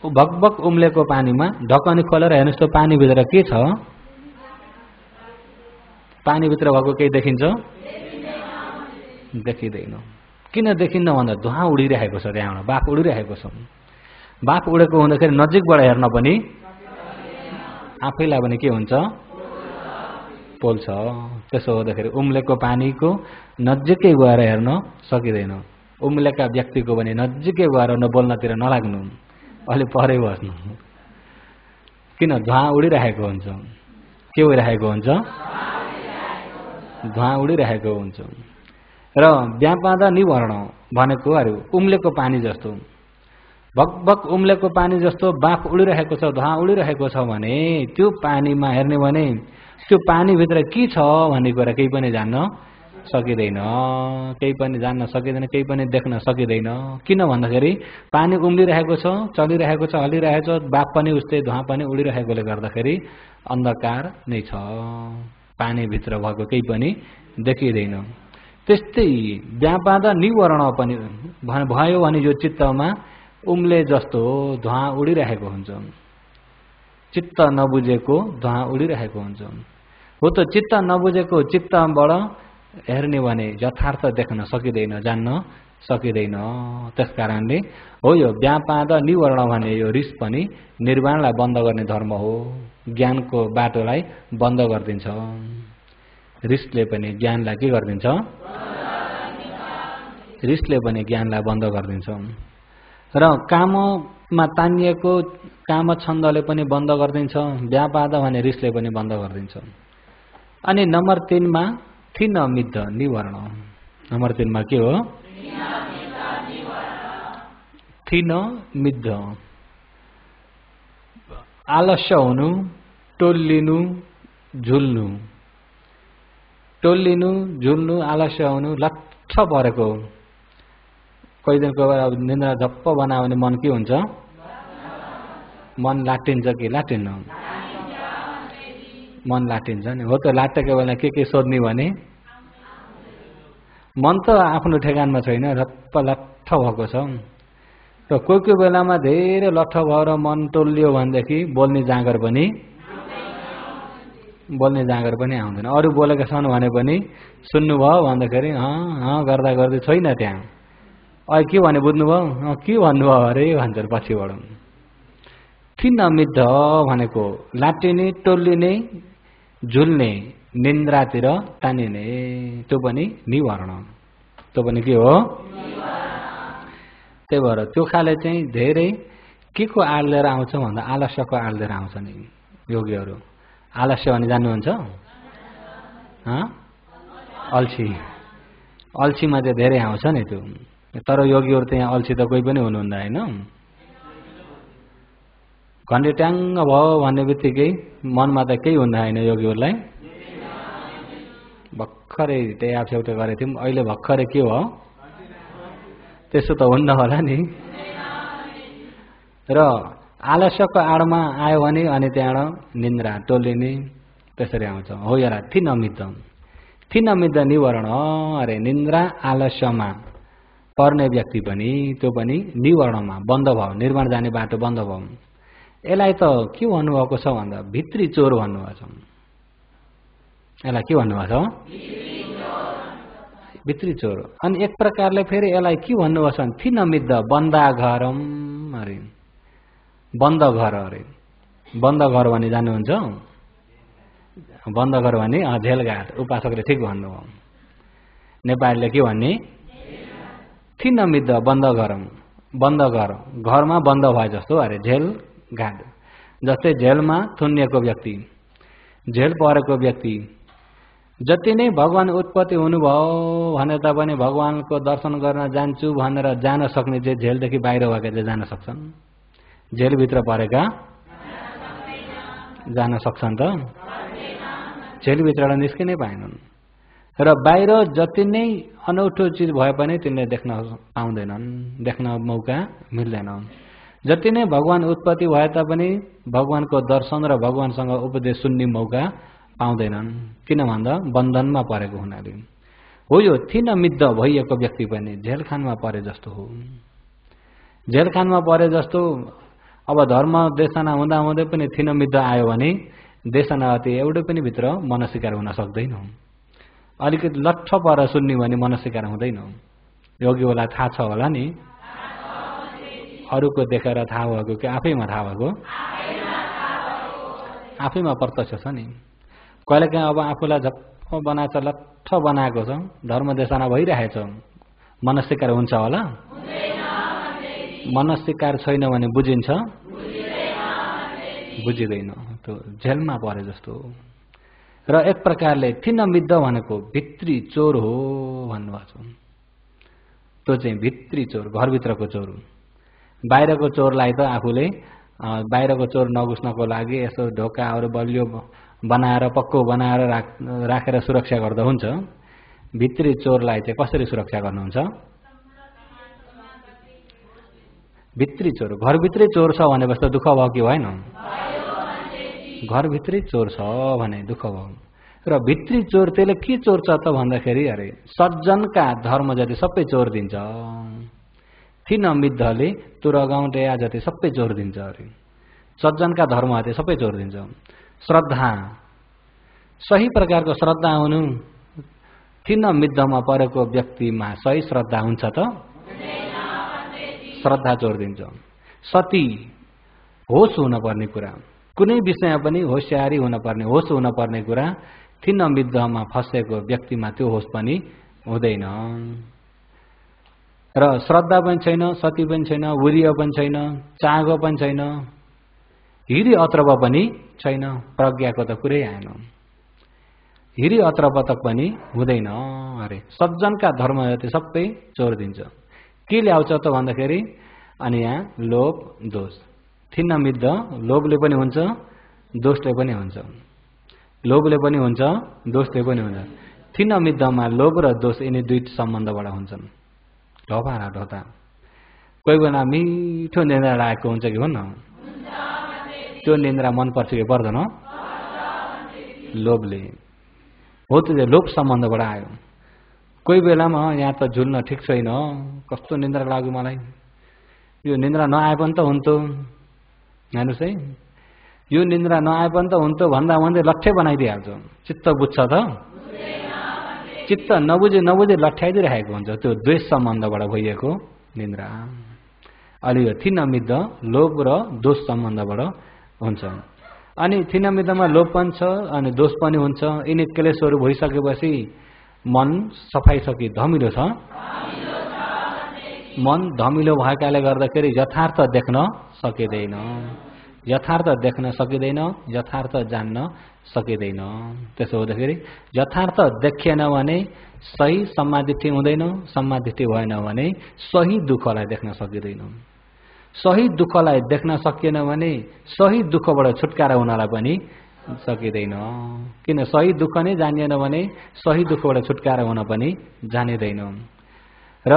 भकभक उम्लेको पानीमा ढकनी खोलेर हेर्नुस् त पानीभित्र के छ? पानीभित्र भएको केही देखिन्छ? देखिँदैन। किन देखिन्न भन्दा धुवा उडिरहेको छ, त्यहाँबाट बाफ उडिरहेको छ। बाफ उडेको हुँदाखेरि नजिकबाट हेर्न पनि आफैलाई पनि के हुन्छ? पोल्छ। त्यसो हुँदाखेरि उम्लेको पानीको नजिकै गएर हेर्न सकिँदैन। उम्लेका व्यक्तिको पनि नजिकै गएर बोल्नतिर नलाग्नु, अलि परै बस्नु। किन? धुवा उडिरहेको हुन्छ। के उडिरहेको हुन्छ? धुवा उडिरहेको हुन्छ। र व्यापाद निवर्ण भनेको उम्लेको पानी जस्तो, भकभक उम्लेको पानी जस्तो बाफ उडिरहेको छ, धुवा उडिरहेको छ भने त्यो पानीमा हेर्ने भने त्यो पानीभित्र के छ भन्ने कुरा केही पनि जान्न सकिँदैन, केही पनि जान्न सकिँदैन, केही पनि देख्न सकिँदैन। किन भन्दाखेरि पानी उम्लिरहेको छ, चलिरहेको छ, हलिरहेको छ, बाफ पनि उस्तै, धुवा पनि उडिरहेकोले गर्दाखेरि अन्धकार नै छ, पानीभित्र भएको केही पनि देखिँदैन। त्यस्तै व्यापाद निवर्ण पनि भयो भने यो चित्तमा उम्ले जस्तो धुवा उडिरहेको हुन्छ, चित्त नबुझेको धुवा उडिरहेको हुन्छ। हो त चित्त नबुझेको चित्तबाट हेर्ने भने यथार्थ देख्न सकिँदैन, जान्न सकिँदैन। त्यसकारणले हो यो व्यापाद निवर्ण भने यो रिस पनि निर्वाणलाई बन्द गर्ने धर्म हो, ज्ञानको बाटोलाई बन्द गरिदिन्छ। रिसले पनि ज्ञानलाई के गरिदिन्छ? रिसले पनि ज्ञानलाई बन्द गरिदिन्छ। र काममा तानिएको काम छन्दले पनि बन्द गरिदिन्छ, व्यापाद भने रिसले पनि बन्द गरिदिन्छ। अनि नम्बर 3 मा थिन मिद्ध निवर्ण। नम्बर 3 मा के हो? थिन मिद्ध, आलस्य हुनु, टोल्लिनु, झुल्नु। टोल्लिनु, झुल्नु, आलस्य हुनु, लट्ठ परेको। कोही दिनको अब निन्द्रा झप्प बनायो भने मन के हुन्छ? मन लाटिन्छ कि लाटिन्न? मन लाटिन्छ नि। हो त लाटेको बेला के सोध्ने भने मन त आफ्नो ठेगानमा छैन, झप्प लट्ठ भएको छ। र कोही कोही बेलामा धेरै लट्ठ भएर मन टोल्लियो भनेदेखि बोल्ने जाँगर पनि आउँदैन। अरू बोलेका छन् भने पनि सुन्नुभयो भन्दाखेरि गर्दा गर्दै छैन त्यहाँ। अहिले के भने बुझ्नुभयो? के भन्नुभयो अरे भन्छन् पछिबाट। थिन मिद्ध भनेको लाटिने, टोल्लिने, झुल्ने, निन्द्रातिर तानिने, त्यो पनि निवर्ण, त्यो पनि के हो? त्यही भएर त्यो खाले चाहिँ धेरै के को आड लिएर आउँछ भन्दा आलस्यको आड लिएर आउँछ नि योगीहरू। आलस्य भने जान्नुहुन्छ? अल्छी, अल्छीमा चाहिँ धेरै आउँछ नि त्यो। तर योगीहरू त यहाँ अल्छी त कोही पनि हुनुहुन्न होइन। घन्टे ट्याङ्ग भयो भन्ने बित्तिकै मनमा त केही हुँदैन होइन योगीहरूलाई। भर्खरै ट्याप छेउटे गरेको थियौँ, अहिले भर्खरै के हो? त्यसो त हुन्न होला नि। र आलस्यको आडमा आयो भने अनि त्यहाँबाट निन्द्रा टोलिने त्यसरी आउँछ। हो यार थिन मिद्ध, थिन मिद्ध निवर्ण। अरे निन्द्रा आलस्यमा पर्ने व्यक्ति पनि त्यो पनि निवर्णमा बन्द भयो, निर्वाण जाने बाटो बन्द भयो। यसलाई त के भन्नुभएको छ भन्दा भित्री चोर भन्नुभएको छ। यसलाई के भन्नुभएको छ? भित्री चोर। अनि एक प्रकारले फेरि यसलाई के भन्नुभएको छ? थिन मिद्ध बन्दाघरम। अरे बन्द घर। अरे बन्द घर भने जान्नुहुन्छ? बन्द घर भने झेलघाट। उपासकले ठिक भन्नुभयो। नेपालीले के भन्ने? थिन मिद्ध बन्द घरम, बन्द घर, घरमा बन्द भए जस्तो। अरे झेल घाट जस्तै झेलमा थुनिएको व्यक्ति, झेल परेको व्यक्ति। जति नै भगवान उत्पत्ति हुनुभयो भने तापनि भगवानको दर्शन गर्न जान्छु भनेर जान सक्ने चाहिँ झेलदेखि बाहिर भएका चाहिँ जान सक्छन्, झेलभित्र परेका जान सक्छन् त? झेलभित्रबाट निस्किनै पाएनन्। र बाहिर जति नै अनौठो चिज भए पनि तिनले देख्न पाउँदैनन्, देख्न मौका मिल्दैन। जति नै भगवान उत्पत्ति भए तापनि भगवानको दर्शन र भगवानसँग उपदेश सुन्ने मौका पाउँदैनन्। किन भन्दा बन्धनमा परेको हुनाले। हो यो थिन मिद्ध भइएको व्यक्ति पनि झेलखानमा परे जस्तो हो। झेलखानमा परे जस्तो अब धर्म देशना हुँदा हुँदै पनि थिन मिद्ध आयो भने देशना अति एउटै पनि भित्र मनस्वीकार हुन सक्दैन। अलिकति लट्ठ पर सुन्ने भने मनस्वीकार हुँदैन। योगीहरूलाई थाहा छ होला नि, अरूको देखेर थाहा भएको कि आफैमा थाहा भएको? आफैमा प्रत्यक्ष छ नि। कहिलेकाहीँ अब आफूलाई झप्प बनाएको लट्ठ बनाएको छ, धर्म देशना भइरहेछ, मनस्वीकार हुन्छ होला? मनस्वीकार छैन भने बुझिन्छ? बुझिँदैन, त्यो जेलमा परे जस्तो हो। र एक प्रकारले थिन मिद्ध भनेको भित्री चोर हो भन्नुभएको छ। त्यो चाहिँ भित्री चोर, घरभित्रको चोर। बाहिरको चोरलाई त आफूले बाहिरको चोर नघुस्नको लागि यसो ढोकाहरू बलियो बनाएर पक्को बनाएर राखेर सुरक्षा गर्दा हुन्छ। भित्री चोरलाई चाहिँ कसरी सुरक्षा गर्नुहुन्छ? भित्री चोर, घरभित्रै चोर छ भनेपछि त दुःख भयो कि भएन? घरभित्रै चोर छ भने दुःख भयो। र भित्री चोर त्यसले के चोर छ त भन्दाखेरि अरे सज्जनका धर्म जति सबै चोर दिन्छ। थिन मिद्धले तुरगाउँटेया जति सबै चोर दिन्छ अरे। सज्जनका धर्म जति सबै चोर दिन्छ। श्रद्धा, सही प्रकारको श्रद्धा हुनु, थिन मिद्धमा परेको व्यक्तिमा सही श्रद्धा हुन्छ त? श्रद्धा चोर दिन्छ। सती, होस हुनुपर्ने कुरा, कुनै विषयमा पनि होसियारी हुनुपर्ने, होस हुनुपर्ने कुरा, थिन मिद्धमा फसेको व्यक्तिमा त्यो होस पनि हुँदैन। र श्रद्धा पनि छैन, सती पनि छैन, वीर्य पनि छैन, चागो पनि छैन, हिरी अत्रप पनि छैन, प्रज्ञाको त कुरै आएन। हिरी अत्रप तक पनि हुँदैन अरे। सज्जनका धर्म जति सबै चोर दिन्छ। के ल्याउँछ त भन्दाखेरि अनि यहाँ लोभ दोष। थिन मिद्ध लोभले पनि हुन्छ, दोषले पनि हुन्छ। लोभले पनि हुन्छ, दोषले पनि हुन्छ। थिन मिद्धमा लोभ र दोष यिनी दुई सम्बन्धबाट हुन्छन्। ढोपा र ढोता। कोही बेला मिठो निन्द्रा लागेको हुन्छ कि भन्न, त्यो निन्द्रा मन पर्छ कि पर्दैन? लोभले हो, त्यो लोभ सम्बन्धबाट आयो। कोही बेलामा यहाँ त झुल्न ठिक छैन, कस्तो निन्द्रा लाग्यो मलाई, यो निन्द्रा नआए पनि त हुन्थ्यो, हेर्नुहोस् है, यो निन्द्रा नआए पनि त हुन्थ्यो भन्दा भन्दै लट्ठै बनाइदिइहाल्छ। चित्त बुझ्छ त? चित्त नबुझे लट्ठ्याइदिइरहेको हुन्छ। त्यो द्वेष सम्बन्धबाट भइएको निन्द्रा। अलि यो थिन मिद्ध लोभ र दोष सम्बन्धबाट हुन्छ। अनि थिन मिद्धमा लोभ पनि छ अनि दोष पनि हुन्छ। यिनी क्लेशहरू भइसकेपछि मन सफाइ छ कि धमिलो छ? मन धमिलो भएकाले गर्दाखेरि यथार्थ देख्न सकिँदैन, यथार्थ देख्न सकिँदैन, यथार्थ जान्न सकिँदैन। त्यसो हुँदाखेरि यथार्थ देखिएन भने सही सम्मादिष्टि हुँदैन, सम्मादिष्टि भएन भने सही दुःखलाई देख्न सकिँदैन। सही दुःखलाई देख्न सकिएन भने सही दुःखबाट छुटकारा हुनलाई पनि सकिँदैन। किन सही दुःख नै जानिएन भने सही दुःखबाट छुटकारा हुन पनि जानिँदैन। र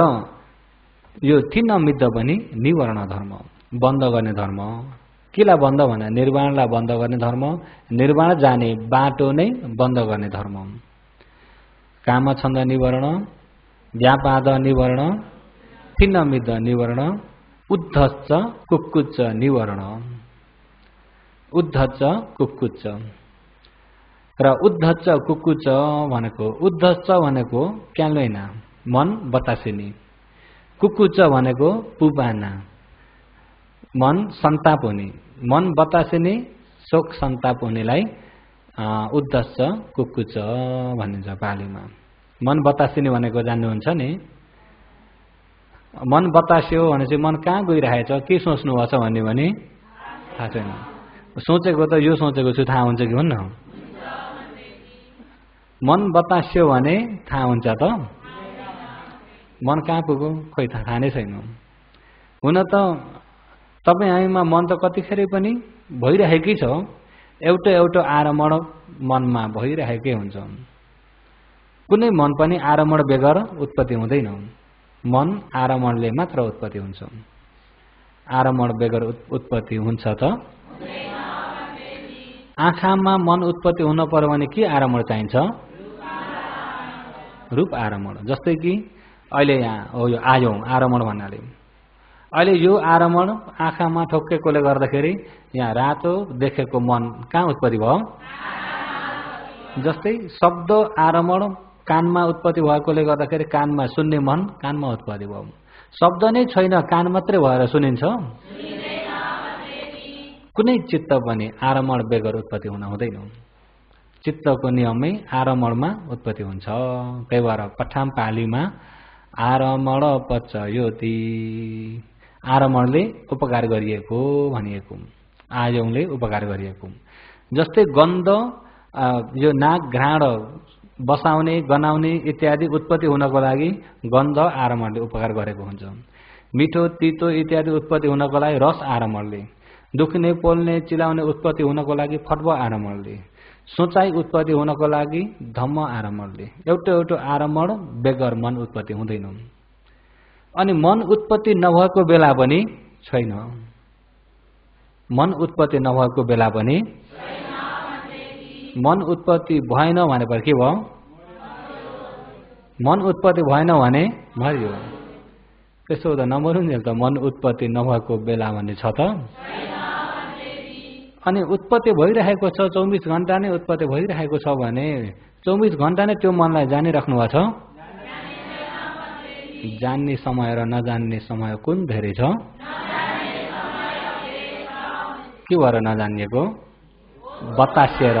यो थिन मिद्ध पनि निवर्ण धर्म, बन्द गर्ने धर्म। केलाई बन्द भन्दा निर्वाणलाई बन्द गर्ने धर्म, निर्वाण जाने बाटो नै बन्द गर्ने धर्म। कामछन्द निवर्ण, व्यापाद निवर्ण, थिन मिद्ध निवर्ण, उद्धश्च कुक्कुच्च निवर्ण। उद्धश्च कुक्कुच्च र उद्धश्च कुक्कुच्च भनेको, उद्धश्च भनेको क्यालोइना मन बतासिनी, कुक्कुच्च भनेको पुबाना मन सन्ताप हुने, मन बतासिने शोक सन्ताप हुनेलाई उद्धश्च कुक्कुच्च भनिन्छ पालीमा। मन बतासिने भनेको जान्नुहुन्छ नि? मन बतास्यो भने चाहिँ मन कहाँ गइरहेछ, के सोच्नु भएको छ भन्ने भने थाहा छैन। सोचेको त यो सोचेको छु थाहा हुन्छ कि भन्न? मन बतास्यो भने थाहा हुन्छ त? मन कहाँ पुग्यो खोइ थाहा नै छैन। हुन त तपाईँ हामीमा मन त कतिखेर पनि भइरहेकै छ, एउटा आरमण मनमा भइरहेकै हुन्छ। कुनै मन पनि आरमण बेगर उत्पत्ति हुँदैन, मन आरमणले मात्र उत्पत्ति हुन्छ। आरमण बेगर उत्पत्ति हुन्छ त? आँखामा मन उत्पत्ति हुन पर्यो भने के आरमण चाहिन्छ? रूप आरमण। जस्तै कि अहिले यहाँ हो यो आयौँ आरमण भन्नाले, अहिले यो आरमण आँखामा ठोक्केकोले गर्दाखेरि यहाँ रातो देखेको मन कहाँ उत्पत्ति भयो? जस्तै शब्द आरमण कानमा उत्पत्ति भएकोले गर्दाखेरि कानमा सुन्ने मन कानमा उत्पत्ति भयो। शब्द नै छैन, कान मात्रै भएर सुनिन्छ? कुनै चित्त पनि आरमण बेगर उत्पत्ति हुन हुँदैन। चित्तको नियममै आरमणमा उत्पत्ति हुन्छ। त्यही भएर पठाम पालीमा आरमण पचयोति, आरमणले उपकार गरिएको भनिएको, आयौंले उपकार गरिएको। जस्तै गन्ध यो नाक घ्राण बसाउने गनाउने इत्यादि उत्पत्ति हुनको लागि गन्ध आरमणले उपकार गरेको हुन्छ। मिठो तितो इत्यादि उत्पत्ति हुनको लागि रस आरमणले, दुख्ने पोल्ने चिलाउने उत्पत्ति हुनको लागि फट्व आरमणले, सोचाइ उत्पत्ति हुनको लागि धम्म आरमणले। एउटा एउटा आरमण बेगर मन उत्पत्ति हुँदैन। अनि मन उत्पत्ति नभएको बेला पनि छैन। मन उत्पत्ति नभएको बेला पनि मन उत्पत्ति भएन भनेपछि के भयो? मन उत्पत्ति भएन भने मर्यो। त्यसो हुँदा नमरुन्जेल त मन उत्पत्ति नभएको बेला भन्ने छ त? अनि उत्पत्ति भइरहेको छ, 24 घण्टा नै उत्पत्ति भइरहेको छ भने 24 घण्टा नै त्यो मनलाई जानिराख्नु भएको छ? जान्ने समय र नजान्ने समय कुन धेरै छ? के भएर नजानिएको? बतासिएर,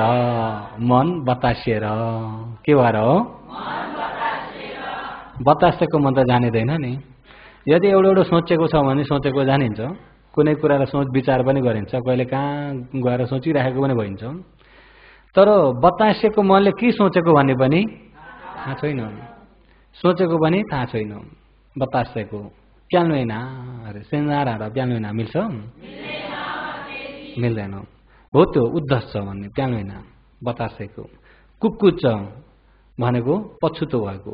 मन बतासिएर। के भएर हो? बतासेको मन त जानिँदैन नि। यदि एउटा सोचेको छ भने सोचेको जानिन्छ, कुनै कुरालाई सोच विचार पनि गरिन्छ, कहिले कहाँ गएर सोचिरहेको पनि भइन्छ। तर बतासेको मनले के सोचेको भन्ने पनि थाहा छैन, सोचेको पनि थाहा छैन। बतासेको प्याल्नुना अरे सेन्जारा र प्याल्नुना मिल्छ? मिल्दैन। हो त्यो उद्धस भन्ने प्याल्नुना बतासेको। कुकुच्च भनेको पछुतो भएको,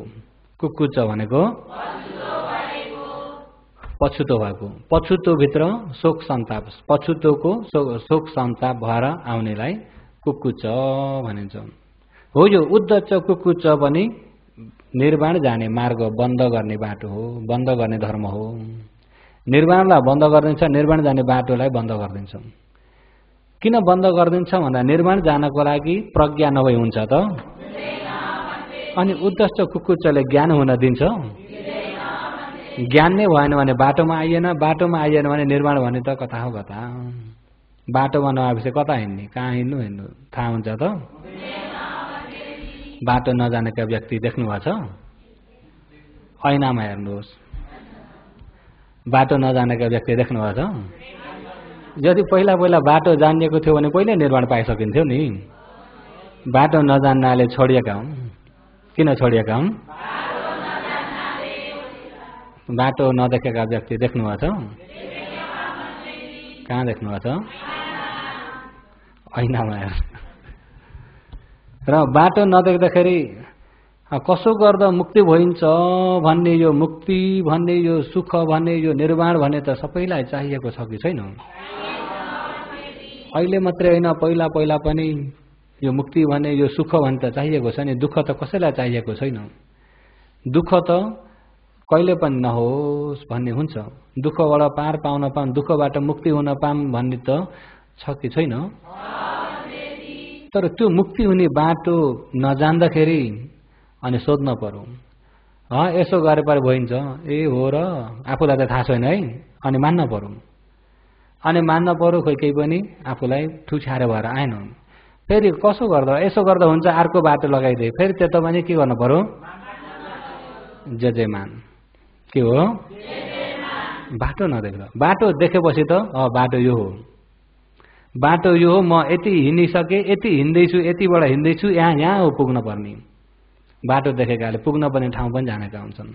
कुकुच्च भनेको पछुतो भएको। पछुतोभित्र शोक सन्ताप, पछुतोको शोक सन्ताप भएर आउनेलाई कुकुच्च भनिन्छ। हो यो उद्धच कुकुच्च पनि निर्वाण जाने मार्ग बन्द गर्ने बाटो हो, बन्द गर्ने धर्म हो। निर्वाणलाई बन्द गरिदिन्छ, निर्वाण जाने बाटोलाई बन्द गरिदिन्छ। किन बन्द गरिदिन्छ भन्दा निर्वाण जानको लागि प्रज्ञा नभई हुन्छ त? अनि उद्धच कुकुच्चले ज्ञान हुन दिन्छ? ज्ञान नै भएन भने बाटोमा आइएन, बाटोमा आइएन भने निर्माण भने त कता हो कता। बाटोमा नआएपछि कता हिँड्ने, कहाँ हिँड्नु हिँड्नु थाहा हुन्छ त? बाटो नजानेका व्यक्ति देख्नु भएको छ? ऐनामा हेर्नुहोस्, बाटो नजानेका व्यक्ति देख्नु भएको छ? यदि पहिला पहिला बाटो जानिएको थियो भने पहिल्यै निर्माण पाइसकिन्थ्यो नि। बाटो नजान्नाले छोडिएका हुन्। किन छोडिएका हुन्? बाटो नदेखेका व्यक्ति देख्नु भएको छ? कहाँ देख्नु भएको छ? ऐनामा। र बाटो नदेख्दाखेरि कसो गर्दा मुक्ति भइन्छ भन्ने, यो मुक्ति भन्ने, यो सुख भन्ने, यो निर्वाण भन्ने त सबैलाई चाहिएको छ कि छैन? अहिले मात्रै होइन, पहिला पहिला पनि यो मुक्ति भन्ने, यो सुख भन्ने त चाहिएको छ नि। दुःख त कसैलाई चाहिएको छैन। दुःख त कहिले पनि नहोस् भन्ने हुन्छ। दुःखबाट पार पाउन पाऊँ, दुःखबाट मुक्ति हुन पाऊँ भन्ने त छ कि छैन? तर त्यो मुक्ति हुने बाटो नजान्दाखेरि अनि सोध्न पर्यो। यसो गरे पर भइन्छ, ए हो र, आफूलाई त थाहा छैन है। अनि मान्न पर्यो। अनि मान्न पर्यो, खोइ केही पनि आफूलाई ठुछारे भएर आएन। फेरि कसो गर्दा, यसो गर्दा हुन्छ, अर्को बाटो लगाइदिए, फेरि त्यो त पनि के गर्नु पर्यो? जजेमान। के हो? बाटो नदेख्दा। बाटो देखेपछि त बाटो यो हो, बाटो यो हो, म यति हिँडिसकेँ, यति हिँड्दैछु, यतिबाट हिँड्दैछु, यहाँ हो पुग्न पर्ने। बाटो देखेकाले पुग्न पर्ने ठाउँ पनि जानेका हुन्छन्।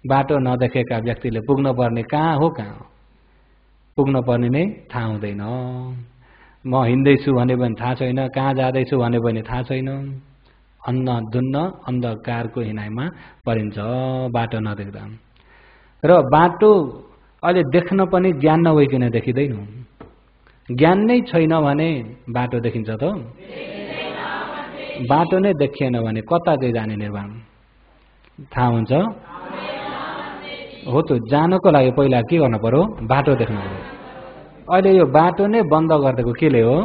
बाटो नदेखेका व्यक्तिले पुग्न पर्ने कहाँ हो, कहाँ हो पुग्न पर्ने नै थाहा हुँदैन। म हिँड्दैछु भने पनि थाहा छैन, कहाँ जाँदैछु भने पनि थाहा छैन। अन्न धुन्न अन्धकारको हिनाइमा परिन्छ बाटो नदेख्दा। र बाटो अहिले देख्न पनि ज्ञान नभइकन देखिँदैन। ज्ञान नै छैन भने बाटो देखिन्छ त? बाटो नै देखिएन भने कता चाहिँ जाने निर्वाण थाहा हुन्छ? हो त जानको लागि पहिला के गर्न पर्यो बाटो देख्नु पर्यो अहिले यो बाटो नै बन्द गरिदिएको केले हो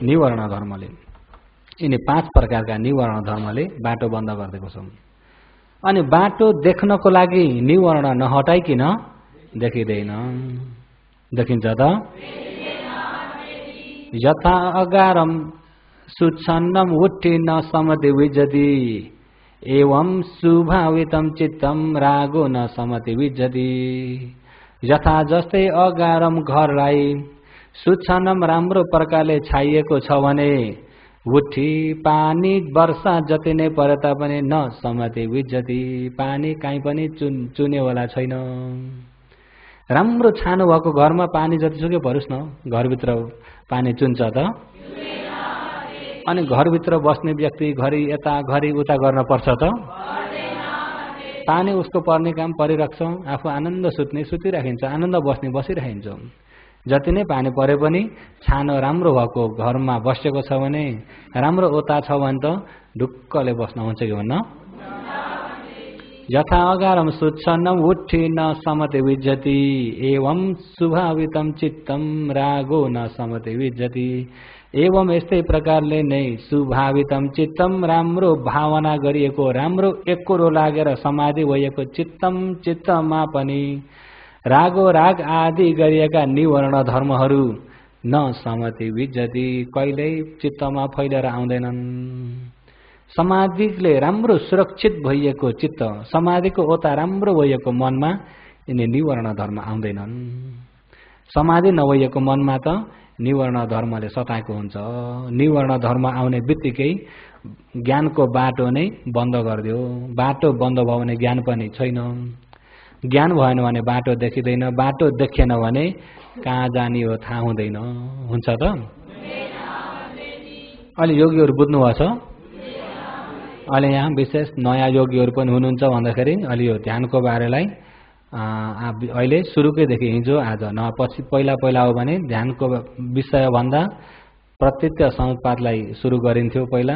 निवर्ण धर्मले यिनी 5 प्रकारका निवर्ण धर्मले बाटो बन्द गरिदिएको छ अनि बाटो देख्नको लागि निवर्ण नहटाइकिन देखिदैन देखिन्छ त यथा अगारम सुच्छन्नम उत्थिन समति विजति एवं सुभावितम चित्तम रागो न समति विजति यथा जस्तै अगारम घरलाई सुच्छन्नम राम्रो प्रकारले छाइएको छ भने उठी पानी वर्षा जति नै परे तापनि न समति विजति पानी कहीँ पनि चुनेवाला छैन राम्रो छानो भएको घरमा पानी जतिसुकै परोस् न घरभित्र पानी चुन्छ त अनि घरभित्र बस्ने व्यक्ति घरि यता घरि उता गर्न पर्छ त पानी उसको पर्ने काम परिराख्छ आफू आनन्द सुत्ने सुतिराखिन्छ आनन्द बस्ने बसिराखिन्छ जति नै पानी परे पनि छानो राम्रो भएको घरमा बसेको छ भने राम्रो ओता छ भने त ढुक्कले बस्न हुन्छ कि भन्न यथा अगारम सुच्छन्नम उत्थिन समति विजति एवं सुभावितम चित्तम रागो न समति विजति एवं यस्तै प्रकारले नै सुभावितम चित्तम राम्रो भावना गरिएको राम्रो एकोरो लागेर समाधि भएको चित्तम चित्तमा पनि रागो राग आदि गरिएका निवर्ण धर्महरू न समति विजति कहिल्यै चित्तमा फैलेर आउँदैनन् समाधिले राम्रो सुरक्षित भइएको चित्त समाधिको ओता राम्रो भइएको मनमा यिनी निवर्ण धर्म आउँदैनन् समाधि नभइएको मनमा त निवर्ण धर्मले सताएको हुन्छ निवर्ण धर्म आउने बित्तिकै ज्ञानको बाटो नै बन्द गरिदियो बाटो बन्द भयो भने ज्ञान पनि छैन ज्ञान भएन भने बाटो देखिँदैन बाटो देखिएन भने कहाँ जाने हो थाहा हुँदैन हुन्छ त अहिले योगीहरू बुझ्नुभएको छ अहिले यहाँ विशेष नयाँ योगीहरू पनि हुनुहुन्छ भन्दाखेरि अलि यो ध्यानको बारेलाई अहिले सुरुकैदेखि हिजो आज न पछि पहिला पहिला हो भने ध्यानको विषयभन्दा प्रत्यक्ष समुत्पादलाई सुरु गरिन्थ्यो पहिला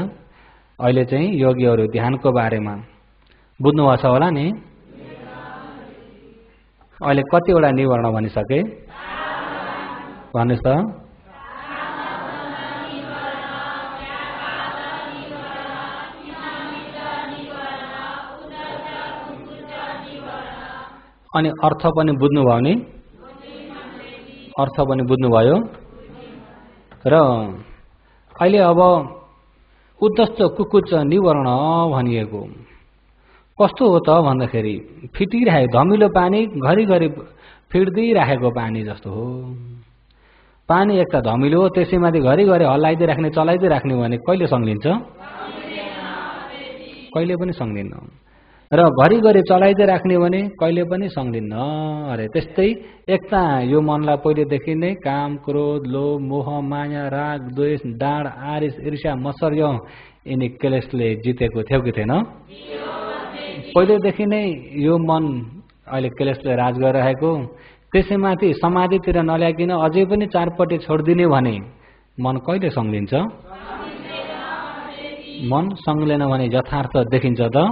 अहिले चाहिँ योगीहरू ध्यानको बारेमा बुझ्नुभएको छ होला नि अहिले कतिवटा निवर्ण भनिसके भन्नुहोस् त अनि अर्थ पनि बुझ्नुभयो नि अर्थ पनि बुझ्नुभयो र अहिले अब उद्धश्च कुकुच्च निवर्ण भनिएको कस्तो हो त भन्दाखेरि फिटिरहेको धमिलो पानी घरिघरि फिट्दिराखेको पानी जस्तो हो पानी एक त धमिलो हो त्यसैमाथि घरिघरि हल्लाइदिइ राख्ने चलाइदिइ राख्ने भने कहिले सङ्लिन्छ कहिले पनि सङ्लिन्न र घरिघरि चलाइदिइ राख्ने भने कहिले पनि सङ्लिन्न अरे त्यस्तै एकता यो मनलाई पहिलेदेखि नै काम क्रोध लोभ मोह माया राग द्वेष डाँड आरिस ईर्ष्या मत्सर्य यिनी क्लेशले जितेको थियो कि थिएन पहिलेदेखि नै यो मन अहिले क्लेशले राज गरिरहेको त्यसैमाथि समाधितिर नल्याइकन अझै पनि चारपट्टि छोडिदिने भने मन कहिले सङ्लिन्छ मन सङ्लेन भने यथार्थ देखिन्छ त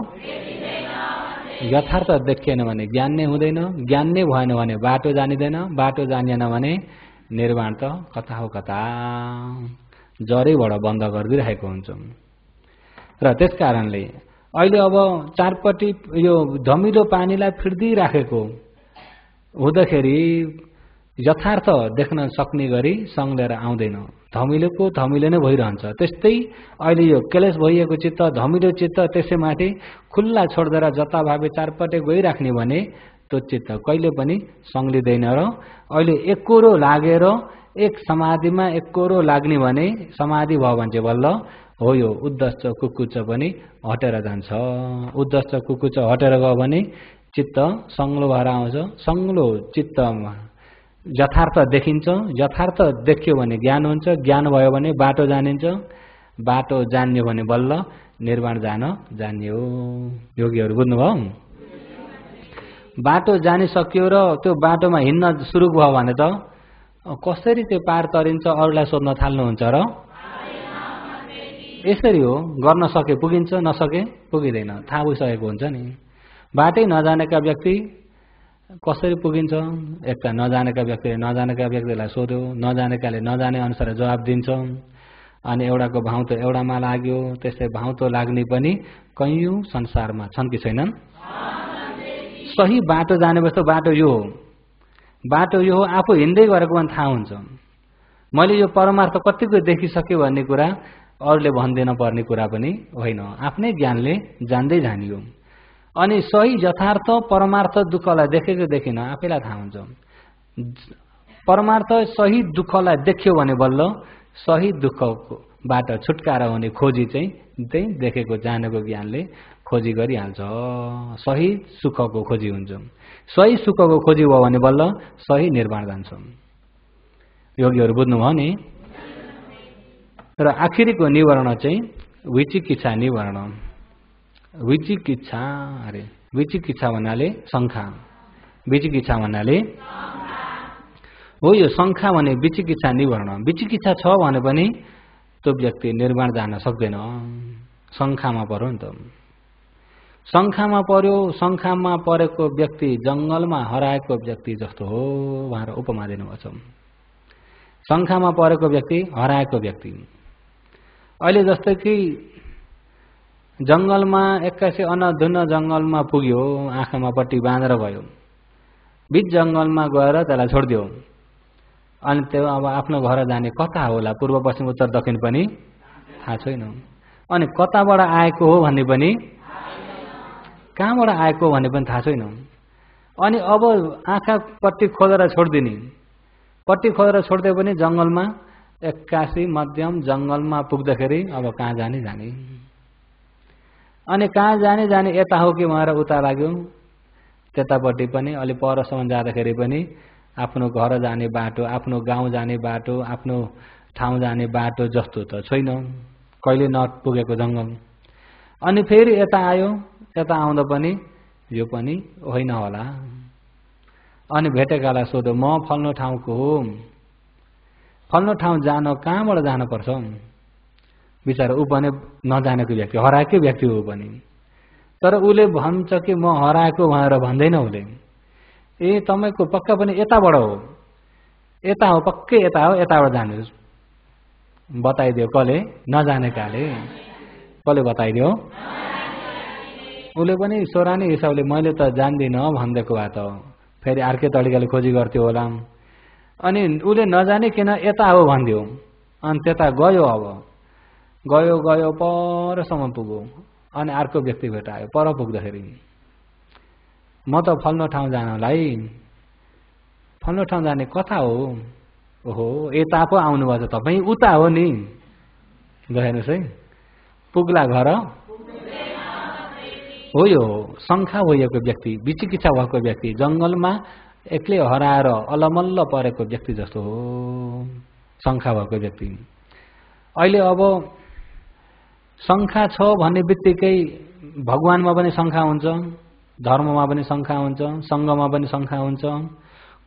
यथार्थ देखिएन भने ज्ञान नै हुँदैन ज्ञान नै भएन भने बाटो जानिँदैन बाटो जानिएन भने निर्वाण त कता हो कता जरैबाट बन्द गरिदिइरहेको हुन्छ र त्यस कारणले अहिले अब चारपट्टि यो धमिलो पानीलाई फिट्दिराखेको हुँदाखेरि यथार्थ देख्न सक्ने गरी सङ्लेर आउँदैन धमिलोको धमिलो नै भइरहन्छ त्यस्तै अहिले यो क्लेश भइएको चित्त धमिलो चित्त त्यसैमाथि खुल्ला छोड्देर जताभावी चारपट्टि गइराख्ने भने त्यो चित्त कहिले पनि सङ्लिँदैन र अहिले एकोरो लागेर एक समाधिमा एकोरो लाग्ने भने समाधि भयो भने चाहिँ बल्ल हो यो उद्धश्च कुकुच्च पनि हटेर जान्छ उद्धश्च कुकुच्च हटेर गयो भने चित्त सङ्लो भएर आउँछ सङ्लो चित्तमा यथार्थ देखिन्छ यथार्थ देखियो भने ज्ञान हुन्छ ज्ञान भयो भने बाटो जानिन्छ बाटो जान्यो भने बल्ल निर्वाण जान जान्ने हो योगीहरू बुझ्नुभयो बाटो जानिसक्यो र त्यो बाटोमा हिँड्न सुरु भयो भने त कसरी त्यो पार तरिन्छ अरूलाई सोध्न थाल्नुहुन्छ र यसरी हो गर्न सके पुगिन्छ नसके पुगिँदैन थाहा भइसकेको हुन्छ नि बाटै नजानेका व्यक्ति कसरी पुगिन्छ? एक त नजानेका व्यक्तिले नजानेका व्यक्तिलाई सोध्यो, नजानेकाले नजाने अनुसार जवाब दिन्छ, अनि एउटाको भाउतो एउटामा लाग्यो। त्यस्तै भाउतो लाग्ने पनि कैयौं संसारमा छन् कि छैनन्? सही बाटो जानेपछि बाटो यो हो, बाटो यो हो। आफू हिँड्दै गरेको पनि थाहा हुन्छ। मैले यो परमार्थ कतिको देखिसक्यो भन्ने कुरा अरूले भन्दिन पर्ने कुरा पनि होइन, आफ्नै ज्ञानले जान्दै जानियो। अनि सही यथार्थ परमार्थ दुःखलाई देखेको देखिन आफैलाई थाहा हुन्छ। परमार्थ सही दुःखलाई देख्यो भने बल्ल सही दुःखबाट छुटकारा हुने खोजी चाहिँ त्यही देखेको जानेको ज्ञानले खोजी गरिहाल्छ। सही सुखको खोजी हुन्छ। सही सुखको खोजी भयो भने बल्ल सही निर्वाण जान्छ। योगीहरू बुझ्नुभयो नि? र आखिरीको निवारण चाहिँ विचिकित्सा निवारण। विचिकित्सा अरे विचिकित्सा भन्नाले शङ्का, विचिकित्सा भन्नाले हो यो शङ्का भने विचिकित्सा निवारण। विचिकित्सा छ भने पनि त्यो व्यक्ति निर्वाण जान सक्दैन, शङ्कामा पर्यो नि त। शङ्कामा पर्यो, शङ्कामा परेको व्यक्ति जङ्गलमा हराएको व्यक्ति जस्तो हो भनेर उपमा दिनुभएको छ। शङ्कामा परेको व्यक्ति हराएको व्यक्ति। अहिले जस्तै कि जङ्गलमा एक्कासी अनधुन्न जङ्गलमा पुग्यो, आँखामा पट्टी बाँधेर गयो, बीच जङ्गलमा गएर त्यसलाई छोडिदियो। अनि त्यो अब आफ्नो घर जाने कता होला, पूर्व पश्चिम उत्तर दक्षिण पनि थाहा छैन। अनि कताबाट आएको हो भन्ने पनि, कहाँबाट आएको भन्ने पनि थाहा छैन। अनि अब आँखा पट्टी खोलेर छोडिदिने, पट्टी खोलेर छोड्दै पनि जङ्गलमा एक्कासी मध्यम जङ्गलमा पुग्दाखेरि अब कहाँ जाने जाने। अनि कहाँ जाने जाने यता हो कि भनेर उता लाग्यो, त्यतापट्टि पनि अलि परसम्म जाँदाखेरि पनि आफ्नो घर जाने बाटो, आफ्नो गाउँ जाने बाटो, आफ्नो ठाउँ जाने बाटो जस्तो त छैन, कहिले नपुगेको जङ्गल। अनि फेरि यता आयो, यता आउँदा पनि यो पनि होइन होला। अनि भेटेकालाई सोध्यो, म फल्नो ठाउँको हो, फल्नो ठाउँ जान कहाँबाट जानुपर्छ? बिचारा ऊ पनि नजानेको व्यक्ति, हराएकै व्यक्ति हो पनि। तर उसले भन्छ कि म हराएको भनेर भन्दैन उसले। ए तपाईँको पक्का पनि यताबाट हो, यता हो, पक्कै यता हो, यताबाट जानुहोस् बताइदियो। कसले? नजानेकाले। कसले बताइदियो? उसले पनि सोरानी हिसाबले मैले त जान्दिनँ भनिदिएको भए त फेरि अर्कै तरिकाले खोजी गर्थ्यो होला। अनि उसले नजानिकन यता हो भनिदियो, अनि त्यता गयो। अब गयो गयो परसम्म पुग्यो, अनि अर्को व्यक्ति भेटायो। पर पुग्दाखेरि म त फल्नो ठाउँ जानलाई, फल्नो ठाउँ जाने कता हो? ओहो यता पो आउनुभएछ तपाईँ, उता हो नि। हेर्नुहोस् है, पुग्ला घर हो। यो शङ्का भइएको व्यक्ति, विचिकित्सा भएको व्यक्ति, जङ्गलमा एक्लै हराएर अलमल्ल परेको व्यक्ति जस्तो हो शङ्का भएको व्यक्ति। अहिले अब शङ्का छ भन्ने बित्तिकै भगवानमा पनि शङ्का हुन्छ, धर्ममा पनि शङ्का हुन्छ, सङ्घमा पनि शङ्का हुन्छ,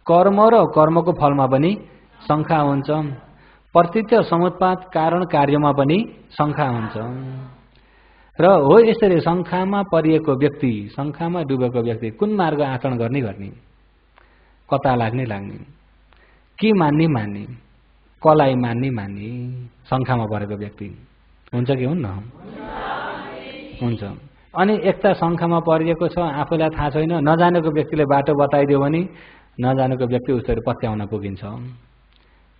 कर्म र कर्मको फलमा पनि शङ्का हुन्छ, प्रतीत्य समुत्पाद कारण कार्यमा पनि शङ्का हुन्छ। र हो यसरी शङ्कामा परिएको व्यक्ति, शङ्कामा डुबेको व्यक्ति कुन मार्ग आचरण गर्ने, कता लाग्ने, के मान्ने, कसलाई मान्ने, शङ्कामा परेको व्यक्ति हुन्छ कि हुन्न? हुन्छ। अनि एकता शङ्कामा परिएको छ, आफूलाई थाहा छैन, नजानेको व्यक्तिले बाटो बताइदियो भने नजानेको व्यक्ति उसरी पत्याउन पुगिन्छ।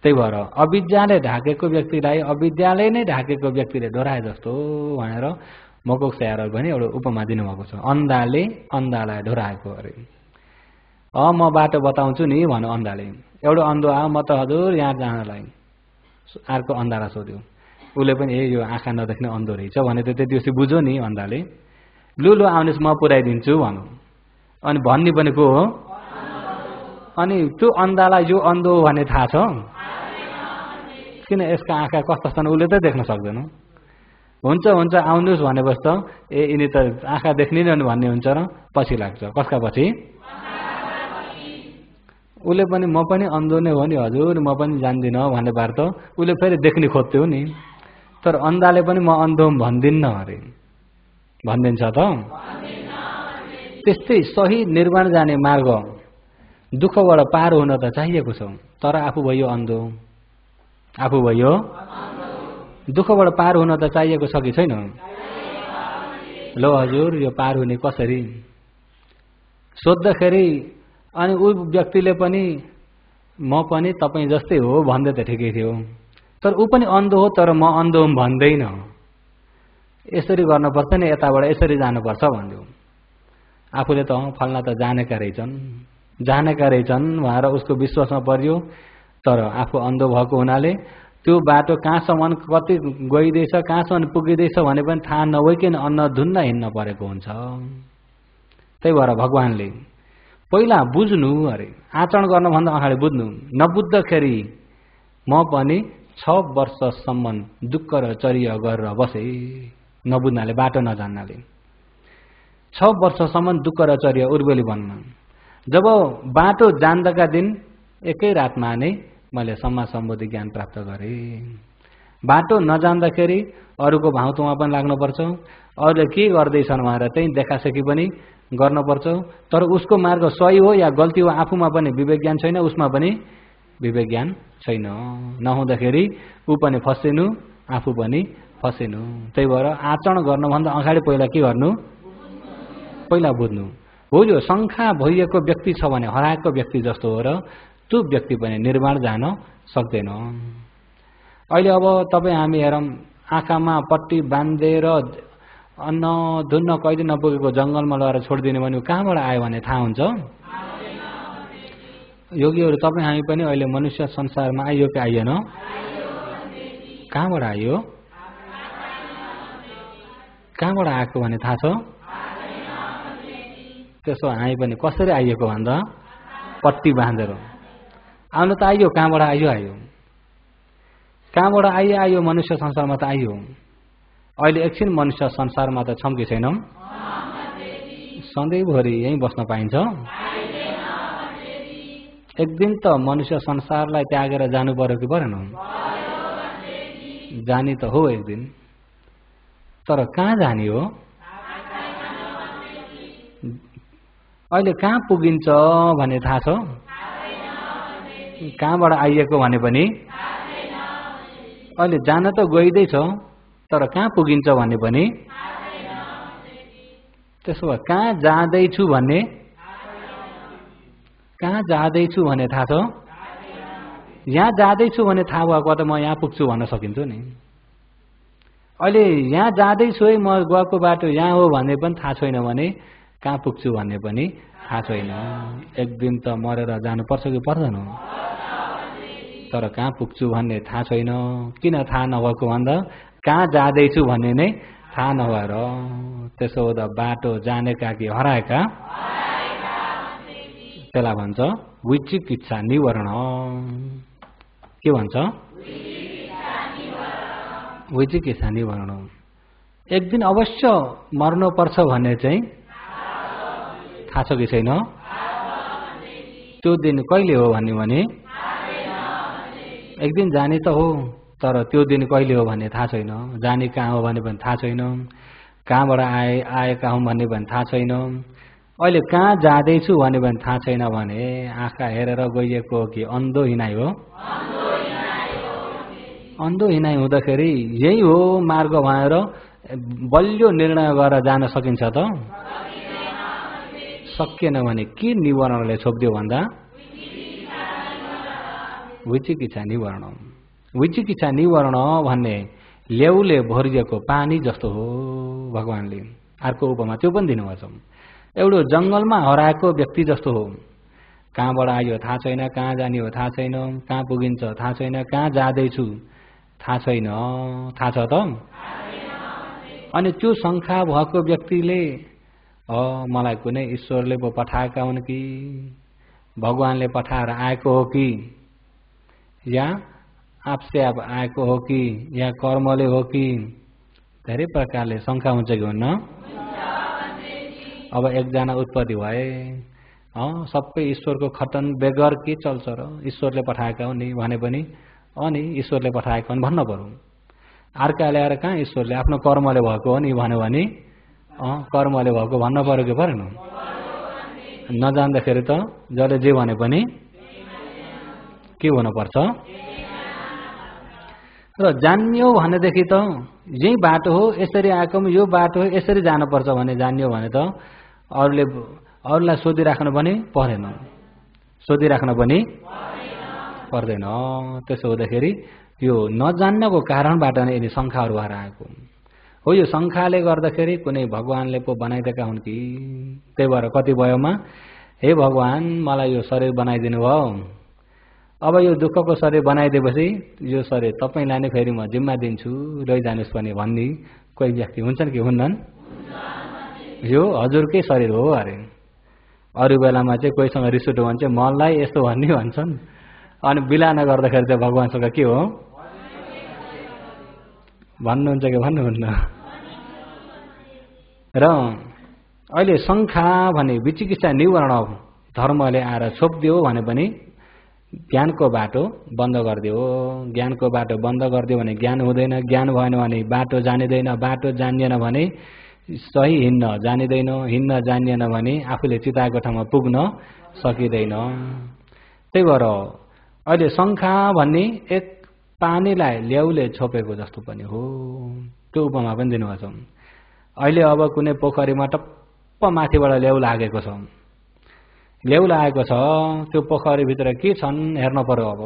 त्यही भएर अविद्याले ढाकेको व्यक्तिलाई अविद्याले नै ढाकेको व्यक्तिले डराए जस्तो भनेर मकोक स्याहार पनि एउटा उपमा दिनुभएको छ। अन्धाले अन्धालाई डराएको अरे। म बाटो बताउँछु नि भन्यो अन्धाले। एउटा अन्धो आयो, म त हजुर यहाँ जानलाई। अर्को अन्धालाई सोध्यो, उसले पनि ए यो आँखा नदेख्ने अन्धो रहेछ भने त त्यति बुझ्यो नि अन्धाले। लु आउनुहोस् म पुऱ्याइदिन्छु भन्नु। अनि भन्ने पनि को हो? अनि त्यो अन्धालाई यो अन्धो भन्ने थाहा छ? किन यसका आँखा कस्ता छन् उसले त देख्न सक्दैन। हुन्छ आउनुहोस् भनेपछि त ए यिनी त आँखा देख्ने नै भन्ने हुन्छ र पछि लाग्छ। कसका पछि? उसले पनि म पनि अन्धो नै हो नि हजुर, म पनि जान्दिनँ भन्ने बार त उसले फेरि देख्ने खोज्थ्यो नि। तर अन्धाले पनि म अन्धो भन्दिन्न अरे, भनिदिन्छ त। त्यस्तै सही निर्वाण जाने मार्ग दुःखबाट पार हुन त चाहिएको छ, तर आफू भयो अन्धो। आफू भयो दुःखबाट पार हुन त चाहिएको छ कि छैन? लो हजुर, यो पार हुने कसरी सोद्धाखेरि अनि ऊ व्यक्तिले पनि म पनि तपाईँ जस्तै हो भन्दै त ठिकै थियो, तर ऊ पनि अन्धो हो, तर म अन्धो हुँ भन्दैन। यसरी गर्नुपर्छ नि, यताबाट यसरी जानुपर्छ भन्यो। आफूले त फल्ना त जानेका रहेछन् भनेर उसको विश्वासमा पर्यो, तर आफू अन्धो भएको हुनाले त्यो बाटो कहाँसम्म कति गइदिएछ, कहाँसम्म पुगिदिएछ भने पनि थाहा नभइकन अन्नधुन्द हिँड्न परेको हुन्छ। त्यही भएर भगवानले पहिला बुझ्नु अरे, आचरण गर्नुभन्दा अगाडि बुझ्नु। नबुझ्दाखेरि म पनि 6 वर्षसम्म दुःख र चर्या गरेर बसे। नबुझ्नाले, बाटो नजान्नाले 6 वर्षसम्म दुःख र चर्या उर्बेली बन्न। जब बाटो जान्दाका दिन एकै रातमा नै मैले सम्मा सम्बोधि ज्ञान प्राप्त गरेँ। बाटो नजान्दाखेरि अरूको भाउतोमा पनि लाग्नुपर्छ, अरूले के गर्दैछन् भनेर त्यही देखासेखी पनि गर्नुपर्छ, तर उसको मार्ग सही हो या गल्ती हो आफूमा पनि विवेक ज्ञान छैन, उसमा पनि विवेक ज्ञान छैन। नहुँदाखेरि ऊ पनि फसिनु, आफू पनि फसिनु। त्यही भएर आचरण गर्नुभन्दा अगाडि पहिला के गर्नु? पहिला बुझ्नु। हो, जो शङ्का भइएको व्यक्ति छ भने हराएको व्यक्ति जस्तो हो र त्यो व्यक्ति पनि निर्वाण जान सक्दैन। अहिले अब तपाईँ हामी हेरौँ, आँखामा पट्टी बाँधेर अन्न धुन्न कहिले नपुगेको जङ्गलमा लगेर छोडिदिने भने कहाँबाट आयो भने थाहा हुन्छ? योगीहरू तपाईँ हामी पनि अहिले मनुष्य संसारमा आइयो कि आइएन? कहाँबाट आयो? कहाँबाट आएको भने थाहा छ? त्यसो हामी पनि कसरी आइएको भन्दा पट्टी बाँधेर आउनु त आइयो। कहाँबाट आइयो? कहाँबाट आइयो? मनुष्य संसारमा त आइयो। अहिले एकछिन मनुष्य संसारमा त छौँ कि छैनौँ? सधैँभरि यहीँ बस्न पाइन्छ? एक दिन त मनुष्य संसारलाई त्यागेर जानु पर्यो कि परेन? जाने त हो एक दिन, तर कहाँ जाने हो? अहिले कहाँ पुगिन्छ भन्ने थाहा छ? कहाँबाट आइएको भने पनि अहिले जान त गइदैछ, तर कहाँ पुगिन्छ भन्ने पनि। त्यसो भए कहाँ जाँदैछु भन्ने थाहा छ? यहाँ जाँदैछु भने थाहा भएको त म यहाँ पुग्छु भन्न सकिन्छ नि। अहिले यहाँ जाँदैछु है, म गएको बाटो यहाँ हो भन्ने पनि थाहा छैन भने कहाँ पुग्छु भन्ने पनि थाहा छैन। एक दिन त मरेर जानुपर्छ कि पर्दैन? तर कहाँ पुग्छु भन्ने थाहा छैन। किन थाहा नभएको भन्दा कहाँ जाँदैछु भन्ने नै थाहा नभएर। त्यसो हुँदा बाटो जानेका कि हराएका, त्यसलाई भन्छ विचिकित्सा निवारण। के भन्छ? विचिकित्सा निवारण। एक दिन अवश्य मर्नुपर्छ भन्ने चाहिँ थाहा छ कि छैन? त्यो दिन कहिले हो भन्ने भने एक दिन जाने त हो, तर त्यो दिन कहिले हो भन्ने थाहा छैन। जाने कहाँ हो भने पनि थाहा छैन। कहाँबाट आएका हौँ भन्ने पनि थाहा छैन। अहिले कहाँ जाँदैछु भन्ने पनि थाहा छैन भने आँखा हेरेर गइएको हो कि अन्धो हिँडाइ हो? अन्धो हिँडाइ हुँदाखेरि यही हो मार्ग भनेर बलियो निर्णय गरेर जान सकिन्छ त? सकिएन भने के निवारणले छोपिदियो भन्दा विचिकित्सा निवारण। विचिकित्सा निवारण भन्ने ल्याउले भरिएको पानी जस्तो हो। भगवानले अर्को उपमा त्यो पनि दिनुभएको छ। एउटा जङ्गलमा हराएको व्यक्ति जस्तो हो। कहाँबाट आयो थाहा छैन, कहाँ जाने हो थाहा छैन, कहाँ पुगिन्छ थाहा छैन, कहाँ जाँदैछु थाहा छैन। थाहा छ त? अनि त्यो शङ्का भएको व्यक्तिले मलाई कुनै ईश्वरले पो पठाएका हुन् कि भगवानले पठाएर आएको हो कि या आपसे आप आएको हो कि या कर्मले हो कि, धेरै प्रकारले शङ्का हुन्छ कि हुन्न? अब एकजना उत्पत्ति भए सबै ईश्वरको खतन बेगर के चल्छ र? ईश्वरले पठाएका हुन् नि भने पनि अनि ईश्वरले पठाएका हुन् भन्न पर्यो। अर्काले आएर कहाँ ईश्वरले आफ्नो कर्मले भएको हो नि भन्यो भने कर्मले भएको भन्न पर्यो कि परेन? नजान्दाखेरि त जसले जे भने पनि के हुनुपर्छ र जान्यो भनेदेखि त यही बाटो हो, यसरी आएको यो बाटो हो, यसरी जानुपर्छ भने जान्यो भने त अरूलाई सोधिराख्नु पनि परेन, सोधिराख्न पनि पर्दैन। त्यसो हुँदाखेरि यो नजान्नको कारणबाट नै यिनी शङ्खाहरू भएर आएको हो। यो शङ्खाले गर्दाखेरि कुनै भगवानले पो बनाइदिएका हुन् कि। त्यही भएर कति भयोमा हे भगवान मलाई यो शरीर बनाइदिनु भयो, अब यो दुःखको शरीर बनाइदिएपछि यो शरीर तपाईँलाई नै फेरि म जिम्मा दिन्छु, लैजानुहोस् पनि भन्ने कोही व्यक्ति हुन्छन् कि हुन्नन्? यो हजुरकै शरीर हो अरे। अरू बेलामा चाहिँ कोहीसँग रिस उठ्यो भने चाहिँ मलाई यस्तो भन्ने भन्छन्, अनि बिला नगर्दाखेरि चाहिँ भगवानसँग के हो भन्नुहुन्छ कि भन्नुहुन्न? र अहिले शङ्खा भने विचिकित्सा निवारण धर्मले आएर छोपिदियो भने पनि ज्ञानको बाटो बन्द गरिदियो। ज्ञानको बाटो बन्द गरिदियो भने ज्ञान हुँदैन, ज्ञान भएन भने बाटो जानिँदैन, बाटो जानिएन भने सही हिँड्न जानिँदैन, हिँड्न जानिएन भने आफूले चिताएको ठाउँमा पुग्न सकिँदैन। त्यही भएर अहिले शङ्खा भन्ने एक पानीलाई ल्याउले छोपेको जस्तो पनि हो। त्यो उपमा पनि दिनुभएको छ। अहिले अब कुनै पोखरीमा टप्प माथिबाट ल्याउ लागेको छ, ल्याउ लागेको छ, त्यो पोखरीभित्र के छन् हेर्न पर्यो। अब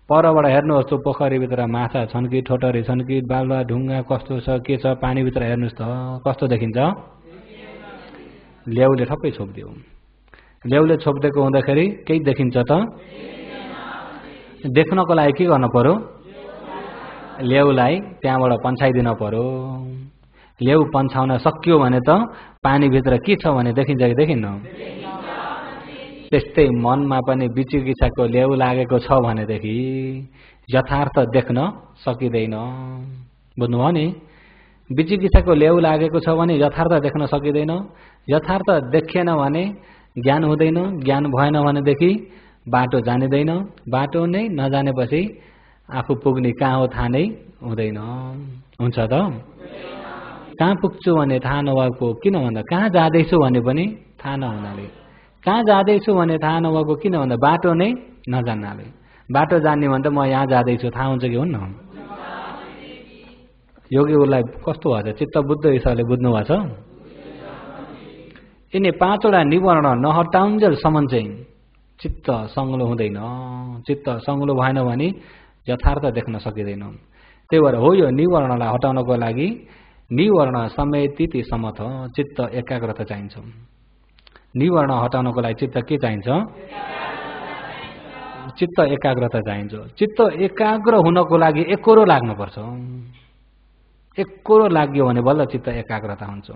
परबाट हेर्नुहोस् त्यो पोखरीभित्र माछा छन् कि ठोटरी छन् कि बालुवा ढुङ्गा कस्तो छ के छ, पानीभित्र हेर्नुहोस् त कस्तो देखिन्छ? ल्याउले ठप्पै छोपिदियो। ल्याउले छोपिदिएको हुँदाखेरि केही देखिन्छ त? देख्नको लागि के गर्नु पर्यो? ल्याउलाई त्यहाँबाट पन्छाइदिन पर्यो। ल्याउ पन्छाउन सकियो भने त पानीभित्र के छ भने देखिन्छ कि देखिन्न? त्यस्तै मनमा पनि विचिकित्साको ल्याउ लागेको छ भनेदेखि यथार्थ देख्न सकिँदैन। बुझ्नुभयो नि? विचिकित्साको ल्याउ लागेको छ भने यथार्थ देख्न सकिँदैन। यथार्थ देखिएन भने ज्ञान हुँदैन, ज्ञान भएन भनेदेखि बाटो जानिँदैन। बाटो नै नजानेपछि आफू पुग्ने कहाँ हो थाहा नै हुँदैन। हुन्छ त? कहाँ पुग्छु भने थाहा नभएको किन भन्दा कहाँ जाँदैछु भने पनि थाहा नहुनाले, कहाँ जाँदैछु भने थाहा नभएको किन भन्दा बाटो नै नजान्नाले। बाटो जान्ने भने त म यहाँ जाँदैछु थाहा हुन्छ कि हुन्न? योगीहरूलाई कस्तो भएछ? चित्त बुद्ध हिसाबले बुझ्नु भएको छ। यिनी पाँचवटा निवर्ण नहटाउन्जेलसम्म चाहिँ चित्त सङ्लो हुँदैन। चित्त सङ्लो भएन भने यथार्थ देख्न सकिँदैन। त्यही भएर हो यो निवर्णलाई हटाउनको लागि निवर्ण समेतिति समथ चित्त एकाग्रता चाहिन्छ। निवर्ण हटाउनको लागि चित्त के चाहिन्छ? चित्त एकाग्रता चाहिन्छ। चित्त एकाग्र हुनको लागि एकोरो लाग्नुपर्छ। एकोरो लाग्यो भने बल्ल चित्त एकाग्रता हुन्छ।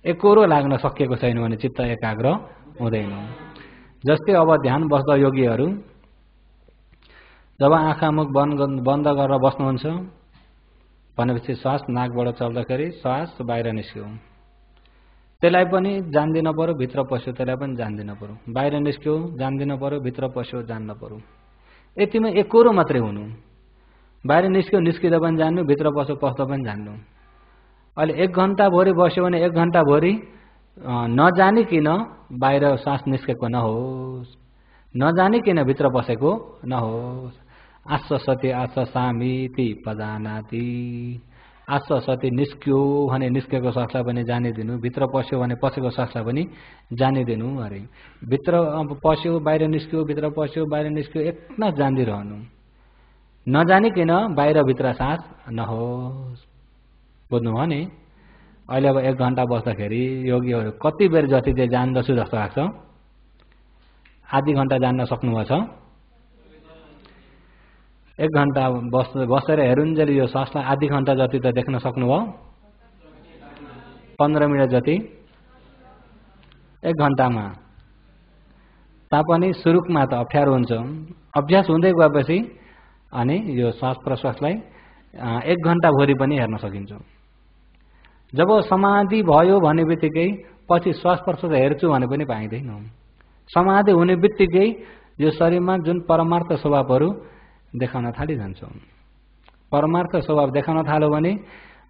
एकोरो लाग्न सकिएको छैन भने चित्त एकाग्र हुँदैन। जस्तै अब ध्यान बस्दा योगीहरू जब आँखा मुख बन्द गरेर बस्नुहुन्छ भनेपछि श्वास नाकबाट चल्दाखेरि श्वास बाहिर निस्क्यो, त्यसलाई पनि जान्दिन पर्यो, भित्र पस्यो त्यसलाई पनि जान्दिन पर्यो, बाहिर निस्क्यो जान्दिन पर्यो, भित्र पस्यो जान्न पर्यो। यतिमा एकोरो मात्रै हुनु। बाहिर निस्क्यो निस्किँदा पनि जान्नु, भित्र पस्यो पस्दा पनि जान्नु। अहिले 1 घण्टा भरि बस्यो भने 1 घण्टा भरि नजानिकन बाहिर श्वास निस्केको नहोस्, नजानिकन भित्र बसेको नहोस्। आश्वसति आश्वसामीति पदानाति। आश्वसति निस्क्यो भने निस्केको श्वासलाई पनि जानिदिनु, भित्र पस्यो भने पसेको श्वासलाई पनि जानिदिनु अरे। भित्र पस्यो बाहिर निस्क्यो, भित्र पस्यो बाहिर निस्क्यो एकना जान्दिरहनु, नजानिकन बाहिर भित्र सास नहोस्। बुझ्नुभयो नि? अहिले अब 1 घण्टा बस्दाखेरि योगीहरू कति बेर जति चाहिँ जान्दछु जस्तो लाग्छ? आधी घण्टा जान्न सक्नुभएको छ? 1 घण्टा बसेर हेरुन्जेल यो श्वासलाई आधी घण्टा जति त देख्न सक्नुभयो? 15 मिनट जति 1 घण्टामा तापनि सुरुकमा त अप्ठ्यारो हुन्छ। अभ्यास हुँदै गएपछि अनि यो श्वास प्रश्वासलाई 1 घण्टा भरि पनि हेर्न सकिन्छ। जब समाधि भयो भने बित्तिकै पछि श्वास प्रश्वास हेर्छु भने पनि पाइँदैन। समाधि हुने बित्तिकै यो शरीरमा जुन परमार्थ स्वभावहरू देखाउन थालिजान्छ। परमार्थ स्वभाव देखाउन थाल्यो भने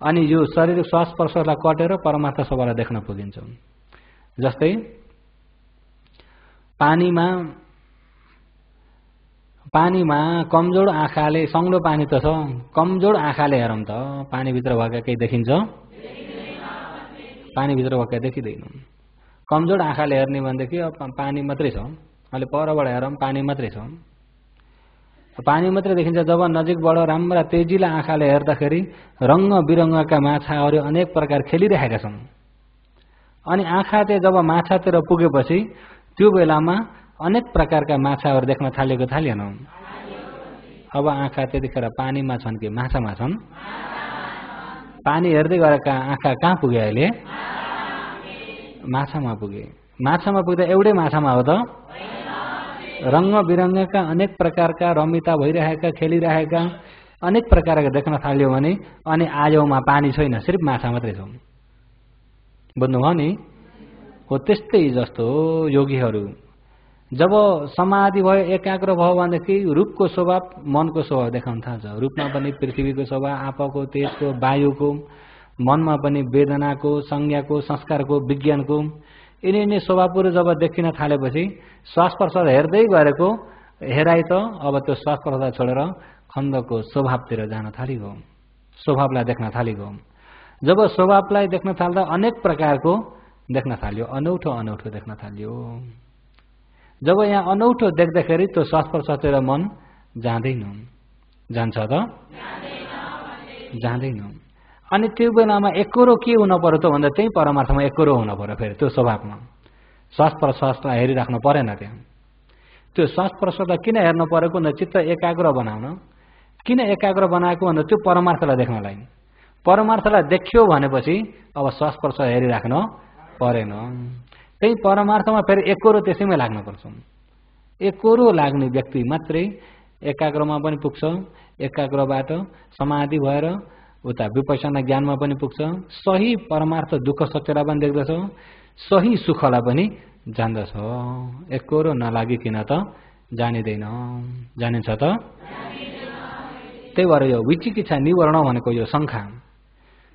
अनि यो शरीर श्वास प्रश्वासलाई कटेर परमार्थ स्वभावलाई देख्न पुगिन्छ। जस्तै पानीमा कमजोर आँखाले, सङ्लो पानी त छ, कमजोर आँखाले हेरौँ त पानीभित्र भएका केही देखिन्छ? पानीभित्र भएका देखिँदैन। कमजोर आँखाले हेर्ने भनेदेखि पानी मात्रै छ, अहिले परबाट हेरौँ पानी मात्रै छ, पानी मात्रै देखिन्छ। जब नजिकबाट राम्रा तेजिला आँखाले हेर्दाखेरि रङ्ग बिरङ्गका माछाहरू अनेक प्रकार खेलिरहेका छन्। अनि आँखा चाहिँ जब माछातिर पुगेपछि त्यो बेलामा अनेक प्रकारका माछाहरू देख्न थालिएन। अब आँखा त्यतिखेर पानीमा छन् कि माछामा छन्? पानी हेर्दै गरेका आँखा कहाँ पुगे? अहिले माछामा पुगे। माछामा पुग्दा एउटै माछामा हो त? रङ्ग बिरङ्गका अनेक प्रकारका रमिता भइरहेका, खेलिरहेका अनेक प्रकारका देख्न थाल्यो भने अनि आजौमा पानी छैन, सिर्फ माछा मात्रै छ। बुझ्नुभयो नि? हो त्यस्तै जस्तो योगीहरू जब समाधि भयो, एकाग्र भयो भनेदेखि रूपको स्वभाव, मनको स्वभाव देखाउन थाल्छ। रूपमा पनि पृथ्वीको स्वभाव, आपाको, तेजको, वायुको, मनमा पनि वेदनाको, संज्ञाको, संस्कारको, विज्ञानको यिनी स्वभावहरू जब देखिन थालेपछि श्वास प्रश्वास हेर्दै गरेको हेराइ त अब त्यो श्वास प्रश्वास छोडेर खण्डको स्वभावतिर जान थालिगयो, स्वभावलाई देख्न थालिगयो। जब स्वभावलाई देख्न थाल्दा अनेक प्रकारको देख्न थाल्यो, अनौठो अनौठो देख्न थाल्यो। जब यहाँ अनौठो देख्दाखेरि त्यो श्वास प्रश्वासतिर मन जाँदैन, जान्छ त? जाँदैन। अनि त्यो बेलामा एकोरो के हुन पर्यो त भन्दा त्यही परमार्थमा एकोरो हुन पर्यो। फेरि त्यो स्वभावमा श्वास प्रश्वासलाई हेरिराख्नु परेन। त्यहाँ त्यो श्वास प्रश्वासलाई किन हेर्नु परेको भन्दा चित्त एकाग्र बनाउन। किन एकाग्र बनाएको भन्दा त्यो परमार्थलाई देख्नलाई। परमार्थलाई देख्यो भनेपछि अब श्वास प्रश्वास हेरिराख्न परेन। त्यही परमार्थमा फेरि एकोरो त्यसैमै लाग्नुपर्छ। एकोरो लाग्ने व्यक्ति मात्रै एकाग्रमा पनि पुग्छ, एकाग्रबाट समाधि भएर उता विपश्यना ज्ञानमा पनि पुग्छ, सही परमार्थ दुःख सत्यलाई पनि देख्दछ, सही सुखलाई पनि जान्दछ। एकोरो नलागिकन त जानिँदैन, जानिन्छ त? त्यही भएर यो विचिकित्सा निवर्ण भनेको यो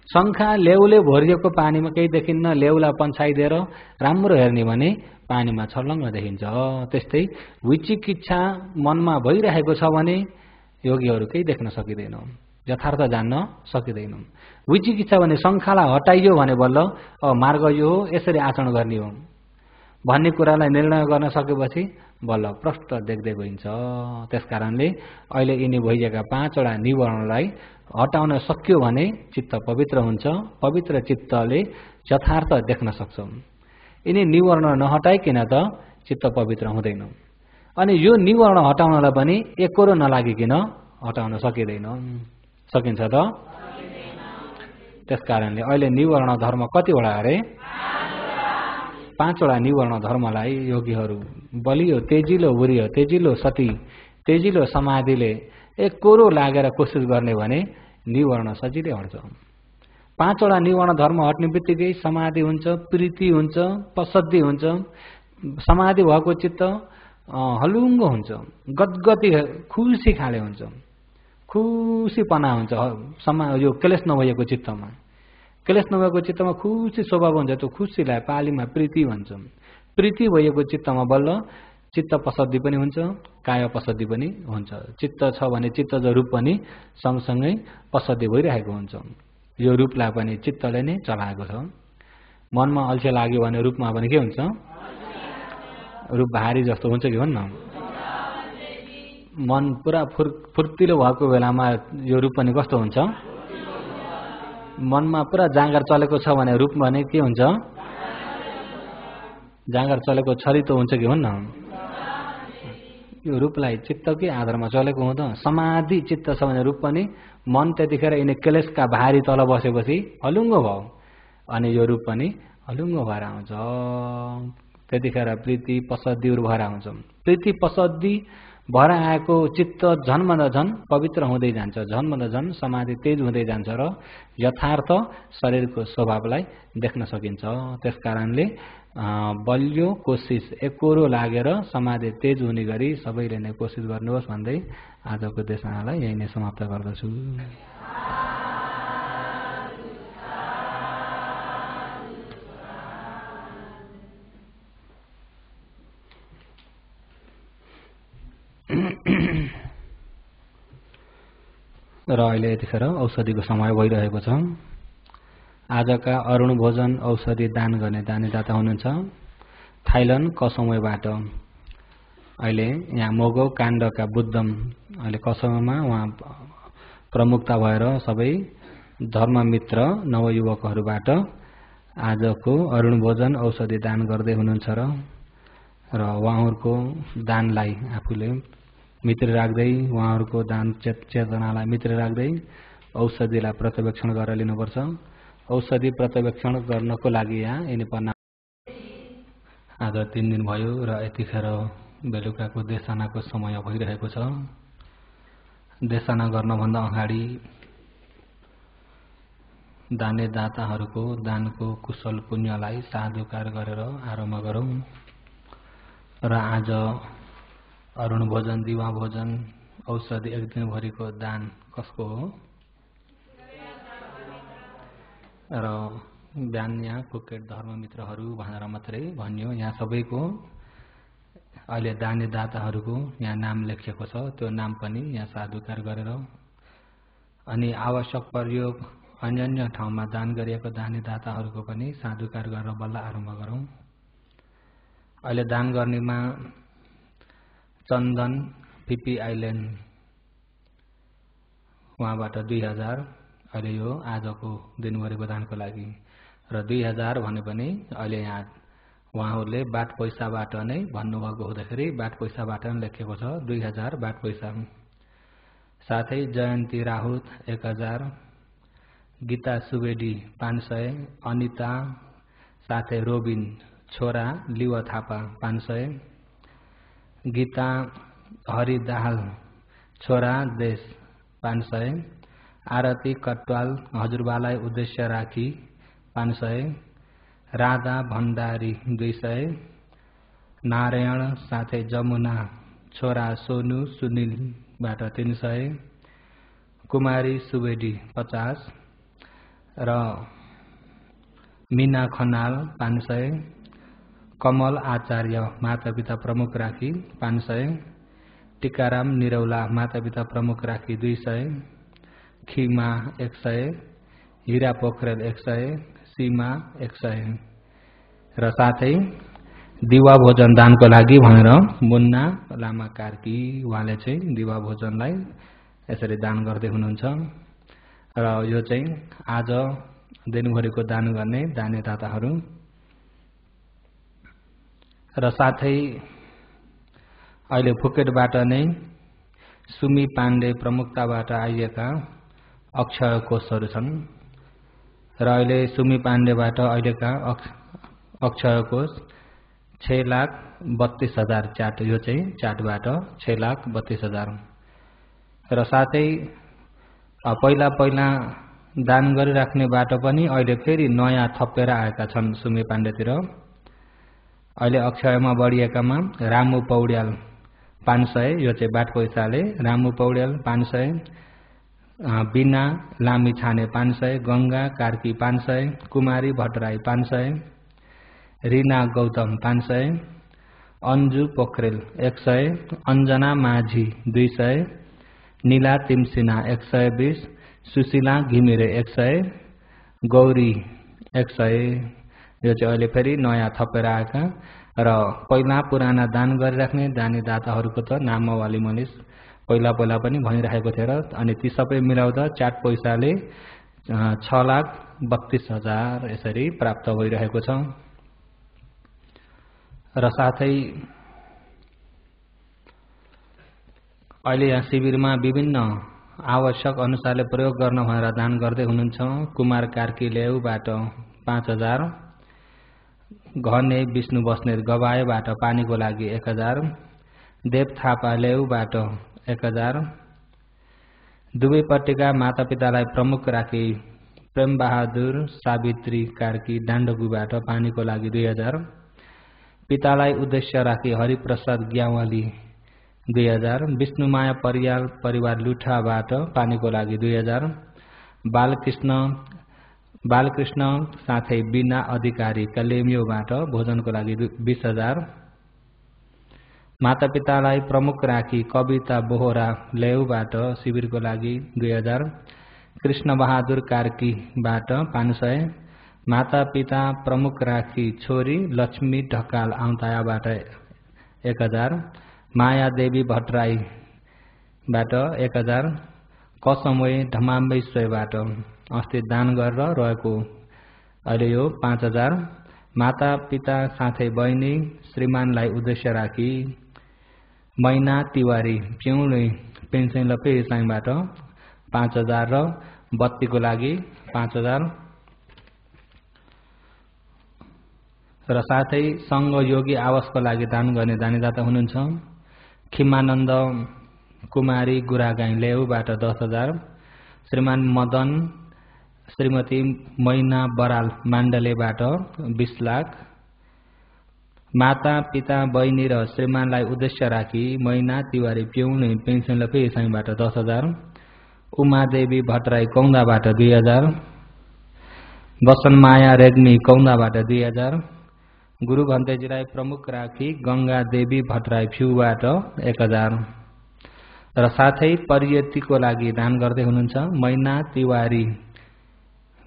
शङ्खा लेउले भरिएको पानीमा केही देखिन्न, लेउला पन्छाइदिएर राम्रो हेर्ने भने पानीमा छर्लङ्ग देखिन्छ। त्यस्तै विचिकित्सा मनमा भइरहेको छ भने योगीहरू केही देख्न सकिँदैन, यथार्थ जान्न सकिँदैन। विचिकित्सा भने शङ्खालाई हटाइयो भने बल्ल अब मार्ग यो हो, यसरी आचरण गर्ने हो भन्ने कुरालाई निर्णय गर्न सकेपछि बल्ल प्रष्ट देख्दै गइन्छ। त्यसकारणले अहिले यिनी भइएका 5 वटा निवरणलाई हटाउन सक्यो भने चित्त पवित्र हुन्छ। पवित्र चित्तले यथार्थ देख्न सक्छ। यिनी निवर्ण नहटाइकन त चित्त पवित्र हुँदैन। अनि यो निवर्ण हटाउनलाई पनि एकोरो नलागिकन हटाउन सकिँदैन। सकिन्छ त? त्यसकारणले अहिले निवर्ण धर्म कतिवटा अरे? 5 वटा निवर्ण धर्मलाई योगीहरू बलियो, तेजिलो बुरियो, तेजिलो सती, तेजिलो समाधिले एकोरो लागेर कोसिस गर्ने भने निवर्ण सजिलै हट्छ। 5 वटा निवर्ण धर्म हट्ने बित्तिकै समाधि हुन्छ, प्रीति हुन्छ, पशुद्धि हुन्छ। समाधि भएको चित्त हलुङ्गो हुन्छ, गदगदी खुसी खाले हुन्छ, खुसीपना हुन्छ। यो क्लेश नभएको चित्तमा, क्लेश नभएको चित्तमा खुसी स्वभाव हुन्छ। त्यो खुसीलाई पालीमा प्रीति भन्छ। प्रीति भएको चित्तमा बल्ल चित्त पशुद्धि पनि हुन्छ, काय पशुद्धि पनि हुन्छ। चित्त छ भने चित्तज रूप पनि सँगसँगै पशुद्धि भइरहेको हुन्छ। यो रूपलाई पनि चित्तले नै चलाएको छ। मनमा अल्छी लाग्यो भने रूपमा पनि के हुन्छ? रूप भारी जस्तो हुन्छ कि भन्न। मन पुरा फुर्तिलो भएको बेलामा यो रूप पनि कस्तो हुन्छ? मनमा पुरा जाँगर चलेको छ भने रूप भने के हुन्छ? जाँगर चलेको छरितो हुन्छ कि भन्न। यो रूपलाई चित्तकै आधारमा चलेको हुँदा समाधि चित्त छ भने रूप पनि मन त्यतिखेर यिनी क्लेशका भारी तल बसेपछि हलुङ्गो भयो अनि यो रूप पनि हलुङ्गो भएर आउँछ। त्यतिखेर प्रीति पशुद्धिहरू भएर आउँछ। प्रीति पशुद्धि भएर आएको चित्त झन्भन्दा झन् पवित्र हुँदै जान्छ, झन्भन्दा झन् समाधि तेज हुँदै जान्छ र यथार्थ शरीरको स्वभावलाई देख्न सकिन्छ। त्यसकारणले बलियो कोसिस एकोरो लागेर समाधि तेज हुने गरी सबैले नै कोसिस गर्नुहोस् भन्दै आजको देशनालाई यही नै समाप्त गर्दछु। र अहिले यतिखेर औषधिको समय भइरहेको छ। आजका अरुण भोजन औषधि दान गर्ने दानीदाता हुनुहुन्छ थाइल्यान्ड कसमयबाट। अहिले यहाँ मोगो काण्डका बुद्धम अहिले कसमयमा उहाँ प्रमुखता भएर सबै धर्ममित्र नवयुवकहरूबाट आजको अरुण भोजन औषधि दान गर्दै हुनुहुन्छ र उहाँहरूको दानलाई आफूले मित्र राख्दै उहाँहरूको दान चेतनालाई मित्र राख्दै औषधिलाई पर्यवेक्षण गरेर लिनुपर्छ। औषधि पर्यवेक्षण गर्नको लागि यहाँ यिनीपना आज 3 दिन भयो र यतिखेर बेलुकाको देशानाको समय भइरहेको छ। देशाना गर्नभन्दा अगाडि दाने दाताहरूको दानको कुशल पुण्यलाई साधुकार गरेर आरम्भ गरौँ र आज अरुण भोजन दिवा भोजन औषधि एक दिनभरिको दान कसको हो र बिहान यहाँ फुकेट धर्ममित्रहरू भनेर मात्रै भन्यो। यहाँ सबैको अहिले दाने दाताहरूको यहाँ नाम लेखिएको छ, त्यो नाम पनि यहाँ साधुकार गरेर अनि आवश्यक प्रयोग अन्य ठाउँमा दान गरिएको दानी दाताहरूको पनि साधुकार गरेर बल्ल आरम्भ गरौँ। अहिले दान गर्नेमा चन्दन पिपी आइल्यान्ड उहाँबाट 2000 अहिले यो आजको दिनभरिको दानको लागि र 2000 भने पनि अहिले यहाँ उहाँहरूले बाट पैसाबाट नै भन्नुभएको हुँदाखेरि बाट पैसाबाट नै लेखेको छ 2000 बाट पैसा। साथै जयन्ती राहुत 1000, गीता सुवेदी 500, अनिता साथै रोबिन छोरा लिवा थापा 500, गीता हरि दाहाल छोरा देश 500, आरती कटवाल हजुरबालाई उद्देश्य राखी 500, राधा भण्डारी 200, नारायण साथै जमुना छोरा सोनु सुनिलबाट 300, कुमारी सुवेदी 50 र मीना खनाल 500, कमल आचार्य मातापिता प्रमुख राखी 500, टीकाराम निरौला मातापिता प्रमुख राखी 200, खीमा 100, हीरा पोखरेल 100, सीमा 100 र साथै दिवा भोजन दानको लागि भनेर मुन्ना लामा कार्की उहाँले चाहिँ दिवा भोजनलाई यसरी दान गर्दै हुनुहुन्छ र यो चाहिँ आज दिनभरिको दान गर्ने दाने दाताहरू र साथै अहिले फुकेटबाट नै सुमी पाण्डे प्रमुखताबाट आइएका अक्षय कोषहरू छन् र अहिले सुमी पाण्डेबाट अहिलेका अक्षय कोष 6,32,000 चाट, यो चाहिँ चाटबाट 6,32,000 र साथै पहिला दान गरिराख्नेबाट पनि अहिले फेरि नयाँ थपेर आएका छन् सुमी पाण्डेतिर। अहिले अक्षयमा बढिएकामा रामु पौड्याल 500, यो चाहिँ बाट पैसाले रामु पौड्याल 500, बिना लामी छाने 500, गंगा कार्की 500, कुमारी भट्टराई 500, रीना गौतम 500, अन्जु पोखरेल 100, अंजना माझी 200, नीला तिमसिना 120, सुशीला घिमिरे 100, गौरी 100, यो चाहिँ अहिले फेरि नयाँ थपेर आएका र पहिला पुराना दान गरिराख्ने दानी दाताहरूको त नामवाली मनिस पहिला पनि भनिरहेको थियो र अनि ती सबै मिलाउँदा चाट पैसाले 6,32,000 यसरी प्राप्त भइरहेको छ र साथै अहिले यहाँ शिविरमा विभिन्न आवश्यक अनुसारले प्रयोग गर्न भनेर दान गर्दै हुनुहुन्छ। कुमार कार्की लेउबाट 5,000, घने विष्णु बस्नेत गवाएबाट पानीको लागि 1,000, देव थापा लेउबाट 1,000, दुवैपट्टिका मातापितालाई प्रमुख राखी प्रेम बहादुर सावित्री कार्की डाण्डगुबाट पानीको लागि 2,000, पितालाई उद्देश्य राखी हरिप्रसाद ग्यावाली 2,000, विष्णुमाया परिवार लुठाबाट पानीको लागि 2,000, बालकृष्ण साथै बिना अधिकारी कलेमियोबाट भोजनको लागि 20,000, मातापितालाई प्रमुख राखी कविता बोहरा लेउबाट शिविरको लागि 2000। कृष्ण बहादुर कार्कीबाट 500। मातापिता प्रमुख राखी छोरी लक्ष्मी ढकाल आउँतायाबाट 1000। माया देवी भट्टराईबाट 1000। कसमय धमाम्बेश्वरबाट अस्ति दान गरेर रहेको अहिले यो 5000। माता पिता साथै बहिनी श्रीमानलाई उद्देश्य राखी मैना तिवारी पिउले पेन्सन लपे साइबाट 5000 र बत्तीको लागि 5000 र साथै संघ योगी आवासको लागि दान गर्ने दानीदाता हुनुहुन्छ। खिमानन्द कुमारी गुरागाई लेउबाट 10,000। श्रीमान मदन श्रीमती मैना बराल माण्डलेबाट 20 लाख। माता पिता बहिनी र श्रीमानलाई उद्देश्य राखी मैना तिवारी पिउने पेन्सन लपे साइबाट 10,000। उमादेवी भट्टराई कौन्दाबाट 2000। बसनमाया रेग्मी कौन्दाबाट 2000। गुरु भन्तेजीलाई प्रमुख राखी गंगा देवी भट्टराई फ्यूबाट 1000 र साथै परियतिको लागि दान गर्दै हुनुहुन्छ मैना तिवारी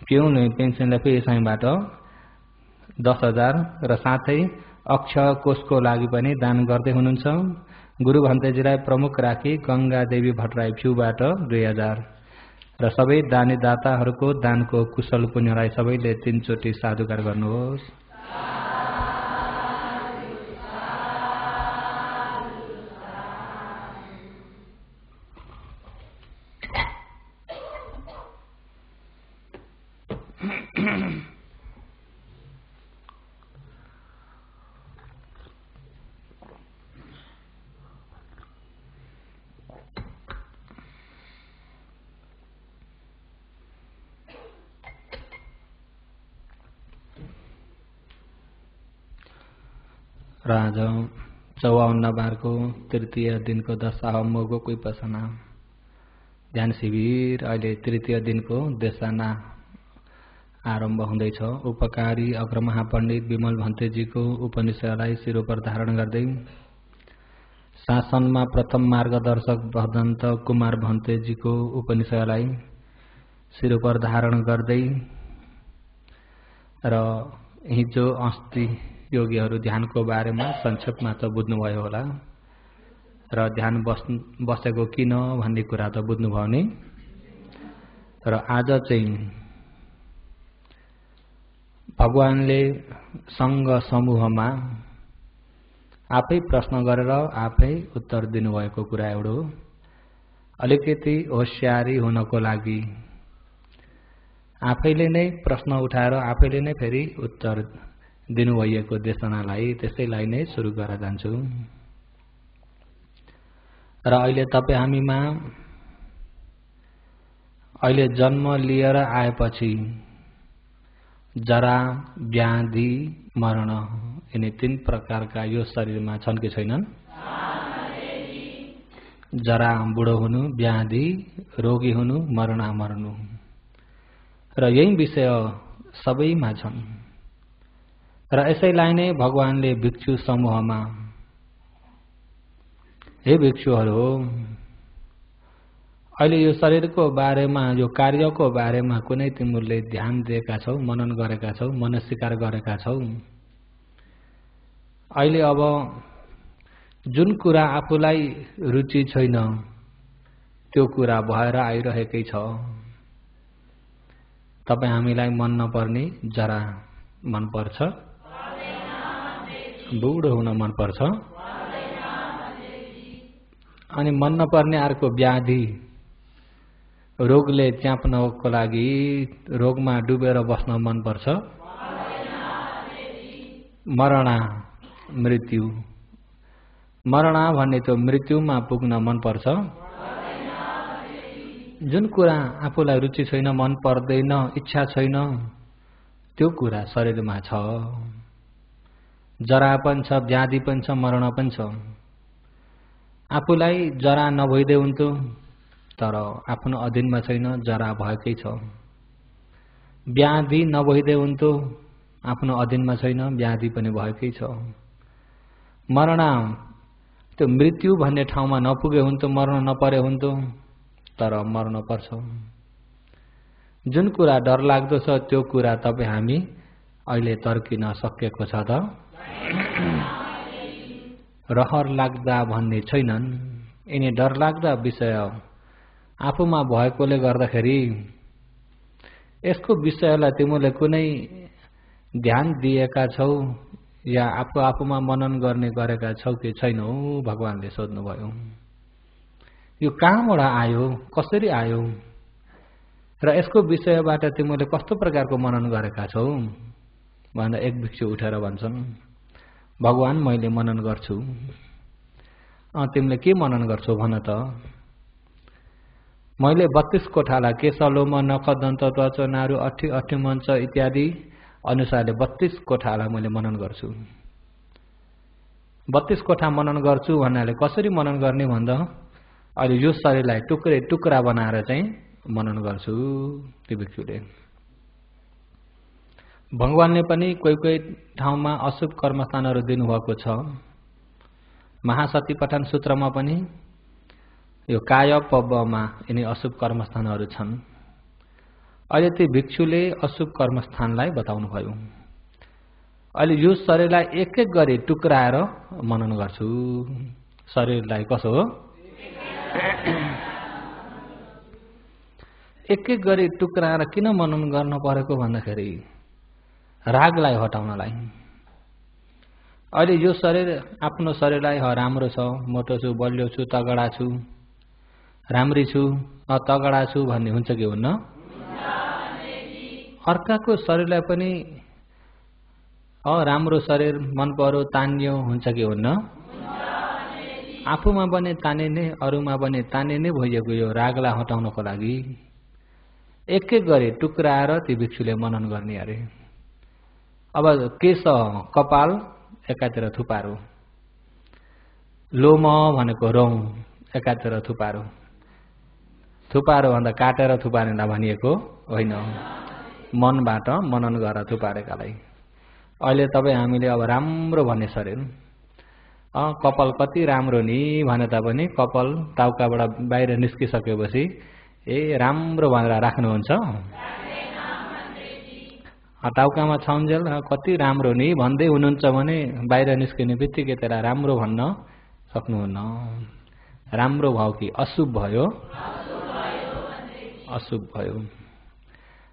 पिउने पेन्सन लपे साइबाट 10,000 र साथै अक्षय कोषको लागि पनि दान गर्दै हुनुहुन्छ। गुरु भन्तेजीलाई प्रमुख राखी गंगा देवी भट्टराई फ्यूबाट 2000 र सबै दानीदाताहरूको दानको कुशल पुण्यलाई सबैले 3 चोटि साधुकार गर्नुहोस्। र आज 54 बारको तृतीय दिनको दशाहोमको विपसना ध्यान शिविर अहिले तृतीय दिनको देशना आरम्भ हुँदैछ। उपकारी अग्रमहा पण्डित विमल भन्तेजीको उपनिषदलाई शिरोपर धारण गर्दै शासनमा प्रथम मार्गदर्शक भदन्त कुमार भन्तेजीको उपनिषदलाई शिरोपर धारण गर्दै र हिजो अस्ति योगीहरू ध्यानको बारेमा संक्षेपमा त बुझ्नुभयो होला र ध्यान बसेको किन भन्ने कुरा त बुझ्नुभयो नि। र आज चाहिँ भगवानले संघ समूहमा आफै प्रश्न गरेर आफै उत्तर दिनुभएको कुरा एउटा हो। अलिकति होशियारी हुनको लागि आफैले नै प्रश्न उठाएर आफैले नै फेरि उत्तर दिनुभएको देशनालाई त्यसैलाई नै सुरु गरेर जान्छु। र अहिले तपाईँ हामीमा अहिले जन्म लिएर आएपछि जरा व्याधि मरण यिनी 3 प्रकारका यो शरीरमा छन् कि छैनन्? जरा बुढो हुनु, व्याधि रोगी हुनु, मरण मर्नु र यही विषय सबैमा छन्। र यसैलाई नै भगवानले भिक्षु समूहमा हे भिक्षुहरू अहिले यो शरीरको बारेमा यो कार्यको बारेमा कुनै तिमीहरूले ध्यान दिएका छौ, मनन गरेका छौ, मनस्वीकार गरेका छौ? अहिले अब जुन कुरा आफूलाई रुचि छैन त्यो कुरा भएर आइरहेकै छ। तपाईँ हामीलाई मन नपर्ने जरा मन पर्छ, बुढो हुन मन पर्छ, अनि मन नपर्ने अर्को व्याधि रोगले च्याप्नको लागि रोगमा डुबेर बस्न मन पर्छ, मरणा मृत्यु मरणा भन्ने त्यो मृत्युमा पुग्न मन पर्छ। जुन कुरा आफूलाई रुचि छैन, मन पर्दैन, इच्छा छैन त्यो कुरा शरीरमा छ। जरा पनि छ, व्याधि पनि छ, मरण पनि छ। आफूलाई जरा नभइदे हुन्थ्यो तर आफ्नो अधीनमा छैन, जरा भएकै छ। व्याधि नभइदे हुन्थ्यो आफ्नो अधीनमा छैन, व्याधि पनि भएकै छ। मरण त्यो मृत्यु भन्ने ठाउँमा नपुगे हुन्थ्यो, मर्न नपरे हुन्थ्यो, तर मर्न पर्छ। जुन कुरा डरलाग्दो छ त्यो कुरा तपाईँ हामी अहिले तर्किन सकेको छ त? रहर लाग्दा भन्ने छैनन्। यिनी डरलाग्दा विषय आफूमा भएकोले गर्दाखेरि यसको विषयलाई तिमीले कुनै ध्यान दिएका छौ या आफूमा मनन गर्ने गरेका छौ कि छैनौ? भगवानले सोध्नुभयो। यो कहाँबाट आयो, कसरी आयो र यसको विषयबाट तिमीले कस्तो प्रकारको मनन गरेका छौ भनेर एक भिक्षु उठेर भन्छन्, भगवान मैले मनन गर्छु। तिमीले के मनन गर्छौ भन त? मैले 32 कोठाला केशलोम नख दन्त त्वचा नारु अठी अठी मञ्च इत्यादि अनुसारले 32 कोठाला मैले मनन गर्छु। 32 कोठा मनन गर्छु भन्नाले कसरी मनन गर्ने भन्दा अहिले यो शरीरलाई टुक्रे टुक्रा बनाएर चाहिँ मनन गर्छु। ती भिक्षुले भगवानले पनि कोही कोही ठाउँमा अशुभ कर्मस्थानहरू दिनुभएको छ। महासती पठन सूत्रमा पनि यो काय पवमा यिनी अशुभ कर्मस्थानहरू छन्। अहिले ती भिक्षुले अशुभ कर्मस्थानलाई बताउनु भयो। अहिले यो शरीरलाई एक एक गरी टुक्राएर मनन गर्छु। शरीरलाई कसो हो? एक एक गरी टुक्राएर किन मनन गर्न परेको भन्दाखेरि रागलाई हटाउनलाई। अहिले यो शरीर आफ्नो शरीरलाई राम्रो छ, मोटो छु, बलियो छु, तगडा छु, राम्री छु, तगडा छु भन्ने हुन्छ कि हुन्न? अर्काको शरीरलाई पनि राम्रो शरीर मन पर्यो, तानियो हुन्छ कि हुन्न? आफूमा पनि तानिने, अरूमा पनि तानिने भइएको यो रागलाई हटाउनको लागि एक एक गरी टुक्राएर ती भिक्षुले मनन गर्ने अरे। अब केश कपाल एकातिर थुपारो, लोम भनेको रौँ एकातिर थुपारो। थुपारो भन्दा काटेर थुपारेला भनिएको होइन, मनबाट मनन गरेर थुपारेकालाई। अहिले तपाईँ हामीले अब राम्रो भन्ने शरीर, कपाल कति राम्रो नि भने तापनि कपाल टाउकाबाट बाहिर निस्किसकेपछि राम्रो भनेर राख्नुहुन्छ? टाउकामा छन्जेल कति राम्रो नि भन्दै हुनुहुन्छ भने बाहिर निस्किने बित्तिकै त्यसलाई राम्रो भन्न सक्नुहुन्न। राम्रो भयो कि अशुभ भयो? अशुभ भयो।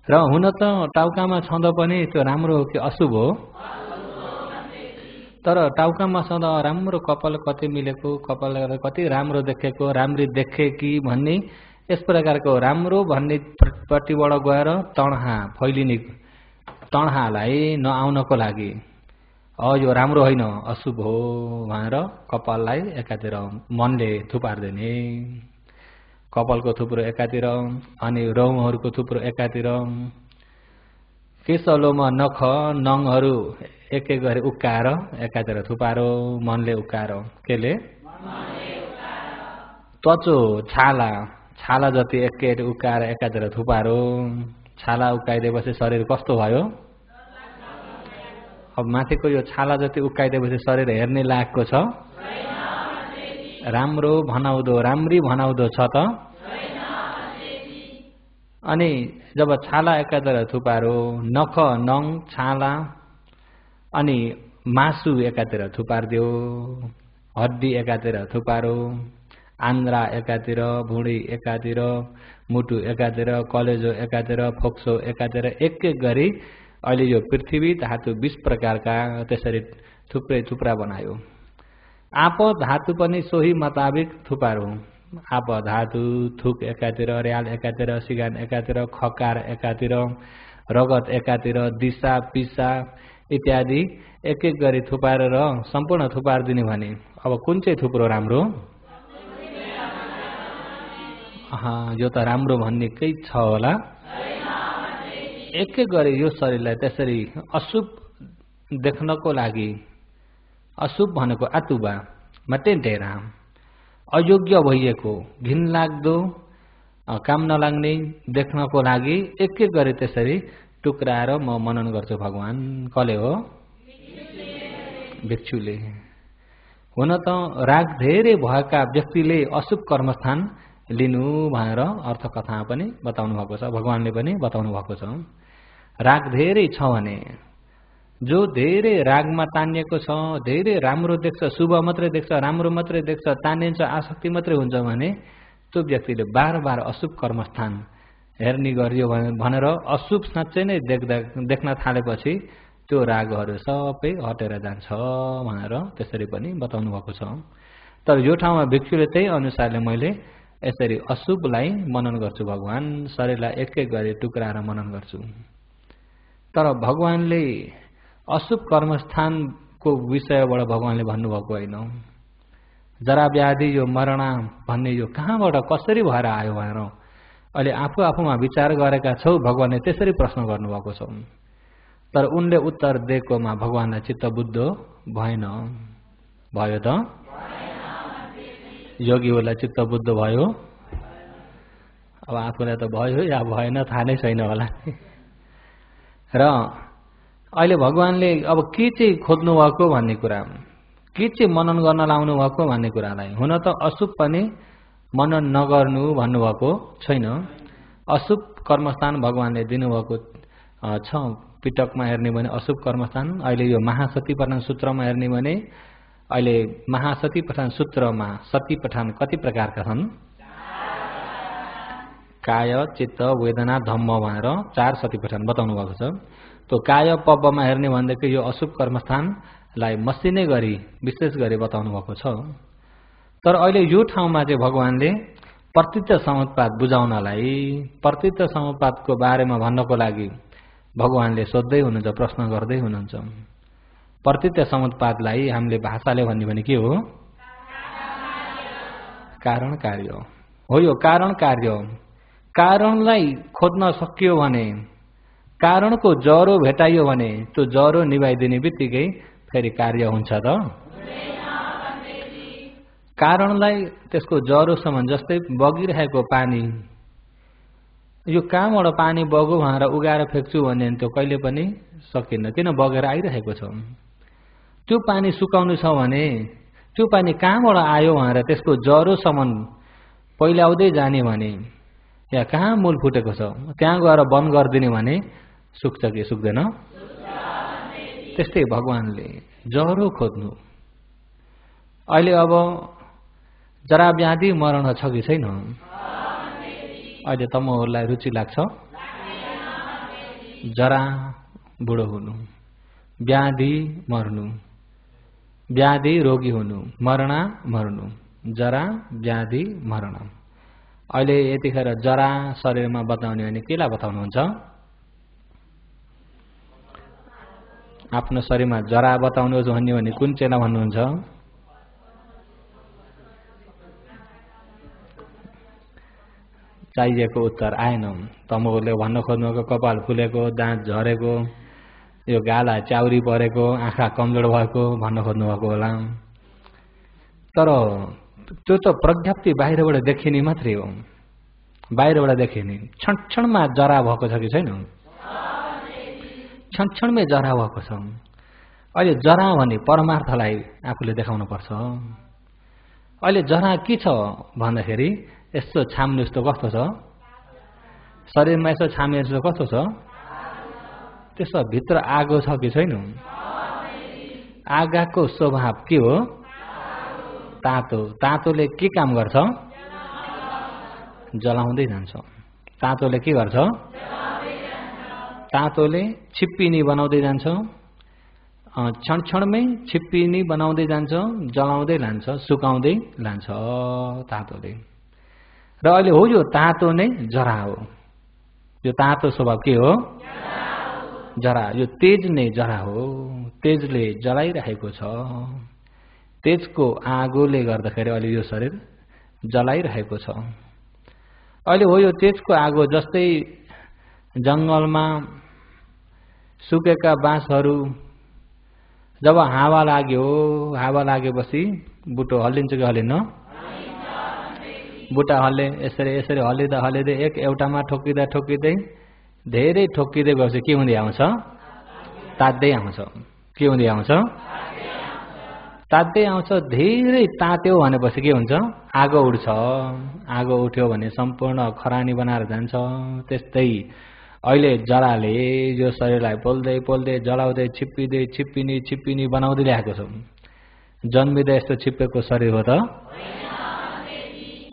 र हुन त टाउकामा छँदा पनि त्यो राम्रो हो कि अशुभ हो? तर टाउकामा छँदा राम्रो कपाल कति मिलेको, कपाल कति राम्रो देखेको, राम्री देखेकी भन्ने यस प्रकारको राम्रो भन्ने पट्टिबाट गएर तणहा फैलिने तणहालाई नआउनको लागि यो राम्रो होइन अशुभ हो भनेर कपाललाई एकातिर मनले थुपार्दिने। कपालको थुप्रो एकातिर अनि रौँहरूको थुप्रो एकातिर, केशलोम नख नङहरू एक एक गरी उक्काएर एकातिर थुपारो, मनले उक्काएर। केले? त्वचो छाला, छाला जति एक एक उक्काएर एकातिर थुपारो। छाला उक्काइदिएपछि शरीर कस्तो भयो? अब माथिको यो छाला जति उक्काइदिएपछि शरीर हेर्ने लायकको छ? राम्रो भनाउँदो, राम्री भनाउँदो छ त? अनि जब छाला एकातिर थुपारो, नख नङ छाला अनि मासु एकातिर थुपारिदियो, हड्डी एकातिर थुपारो, आन्द्रा एकातिर, भुँडी एकातिर, मुटु एकातिर, कलेजो एकातिर, फोक्सो एकातिर, एक एक गरी अहिले यो पृथ्वी धातु 20 प्रकारका त्यसरी थुप्रै थुप्रा बनायो। आप धातु पनि सोही मुताबिक थुपारो। आप धातु थुक एकातिर, र्याल एकातिर, सिगान एकातिर, खकार एकातिर, रगत एकातिर, दिशा पिसा इत्यादि एक एक गरी थुपारेर सम्पूर्ण थुपारिदिने भने अब कुन चाहिँ थुप्रो राम्रो? यो त राम्रो भन्ने केही छ होला? एक एक गरी यो शरीरलाई त्यसरी अशुभ देख्नको लागि, अशुभ भनेको आतुबा मटेन्टेरा, अयोग्य भइएको, घिनलाग्दो, काम नलाग्ने देख्नको लागि एक एक गरी त्यसरी टुक्राएर म मनन गर्छु भगवान। कसले हो? भिक्षुले। हुन त राग धेरै भएका व्यक्तिले अशुभ कर्मस्थान लिनु भनेर अर्थकथामा पनि बताउनु भएको छ, भगवानले पनि बताउनु भएको छ। राग धेरै छ भने, जो धेरै रागमा तानिएको छ, धेरै राम्रो देख्छ, शुभ मात्रै देख्छ, राम्रो मात्रै देख्छ, तानिन्छ, आसक्ति मात्रै हुन्छ भने त्यो व्यक्तिले बार बार अशुभ कर्मस्थान हेर्ने गरियो भनेर अशुभ साँच्चै नै देख्न थालेपछि त्यो रागहरू सबै हटेर जान्छ भनेर त्यसरी पनि बताउनु भएको छ। तर यो ठाउँमा भिक्षुले त्यही अनुसारले मैले यसरी अशुभलाई मनन गर्छु, भगवान शरीरलाई एक एक गरी टुक्राएर मनन गर्छु। तर भगवानले अशुभ कर्मस्थानको विषयबाट भगवानले भन्नुभएको होइन। जरा व्याधि यो मरण भन्ने यो कहाँबाट कसरी भएर आयो भनेर अहिले आफू आफूमा विचार गरेका छौ, भगवानले त्यसरी प्रश्न गर्नुभएको छ। तर उनले उत्तर दिएकोमा भगवानलाई चित्त बुझ्दो भएन। भयो त? योगीहरूलाई चित्त बुझ्दो भयो? अब आफूलाई त भयो या भएन थाहा नै छैन होला। र अहिले भगवानले अब के चाहिँ खोज्नु भएको भन्ने कुरा, के चाहिँ मनन गर्न लाउनु भएको भन्ने कुरालाई, हुन त अशुभ पनि मनन नगर्नु भन्नुभएको छैन। अशुभ कर्मस्थान भगवानले दिनुभएको छ। पिटकमा हेर्ने भने अशुभ कर्मस्थान, अहिले यो महासती पठान सूत्रमा हेर्ने भने अहिले महासती पठान सूत्रमा सती पठान कति प्रकारका छन्? काय, चित्त, वेदना, धम्म भनेर 4 सती पठान बताउनु भएको छ। त्यो काय पब्बमा हेर्ने भनेदेखि यो अशुभ कर्मस्थानलाई मसिनै गरी विशेष गरी बताउनु भएको छ। तर अहिले यो ठाउँमा चाहिँ भगवानले प्रतित्व समुत्पाद बुझाउनलाई, प्रतित्व समुत्पादको बारेमा भन्नको लागि भगवानले सोध्दै हुनुहुन्छ, प्रश्न गर्दै हुनुहुन्छ। प्रतित्व समुत्पादलाई हामीले भाषाले भन्ने भने के हो? कारण कार्य हो। यो कारण कार्य, कारणलाई खोज्न सकियो भने, कारणको जरो भेटाइयो भने त्यो जरो निभाइदिने बित्तिकै फेरि कार्य हुन्छ त? कारणलाई त्यसको जरोसम्म, जस्तै बगिरहेको पानी, यो कहाँबाट पानी बग्यो भनेर उगाएर फ्याँक्छु भने त्यो कहिले पनि सकिन्न, किन बगेर आइरहेको छ। त्यो पानी सुकाउनु छ भने त्यो पानी कहाँबाट आयो भनेर त्यसको जरोसम्म पहिल्याउँदै जाने भने, या कहाँ मूल फुटेको छ त्यहाँ गएर बन्द गरिदिने भने सुक्छ कि सुक्दैन? त्यस्तै भगवानले जरो खोज्नु। अहिले अब जरा व्याधि मरण छ कि छैन? अहिले तमहरूलाई रुचि लाग्छ? जरा बुढो हुनु, व्याधि मर्नु, व्याधि रोगी हुनु, मरण मर्नु, जरा व्याधि मरण। अहिले यतिखेर जरा शरीरमा बताउने भने केलाई बताउनुहुन्छ? आफ्नो शरीरमा जरा बताउनुहोस् भन्ने भने कुन चेला भन्नुहुन्छ? चाहिएको उत्तर आएन। तमोले भन्न खोज्नुको कपाल फुलेको, दाँत झरेको, यो गाला च्याउरी परेको, आँखा कमजोर भएको भन्न खोज्नु भएको होला। तर त्यो त प्रज्ञप्ति बाहिरबाट देखिने मात्रै हो, बाहिरबाट देखिने। क्षणमा जरा भएको छ कि छैन? क्षणमै जरा भएको छ। अहिले जरा भने परमार्थलाई आफूले देखाउनु पर्छ। अहिले जरा के छ भन्दाखेरि यसो छाम्नु जस्तो कस्तो छ? शरीरमा यसो छामे जस्तो कस्तो छ? त्यसो भित्र आगो छ कि छैन? आगाको स्वभाव के हो? तातो। तातोले के काम गर्छ? जलाउँदै जान्छ। तातोले के गर्छ? तातोले छिप्पिनी बनाउँदै जान्छ, क्षणमै छिप्पिनी बनाउँदै जान्छ, जलाउँदै लान्छ, सुकाउँदै लान्छ तातोले। र अहिले हो यो तातो नै जरा हो। यो तातो स्वभाव के हो? जरा। यो तेज नै जरा हो। तेजले जलाइरहेको छ। तेजको आगोले गर्दाखेरि अहिले यो शरीर जलाइरहेको छ। अहिले हो यो तेजको आगो। जस्तै जङ्गलमा सुकेका बाँसहरू जब हावा लाग्यो, हावा लागेपछि बुटो हल्लिन्छ कि हल्लिन्न? बुट्टा हल्ले। यसरी यसरी हल्लिँदा हल्लिँदै एउटामा ठोकिँदा ठोकिँदै धेरै ठोकिँदै गएपछि के हुँदै आउँछ? तात्दै आउँछ। के हुँदै आउँछ? तात्दै आउँछ, धेरै तात्यो भनेपछि के हुन्छ? आगो उठ्छ। आगो उठ्यो भने सम्पूर्ण खरानी बनाएर जान्छ। त्यस्तै अहिले जराले यो शरीरलाई पोल्दै पोल्दै जलाउँदै छिप्पिनी बनाउँदै ल्याएको छ। जन्मिँदा यस्तो छिप्पेको शरीर हो त?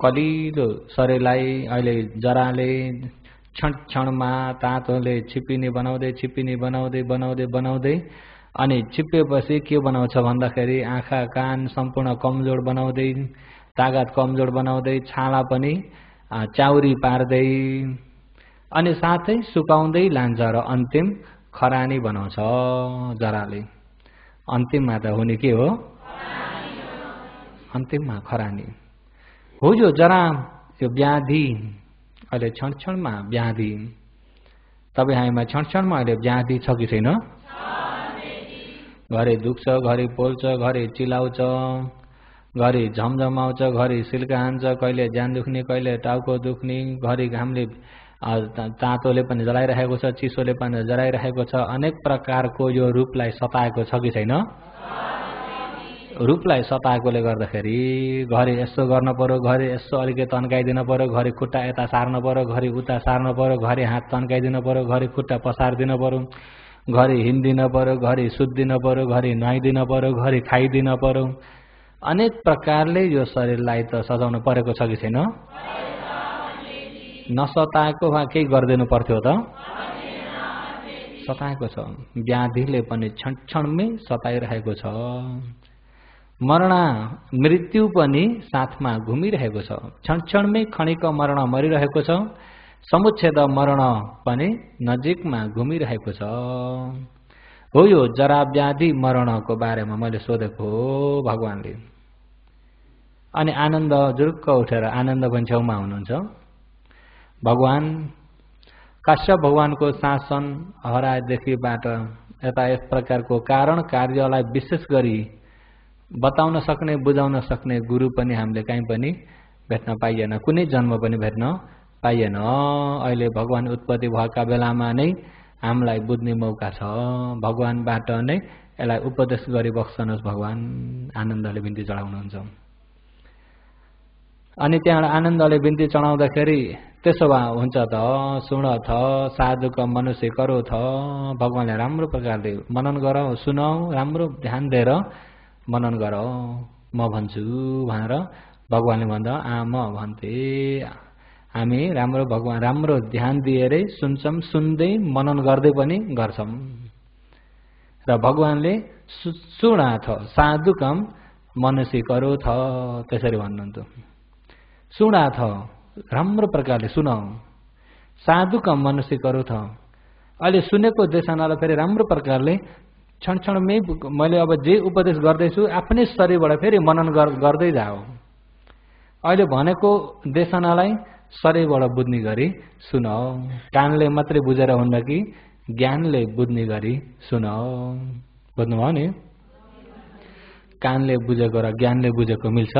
कलिलो शरीरलाई अहिले जराले क्षणमा तातोले छिप्पिनी बनाउँदै अनि छिप्पेपछि के बनाउँछ भन्दाखेरि आँखा कान सम्पूर्ण कमजोर बनाउँदै, तागत कमजोर बनाउँदै, छाला पनि चाउरी पार्दै अनि साथै सुकाउँदै लान्छ र अन्तिम खरानी बनाउँछ जराले। अन्तिममा त हुने के हो? अन्तिममा खरानी हो। यो जरा, यो व्याधि अहिले क्षणमा व्याधि, तपाईँ हामीमा क्षणमा अहिले व्याधि छ कि छैन? घरि दुख्छ, घरि पोल्छ, घरि चिलाउँछ, घरि झमझमाउँछ, घरि सिल्का हान्छ, कहिले ज्यान दुख्ने, कहिले टाउको दुख्ने, घरि घामले तातोले पनि जलाइरहेको छ, चिसोले पनि जलाइरहेको छ। अनेक प्रकारको यो रूपलाई सताएको छ कि छैन? रूपलाई सताएकोले गर्दाखेरि घरि यसो गर्न पर्यो, घरि यसो अलिकति तन्काइदिन पर्यो, घरि खुट्टा यता सार्न पर्यो, घरि उता सार्न पर्यो, घरि हात तन्काइदिन पर्यो, घरि खुट्टा पसारिदिन पर्यो, घरि हिँड्दिन पर्यो, घरि सुत्दिन पर्यो, घरि नुहाइदिन पर्यो, घरि खाइदिन पर्यो। अनेक प्रकारले यो शरीरलाई त सजाउनु परेको छ कि छैन? नसताएको भए केही गरिदिनु पर्थ्यो त? सताएको छ। व्याधिले पनि क्षणमै सताइरहेको छ। मृत्यु पनि साथमा घुमिरहेको छ। क्षणमै क्षणिक मरण मरिरहेको छ। समुच्छेद मरण पनि नजिकमा घुमिरहेको छ। हो यो जरा व्याधि मरणको बारेमा मैले सोधेको हो भगवानले। अनि आनन्द जुरुक्क उठेर, आनन्द पनि छेउमा हुनुहुन्छ। भगवान काश्यप भगवानको शासन हराएदेखिबाट यता यस प्रकारको कारण कार्यलाई विशेष गरी बताउन सक्ने, बुझाउन सक्ने गुरु पनि हामीले कहीँ पनि भेट्न पाइएन, कुनै जन्म पनि भेट्न पाइएन। अहिले भगवान उत्पत्ति भएका बेलामा नै हामीलाई बुझ्ने मौका छ। भगवानबाट नै यसलाई उपदेश गरी बक्सनुहोस् भगवान, आनन्दले बिन्ती चढाउनुहुन्छ। अनि त्यहाँबाट आनन्दले बिन्ती चढाउँदाखेरि त्यसो भए हुन्छ त, सुन थ साधुक मनुष्य करो थ। भगवानले राम्रो प्रकारले मनन गर, सुनौ, राम्रो ध्यान दिएर मनन गर, म भन्छु भनेर भगवानले भन्दा म भन्थे। हामी राम्रो ध्यान दिएरै सुन्छौँ, सुन्दै मनन गर्दै पनि गर्छौँ। र भगवानले सुनाथ साधुकम मनुष्य करो थ त्यसरी भन्नुहुन्छ। सुनाथ राम्रो प्रकारले सुनाऊ, साधुकम मनुष्य करो थ। अहिले सुनेको देशनालाई फेरि राम्रो प्रकारले क्षणमै मैले अब जे उपदेश गर्दैछु आफ्नै शरीरबाट फेरि मनन गर्दै जाऊ। अहिले भनेको देशनालाई शरीरबाट बुझ्ने गरी सुनाऊ। कानले मात्रै बुझेर हुन्न कि ज्ञानले बुझ्ने गरी सुनाऊ। बुझ्नुभयो नि? कानले बुझेको र ज्ञानले बुझेको मिल्छ?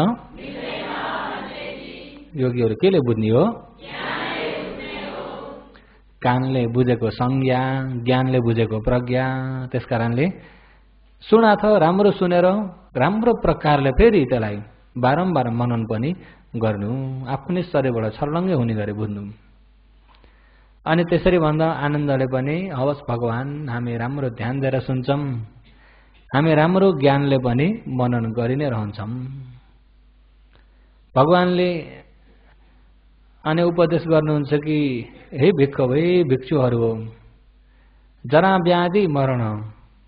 योगीहरू केले बुझ्ने हो? कानले बुझेको संज्ञा, ज्ञानले बुझेको प्रज्ञा। त्यसकारणले सुनाथ राम्रो सुनेर राम्रो प्रकारले फेरि त्यसलाई बारम्बार मनन पनि गर्नु, आफ्नै शरीरबाट छर्लङ्गै हुने गरी बुझ्नु। अनि त्यसरी भन्दा आनन्दले पनि हवस् भगवान, हामी राम्रो ध्यान दिएर सुन्छौँ, हामी राम्रो ज्ञानले पनि मनन गरि नै रहन्छौँ। भगवानले अनि उपदेश गर्नुहुन्छ कि हे भिक्खु, हे भिक्षुहरू हो, जरा व्याधि मरण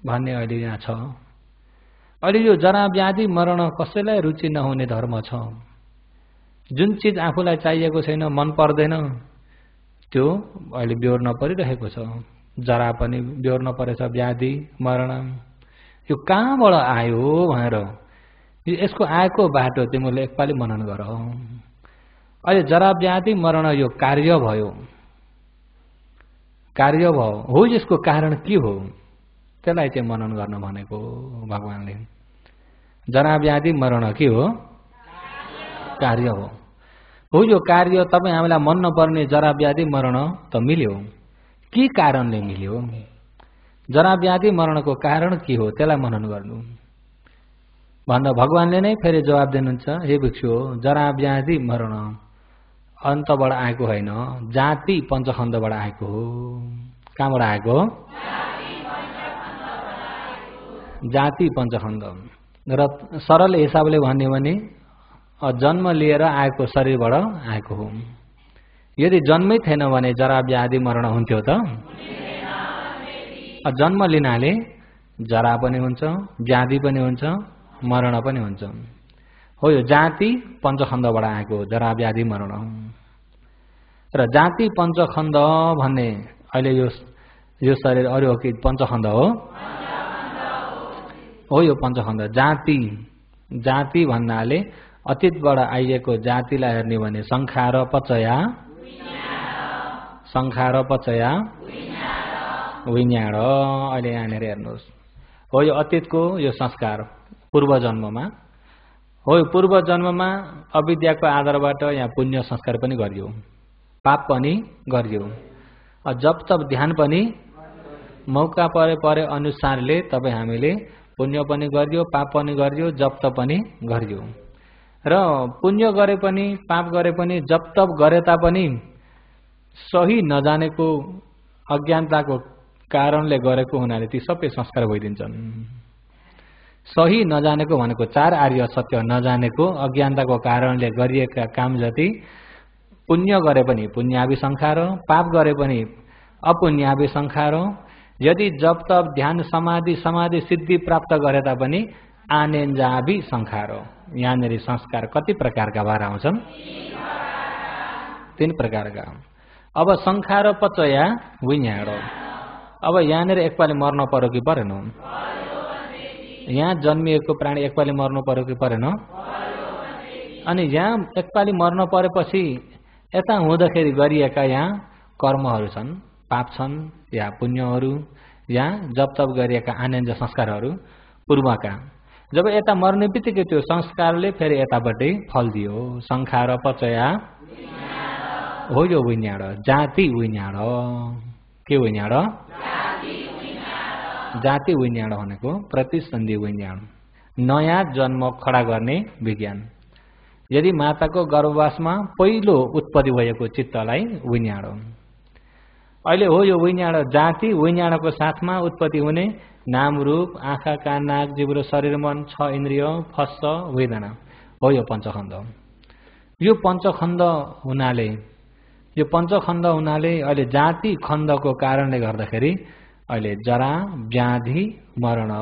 भन्ने अहिले यहाँ छ। अहिले यो जरा व्याधि मरण कसैलाई रुचि नहुने धर्म छ। जुन चिज आफूलाई चाहिएको छैन, मन पर्दैन, त्यो अहिले बेहोर्न परिरहेको छ। जरा पनि बेहोर्न परेछ, व्याधि मरण। यो कहाँबाट आयो भनेर यसको आएको बाटो तिमीले एकपालि मनन गर। अहिले जरा व्याधि मरण यो कार्य भयो, कार्य भयो हो। यसको कारण के हो त्यसलाई चाहिँ मनन गर्न भनेको भगवानले। जरा व्याधि मरण के हो? कार्य हो। हो यो कार्य तपाईँ हामीलाई मन नपर्ने जरा व्याधि मरण त मिल्यो, के कारणले मिल्यो? जरा व्याधि मरणको कारण के हो त्यसलाई मनन गर्नु। भन्दा भगवानले नै फेरि जवाब दिनुहुन्छ, हे भिक्षु हो, जरा व्याधि मरण अन्तबाट आएको होइन, जाति पञ्चखण्डबाट आएको हो। कहाँबाट आएको हो? जाति पञ्चखण्ड। र सरल हिसाबले भन्यो भने जन्म लिएर आएको शरीरबाट आएको हो। यदि जन्मै थिएन भने जरा व्याधि मरण हुन्थ्यो त? जन्म लिनाले जरा पनि हुन्छ, व्याधि पनि हुन्छ, मरण पनि हुन्छ। हो, यो जाति पञ्चखण्डबाट आएको जरा व्याधि मरण। र जाति पञ्चखण्ड भन्ने अहिले यो शरीर अरू हो कि पञ्चखण्ड हो? हो, यो पञ्चखण्ड। जाति भन्नाले अतीतबाट आइएको जातिलाई हेर्ने भने संखार पचया विज्ञान। अहिले यहाँनिर हेर्नुहोस्, हो यो अतीतको यो संस्कार पूर्व जन्ममा हो। यो पूर्व जन्ममा अविद्याको आधारबाट यहाँ पुण्य संस्कार पनि गरियो, पाप पनि गरियो, जप तप ध्यान पनि मौका परे अनुसारले तपाईँ हामीले पुण्य पनि गरियो, पाप पनि गरियो, जप तप पनि गरियो। र पुण्य गरे पनि पाप गरे पनि जप तप गरे तापनि सही नजानेको अज्ञानताको कारणले गरेको हुनाले ती सबै संस्कार भइदिन्छन्। सही नजानेको भनेको चार आर्य सत्य नजानेको अज्ञानताको कारणले गरिएका काम जति पुण्य गरे पनि पुण्यावि संखार, पाप गरे पनि अपुण्यावि संखार। यदि जप तप ध्यान समाधि सिद्धि प्राप्त गरे तापनि आनेन्जावि संखार। यहाँनिर संस्कार कति प्रकारका भएर आउँछन्? 3 प्रकारका। अब संखार पचया विज्ञान। अब यहाँनिर एकपालि मर्न पर्यो कि परेन? यहाँ जन्मिएको प्राणी एकपालि मर्नु पर्यो कि परेन? अनि यहाँ एकपालि मर्न परेपछि यता हुँदाखेरि गरिएका यहाँ कर्महरू छन्, पाप छन् या पुण्यहरू, या जप तप गरिएका आनन्द संस्कारहरू पूर्वका। जब यता मर्ने बित्तिकै त्यो संस्कारले फेरि यतापट्टि फल दियो। संखार पचया हो यो विज्ञान, जाति विज्ञान। के विज्ञान? जाति विज्ञान भनेको प्रतिसन्धि विज्ञान, नयाँ जन्म खडा गर्ने विज्ञान। यदि माताको गर्भवासमा पहिलो उत्पत्ति भएको चित्तलाई विज्ञान हो। अहिले हो यो विज्ञान, जाति विज्ञानको साथमा उत्पत्ति हुने नाम रूप, आँखा कान नाक जिब्रो शरीर मन 6 इन्द्रिय फस्स वेदना हो यो पञ्चखण्ड। यो पञ्चखण्ड हुनाले अहिले जाति खण्डको कारणले गर्दाखेरि अहिले जरा व्याधि मरण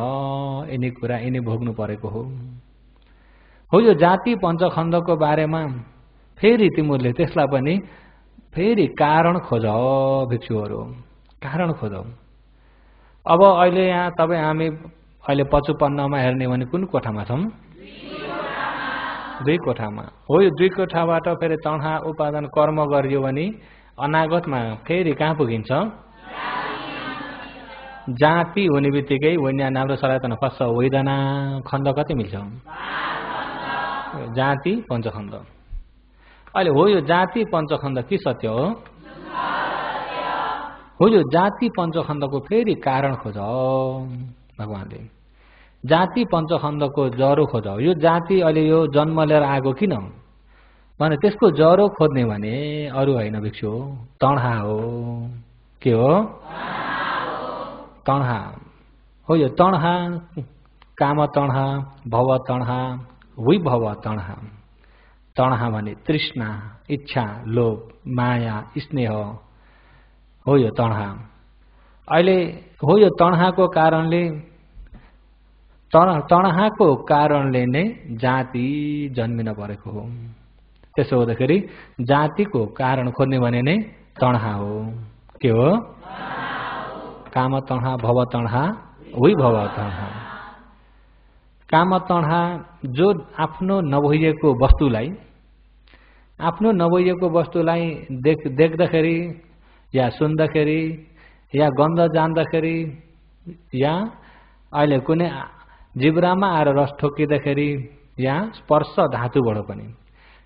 यिनी कुरा यिनी भोग्नु परेको हो। यो जाति पञ्चखण्डको बारेमा फेरि तिमीहरूले त्यसलाई पनि फेरि कारण खोज भिक्षुहरू, कारण खोज। अब अहिले यहाँ तपाईँ हामी अहिले 55 हेर्ने भने कुन कोठामा छौँ? 2 कोठामा हो। यो 2 कोठाबाट फेरि तणहा उपादान कर्म गरियो भने अनागतमा फेरि कहाँ पुगिन्छ? जाति हुने बित्तिकै वैज्ञान राम्रो सरायतन फस्स वेदना खण्ड कति मिल्छ? जाति पञ्चखण्ड। अहिले हो यो जाति पञ्चखण्ड के सत्य हो? हो यो जाति पञ्चखण्डको फेरि कारण खोज भगवानले। जाति पञ्चखण्डको जरो खोज। यो जाति अहिले यो जन्म लिएर आएको किन भने त्यसको जरो खोज्ने भने अरू होइन भिक्षु, तणहा हो। के हो? तणहा हो। यो तणहा काम तणहा, भव तणहा, विभव तणहा। तणहा भने तृष्णा, इच्छा, लोभ, माया, स्नेह हो यो तणहा। अहिले हो यो तणहाको कारणले नै जाति जन्मिन परेको हो। त्यसो हुँदाखेरि जातिको कारण खोज्ने भने नै तणहा हो। के हो? काम तणहा, भव तणहा, विभव तणहा। काम तणहा जो आफ्नो नभइएको वस्तुलाई देख्दाखेरि या सुन्दाखेरि या गन्ध जान्दाखेरि या अहिले कुनै जिब्रामा आएर रस ठोकिँदाखेरि या स्पर्श धातुबाट पनि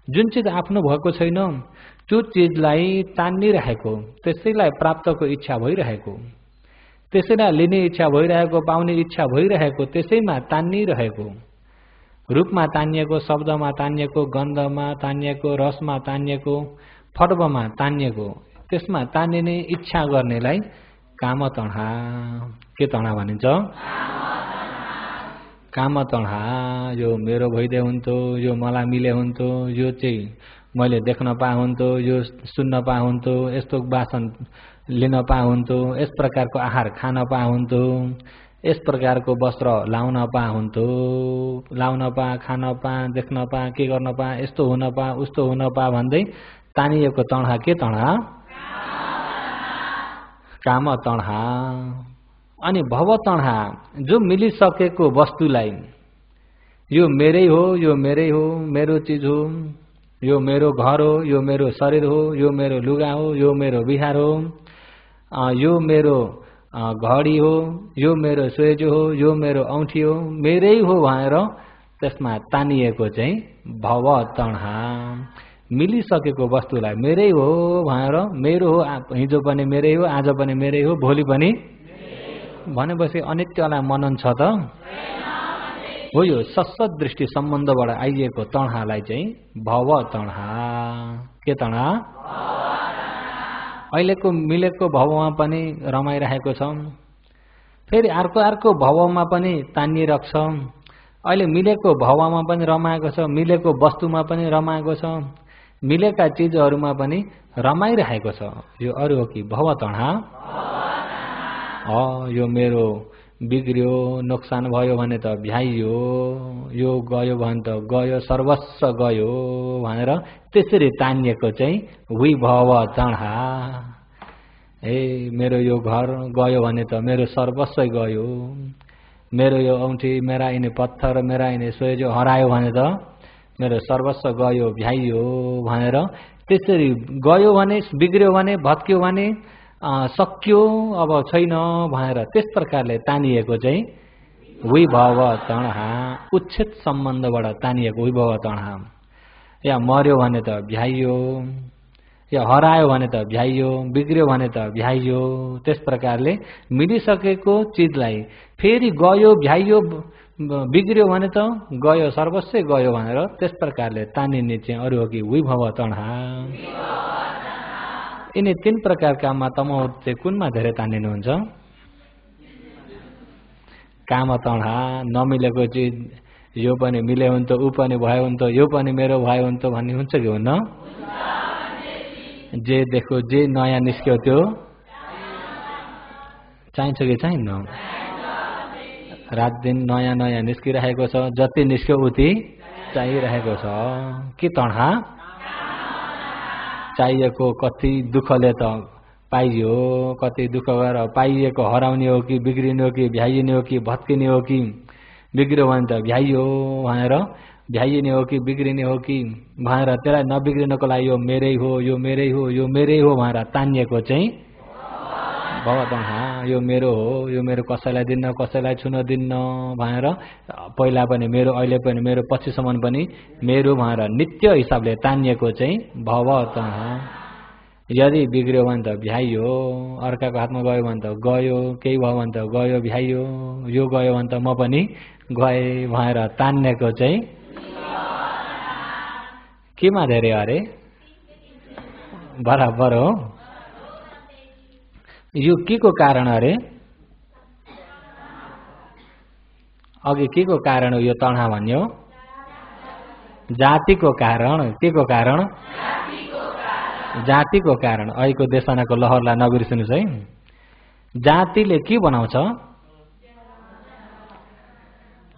जुन चिज आफ्नो भएको छैन त्यो चिजलाई तान्निरहेको, त्यसैलाई प्राप्तको इच्छा भइरहेको, त्यसैलाई लिने इच्छा भइरहेको, पाउने इच्छा भइरहेको, त्यसैमा तान्निरहेको रूपमा तानिएको, शब्दमा तानिएको, गन्धमा तानिएको, रसमा तानिएको, फटबमा तानिएको, त्यसमा तानिने इच्छा गर्नेलाई काम तणहा। के तणहा भनिन्छ? काम तणहा। यो मेरो भइदिए हुन्थ्यो, यो मलाई मिले हुन्थ्यो, यो चाहिँ मैले देख्न पाए हुन्थ्यो, यो सुन्न पाए हुन्थ्यो, यस्तो वासन लिन पाए हुन्थ्यो, यस प्रकारको आहार खान पाए हुन्थ्यो, यस प्रकारको वस्त्र लाउन पाए हुन्थ्यो, लाउन पाए, खान पाए, देख्न पाए, के गर्न पाए, यस्तो हुन पाए, उस्तो हुन पाए भन्दै तानिएको तणहा के तणहा? काम तणहा। अनि भव तणहा, जो मिलिसकेको वस्तुलाई यो मेरै हो, यो मेरै हो, मेरो चिज हो, यो मेरो घर हो, यो मेरो शरीर हो, यो मेरो लुगा हो, यो मेरो बिहार हो, यो मेरो घडी हो, यो मेरो स्वेज हो, यो मेरो औँठी हो, मेरै हो भनेर त्यसमा तानिएको चाहिँ भव तणहा। मिलिसकेको वस्तुलाई मेरै हो भनेर, मेरो हो, हिजो पनि मेरै हो, आज पनि मेरै हो, भोलि पनि भनेपछि अनित्यलाई मनन छ त हो। यो सशत दृष्टि सम्बन्धबाट आइएको तणहालाई चाहिँ भव तणहा। के तणहा? अहिलेको मिलेको भवमा पनि रमाइरहेको छ, फेरि अर्को भवमा पनि तानिरहेको छ। अहिले मिलेको भवमा पनि रमाएको छ, मिलेको वस्तुमा पनि रमाएको छ, मिलेका चिजहरूमा पनि रमाइरहेको छ। यो अरू हो कि भव तणहा? यो मेरो बिग्रियो, नोक्सान भयो भने त भ्याइयो, यो गयो भने त गयो, सर्वस्व गयो भनेर त्यसरी तानिएको चाहिँ विभव तणहा। मेरो यो घर गयो भने त मेरो सर्वस्व गयो, मेरो यो औँठी, मेरा यिनी पत्थर, मेरा यिनी स्वेज हरायो भने त मेरो सर्वस्व गयो, भ्याइयो भनेर त्यसरी गयो भने, बिग्रियो भने, भत्कियो भने, सकियो, अब छैन भनेर त्यस प्रकारले तानिएको चाहिँ विभव तणहा। उच्छेद सम्बन्धबाट तानिएको विभव तणहा। या मर्यो भने त भ्याइयो, या हरायो भने त भ्याइयो, बिग्रियो भने त भ्याइयो, त्यस प्रकारले मिलिसकेको चिजलाई फेरि गयो, भ्याइयो, बिग्रियो भने त गयो, सर्वस्व गयो भनेर त्यस प्रकारले तानिने चाहिँ अरू हो कि विभव तणहा। यिनी तीन प्रकारकामा तमोद चाहिँ कुनमा धेरै तानिनुहुन्छ? काम तणहा। नमिलेको चिज यो पनि मिले हुन्थ्यो, ऊ पनि भयो हुन्थ्यो, यो पनि मेरो भयो हुन्थ्यो भन्ने हुन्छ कि हुन्न? जे देखो, जे नयाँ निस्क्यो त्यो चाहिन्छ कि चाहिन्न? रात दिन नयाँ नयाँ निस्किरहेको छ, जति निस्क्यो उति चाहिरहेको छ। के तणहा? चाहिएको कति दुःखले त पाइयो, कति दुःख गरेर पाइएको हराउने हो कि बिग्रिने हो कि भ्याइने हो कि भत्किने हो कि, बिग्रियो भने त भ्याइयो भनेर, भ्याइने हो कि बिग्रिने हो कि भनेर त्यसलाई नबिग्रिनको लागि यो मेरै हो, यो मेरै हो, यो मेरै हो भनेर तानिएको चाहिँ भव तणहा। यो मेरो हो, यो मेरो कसैलाई दिन्न, कसैलाई छुन दिन्न भनेर पहिला पनि मेरो, अहिले पनि मेरो, पछिसम्म पनि मेरो भनेर नित्य हिसाबले तानिएको चाहिँ भव तणहा। यदि बिग्रियो भने त भ्याइयो, अर्काको हातमा गयो भने त गयो, केही भयो भने त गयो, भ्याइयो, यो गयो भने त म पनि गएँ भनेर तान्नेको चाहिँ केमा धेरै अरे? बराबर हो। यो के को कारण अरे? अघि के को कारण हो यो तणहा भन्यो? जातिको कारण। के को कारण? जातिको कारण। अहिलेको देशनाको लहरलाई नबिर्सिनुस् है। जातिले के बनाउँछ?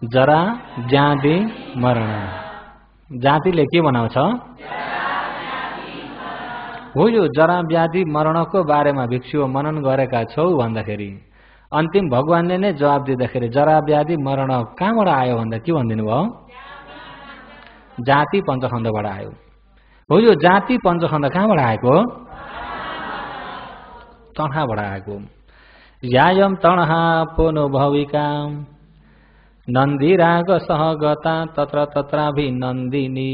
जरा, व्याधि, मरण। जातिले के बनाउँछ? हो। यो जरा, व्याधि, मरणको बारेमा भिक्षु मनन गरेका छौ भन्दाखेरि अन्तिम भगवानले नै जवाब दिँदाखेरि जरा, व्याधि, मरण कहाँबाट आयो भन्दा के भनिदिनु भयो? जाति पञ्चखण्डबाट आयो। हो। यो जाति पञ्चखण्ड कहाँबाट आएको? तणहाबाट आएको। यायम तणहा पोनो भविका नन्दी राग सहगता तत्र तत्राभिनन्दिनी।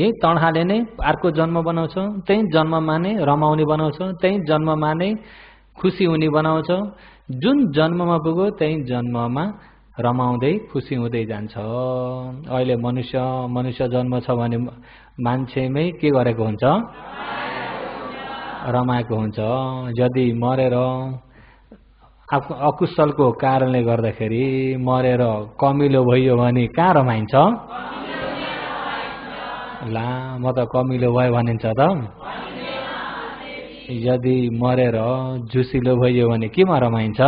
यही तणहाले नै अर्को जन्म बनाउँछ, त्यही जन्ममा नै रमाउने बनाउँछ, त्यही जन्ममा नै खुसी हुने बनाउँछ। जुन जन्ममा पुग्यो त्यही जन्ममा रमाउँदै खुसी हुँदै जान्छ। अहिले मनुष्य जन्म छ भने मान्छेमै के गरेको हुन्छ? रमाएको हुन्छ। यदि मरेर अकुशलको कारणले गर्दाखेरि मरेर कमिलो भयो भने कहाँ रमाइन्छ? ला म त कमिलो भयो भनिन्छ त। यदि मरेर झुसिलो भयो भने केमा रमाइन्छ?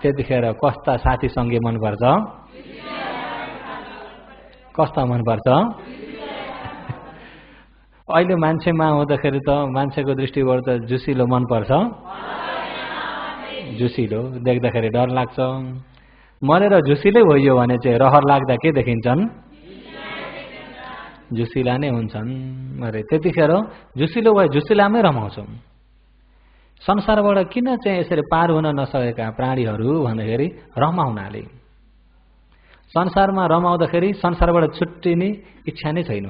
त्यतिखेर कस्ता साथीसँगै मनपर्छ? कस्ता मनपर्छ? अहिले मान्छेमा हुँदाखेरि त मान्छेको दृष्टिबाट त झुसिलो मनपर्छ। झुसिलो देख्दाखेरि डर लाग्छ। मरेर झुसिलै भयो भने चाहिँ रहर लाग्दा के देखिन्छन्? झुसिला नै हुन्छन्। अरे त्यतिखेर झुसिलो भयो झुसिलामै रमाउँछौँ। संसारबाट किन चाहिँ यसरी पार हुन नसकेका प्राणीहरू भन्दाखेरि रमाउनाले। संसारमा रमाउँदाखेरि संसारबाट छुट्टिने इच्छा नै छैन।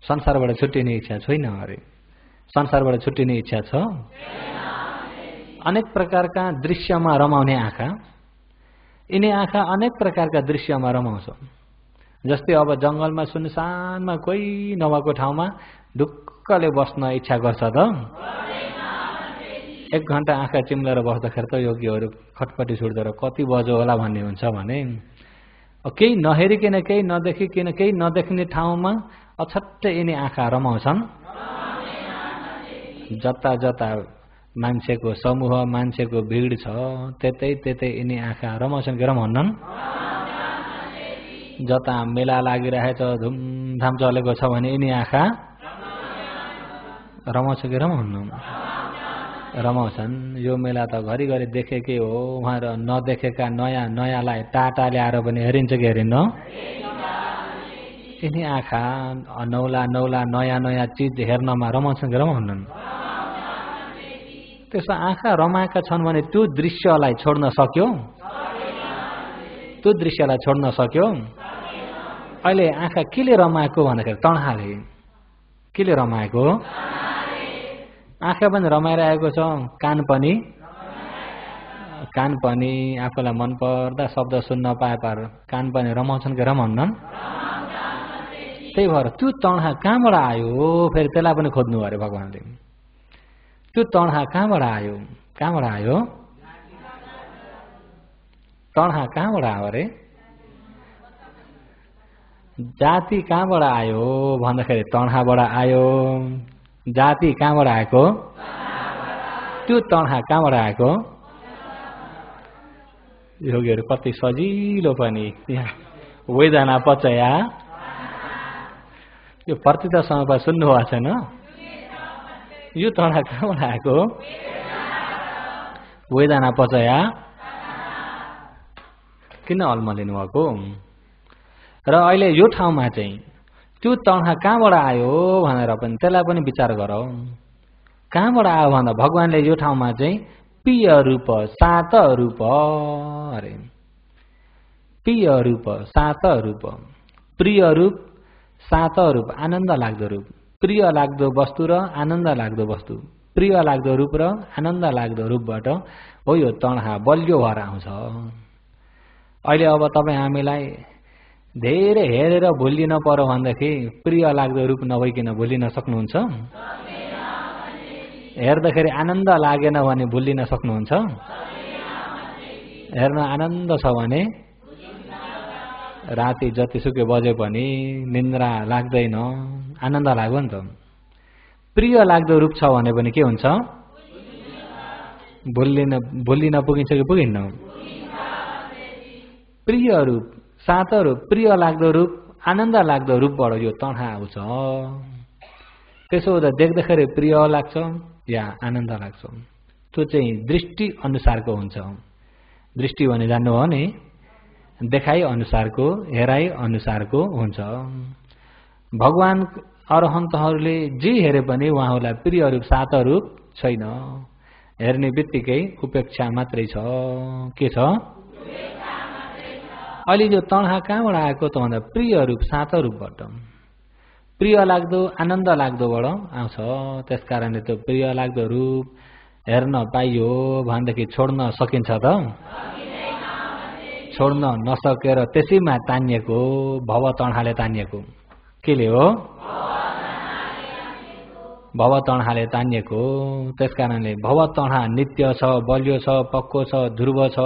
संसारबाट छुट्टिने इच्छा छैन। अरे संसारबाट छुट्टिने इच्छा छ। अनेक प्रकारका दृश्यमा रमाउने आँखा, यिनी आँखा अनेक प्रकारका दृश्यमा रमाउँछ। जस्तै अब जंगलमा सुनसानमा कोही नभएको ठाउँमा ढुक्कले बस्न इच्छा गर्छ त? 1 घण्टा आँखा चिम्लेर बस्दाखेरि त योगीहरू खटपटी छुट्दो कति बज्यो होला भन्ने हुन्छ भने केही नहेरिकन केही नदेखिकन केही नदेख्ने ठाउँमा अछट्टै यिनी आँखा रमाउँछन्। जता जता मान्छेको समूह मान्छेको भिड छ त्यतै यिनी आँखा रमाउँछन् कि रमाउनन्? जता मेला लागिरहेछ धुमधाम चलेको छ भने यिनी आँखा रमाउँछ कि रमाउनु? रमाउँछन्। यो मेला त घरिघरि देखेकै हो। उहाँहरू नदेखेका नयाँलाई टाटा ल्याएर पनि हेरिन्छ कि हेरिन्न? यिनी आँखा नौला नयाँ चिज हेर्नमा रमाउँछन् कि रमाउनन्? त्यसो आँखा रमाएका छन् भने त्यो दृश्यलाई छोड्न सक्यो? त्यो दृश्यलाई छोड्न सक्यो? अहिले आँखा केले रमाएको भन्दाखेरि तणहाले। केले रमाएको? आँखा पनि रमाइरहेको छ, कान पनि आफूलाई मनपर्दा शब्द सुन्न पाए पार कान पनि रमाउँछन् कि रमाउनन्? त्यही भएर त्यो तणहा कहाँबाट आयो फेरि त्यसलाई पनि खोज्नु अरे भगवानले। त्यो तणहा कहाँबाट आयो? तणहा कहाँबाट आयो अरे? जाति कहाँबाट आयो भन्दाखेरि तणहाबाट आयो। जाति कहाँबाट आएको? त्यो तणहा कहाँबाट आएको? योगीहरू कति सजिलो पनि यहाँ वेदना पचया। यो प्रतिता समय सुन्नु भएको छैन? यो तणहा कहाँबाट आएको? वेदना पचया। किन अल्मलिनु भएको? र अहिले यो ठाउँमा चाहिँ त्यो तणहा कहाँबाट आयो भनेर पनि त्यसलाई पनि विचार गरौँ। कहाँबाट आयो भन्दा भगवानले यो ठाउँमा चाहिँ प्रिय रूप सात रूप अरे प्रिय रूप सात रूप प्रिय रूप सात रूप आनन्द लाग्दो रूप प्रिय लाग्दो वस्तु र आनन्द लाग्दो वस्तु प्रिय लाग्दो रूप र आनन्द लाग्दो रूपबाट हो यो तणहा बलियो भएर आउँछ। अहिले अब तपाईँ हामीलाई धेरै हेरेर भुलिन पर्यो भन्दाखेरि प्रिय लाग्दो रूप नभइकन भुलिन सक्नुहुन्छ? हेर्दाखेरि आनन्द लागेन भने भुलिन सक्नुहुन्छ? हेर्न आनन्द छ भने राति जतिसुकै बजे पनि निन्द्रा लाग्दैन, आनन्द लाग्यो नि त। प्रिय लाग्दो रूप छ भने पनि के हुन्छ? भुलिन पुगिन्छ कि पुगिन्न? प्रिय रूप सात रूप प्रिय लाग्दो रूप आनन्द लाग्दो रूपबाट यो तणहा आउँछ। त्यसो हुँदा देख्दाखेरि प्रिय लाग्छ या आनन्द लाग्छ, त्यो चाहिँ दृष्टि अनुसारको हुन्छ। दृष्टि भने जान्नुभयो नि, देखाइ अनुसारको हेराइ अनुसारको हुन्छ। भगवान अरहन्तहरूले जे हेरे पनि उहाँहरूलाई प्रिय रूप सात रूप छैन। हेर्ने बित्तिकै उपेक्षा मात्रै छ। के छ? अहिले यो तणहा कहाँबाट आएको त भन्दा प्रिय रूप सात रूपबाट प्रिय लाग्दो आनन्द लाग्दोबाट आउँछ। त्यसकारणले त्यो प्रिय लाग्दो रूप हेर्न पाइयो भनेदेखि छोड्न सकिन्छ त? छोड्न नसकेर त्यसैमा तानिएको भव तण्हाले तानिएको। केले हो? भव तण्हाले तानिएको। त्यसकारणले भव तण्हा नित्य छ, बलियो छ, पक्को छ, ध्रुव छ,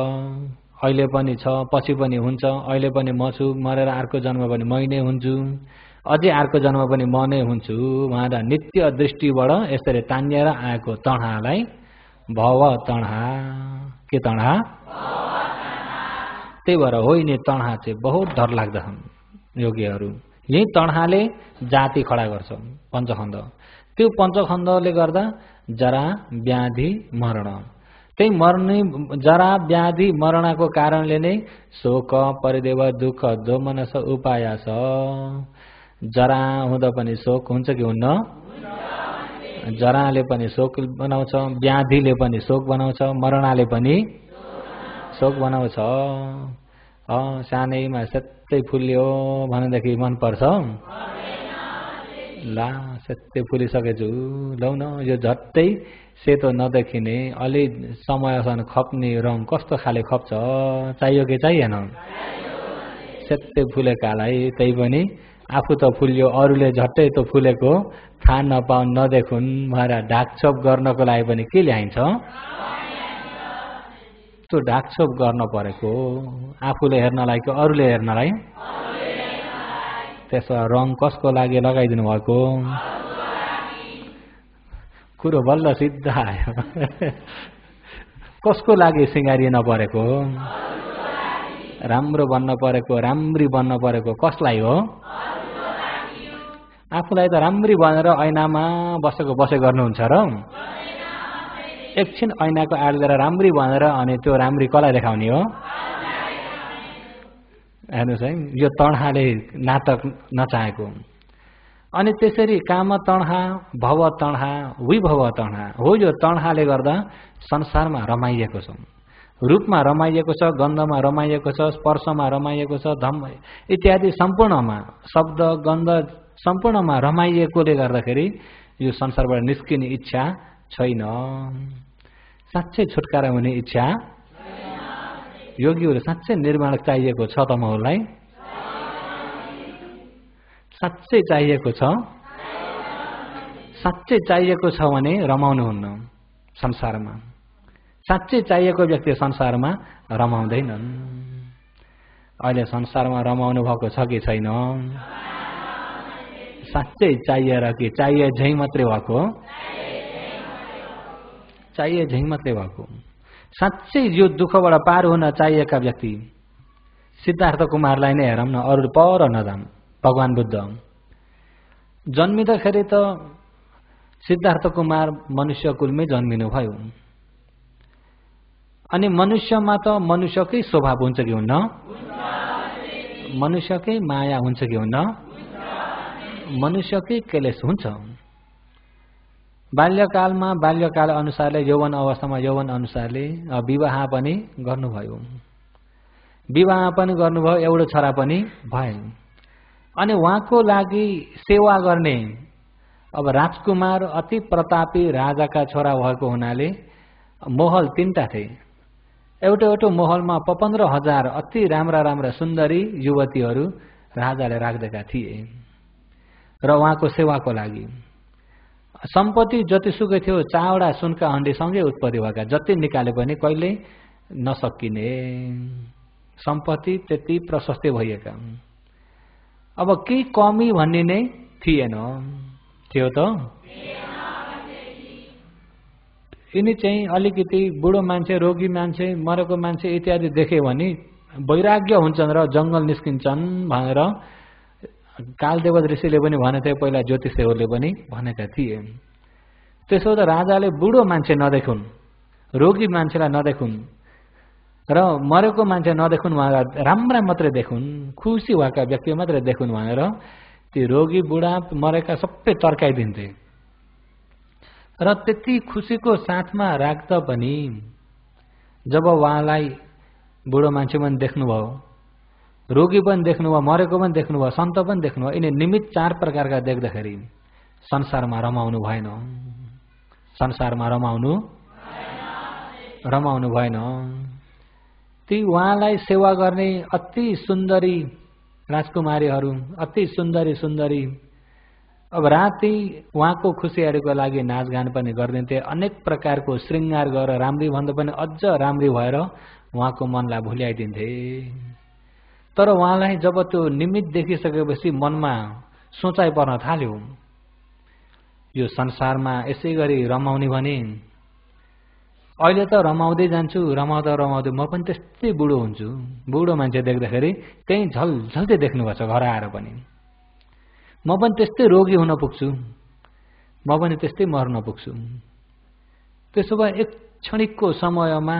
अहिले पनि छ, पछि पनि हुन्छ। अहिले पनि म छु, मरेर अर्को जन्म पनि मै नै हुन्छु, अझै अर्को जन्म पनि म नै हुन्छु भनेर नित्य दृष्टिबाट यसरी तानिएर आएको तण्हालाई भव तण्हा। के तण्हा? त्यही भएर होइन तण्हा चाहिँ बहुत डर लाग्दछन् योगीहरू। यही तण्हाले जाति खडा गर्छ पञ्चखण्ड। त्यो पञ्चखण्डले गर्दा जरा व्याधि मरण, त्यही मर्ने जरा व्याधि मरणको कारणले नै शोक परिदेव दुःख दोमनस उपायास। जरा हुँदा पनि शोक हुन्छ कि हुन्न? जराले पनि शोक बनाउँछ, व्याधिले पनि शोक बनाउँछ, मरणाले पनि शोक बनाउँछ। सानैमा सेतै फुल्यो भनेदेखि मन पर्छ? ला सेतै फुलिसकेछु, लौ न यो झट्टै सेतो नदेखिने अलि समयसँग खप्ने रङ कस्तो खाले खप्छ, चाहियो कि चाहिएन? सेतै फुलेकालाई त्यही पनि आफू त फुल्यो, अरूले झट्टै त फुलेको थाहा नपाउन् नदेखुन् भनेर ढाकछोप गर्नको लागि पनि के ल्याइन्छ? त्यो ढाकछोप गर्न परेको आफूले हेर्नलाई कि अरूले हेर्नलाई? त्यसो रङ कसको लागि लगाइदिनु भएको? कुरो बल्ल सिद्ध आयो। कसको लागि सिँगारिन परेको? राम्रो बन्न परेको, राम्री बन्न परेको कसलाई हो? आफूलाई त राम्री बनेर ऐनामा बसे गर्नुहुन्छ र? एकछिन ऐनाको आड गरेर राम्री बनेर अनि त्यो राम्री कसलाई देखाउने हो? हेर्नुहोस् है, यो तण्हाले नाटक नचाहेको। अनि त्यसरी काम तण्हा, भव तण्हा, विभव तण्हा हो। यो तण्हाले गर्दा संसारमा रमाइएको छ, रूपमा रमाइएको छ, गन्धमा रमाइएको छ, स्पर्शमा रमाइएको छ, धम्म इत्यादि सम्पूर्णमा शब्द गन्ध सम्पूर्णमा रमाइएकोले गर्दाखेरि यो संसारबाट निस्किने इच्छा छैन। साँच्चै छुटकारा हुने इच्छा? योगीहरू साँच्चै निर्माण चाहिएको छ तमहरूलाई? साँच्चै चाहिएको छ? साँच्चै चाहिएको छ भने रमाउनुहुन्न संसारमा। साँच्चै चाहिएको व्यक्ति संसारमा रमाउँदैनन्। अहिले संसारमा रमाउनु भएको छ कि छैन? साँच्चै चाहिएर कि चाहिए झैँ मात्रै भएको? चाहिए झैँ मात्रै भएको। साँच्चै यो दुःखबाट पार हुन चाहिएका व्यक्ति सिद्धार्थ कुमारलाई नै हेरौँ न, अरू पर नजाम। भगवान बुद्ध जन्मिँदाखेरि त सिद्धार्थ कुमार मनुष्य कुलमै जन्मिनु भयो। अनि मनुष्यमा त मनुष्यकै स्वभाव हुन्छ कि हुन्न? मनुष्यकै माया हुन्छ कि हुन्न? मनुष्यकै क्लेश हुन्छ। बाल्यकालमा बाल्यकाल अनुसारले, यौवन अवस्थामा यौवन अनुसारले विवाह पनि गर्नुभयो। विवाह पनि गर्नुभयो, एउटा छोरा पनि भए। अनि उहाँको लागि सेवा गर्ने अब राजकुमार अति प्रतापी राजाका छोरा भएको हुनाले महल 3टा थिए। एउटा महलमा 15,000 अति राम्रा राम्रा सुन्दरी युवतीहरू राजाले राख्देका थिए र उहाँको सेवाको लागि। सम्पत्ति जतिसुकै थियो, 4वटा सुनका हण्डीसँगै उत्पत्ति भएका, जति निकाले पनि कहिल्यै नसकिने सम्पत्ति, त्यति प्रशस्तै भइएका। अब केही कमी भन्ने नै थिएन, थियो त? यिनी चाहिँ अलिकति बुढो मान्छे, रोगी मान्छे, मरेको मान्छे इत्यादि देखे भने वैराग्य हुन्छन् र जङ्गल निस्किन्छन् भनेर कालदेव ऋषिले पनि भनेथे, पहिला ज्योतिषहरूले पनि भनेका थिए। त्यसो त राजाले बुढो मान्छे नदेखुन्, रोगी मान्छेलाई नदेखुन् र मरेको मान्छे नदेखुन् भनेर राम्रा मात्रै देखुन्, खुसी भएका व्यक्ति मात्रै देखुन् भनेर ती रोगी बुढा मरेका सबै तर्काइदिन्थे। र त्यति खुसीको साथमा राख्दा पनि जब उहाँलाई बुढो मान्छे पनि देख्नुभयो, रोगी पनि देख्नुभयो, मरेको पनि देख्नुभयो, सन्त पनि देख्नुभयो, यिनी निमित्त 4 प्रकारका देख्दाखेरि संसारमा रमाउनु भएन। संसारमा रमाउनु रमाउनु भएन। ती उहाँलाई सेवा गर्ने अति सुन्दरी राजकुमारीहरू, अति सुन्दरी सुन्दरी अब राति उहाँको खुसीहरूको लागि नाचगान पनि गरिदिन्थे। अनेक प्रकारको श्रृङ्गार गरेर राम्री भन्दा पनि अझ राम्री भएर उहाँको मनलाई भुल्याइदिन्थे। तर उहाँलाई जब त्यो निमित्त देखिसकेपछि मनमा सोचाइ पर्न थाल्यो, यो संसारमा यसै गरी रमाउने भने अहिले त रमाउँदै जान्छु, रमाउँदा रमाउँदै म पनि त्यस्तै बुढो हुन्छु। बुढो मान्छे देख्दाखेरि त्यही झलझल्दै देख्नुपर्छ घर आएर पनि। म पनि त्यस्तै रोगी हुन पुग्छु, म पनि त्यस्तै मर्न पुग्छु। त्यसो भए एक क्षणिकको समयमा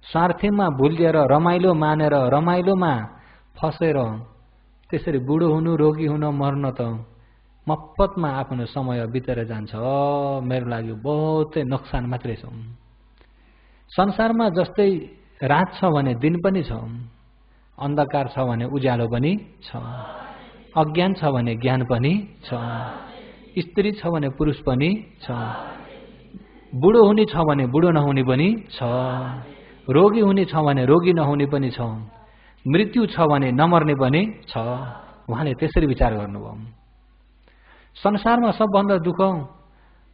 स्वार्थीमा भुलिएर रमाइलो मानेर रमाइलोमा फसेर त्यसरी बुढो हुनु, रोगी हुन, मर्न त मप्पतमा आफ्नो समय बितेर जान्छ। मेरो लागि बहुतै नोक्सान मात्रै छ। संसारमा जस्तै रात छ भने दिन पनि छ, अन्धकार छ भने उज्यालो पनि छ, अज्ञान छ भने ज्ञान पनि छ, स्त्री छ भने पुरुष पनि छ, बुढो हुने छ भने बुढो नहुने पनि छ, रोगी हुने छ भने रोगी नहुने पनि छ, मृत्यु छ भने नमर्ने पनि छ। उहाँले त्यसरी विचार गर्नुभयो। संसारमा सबभन्दा दुःख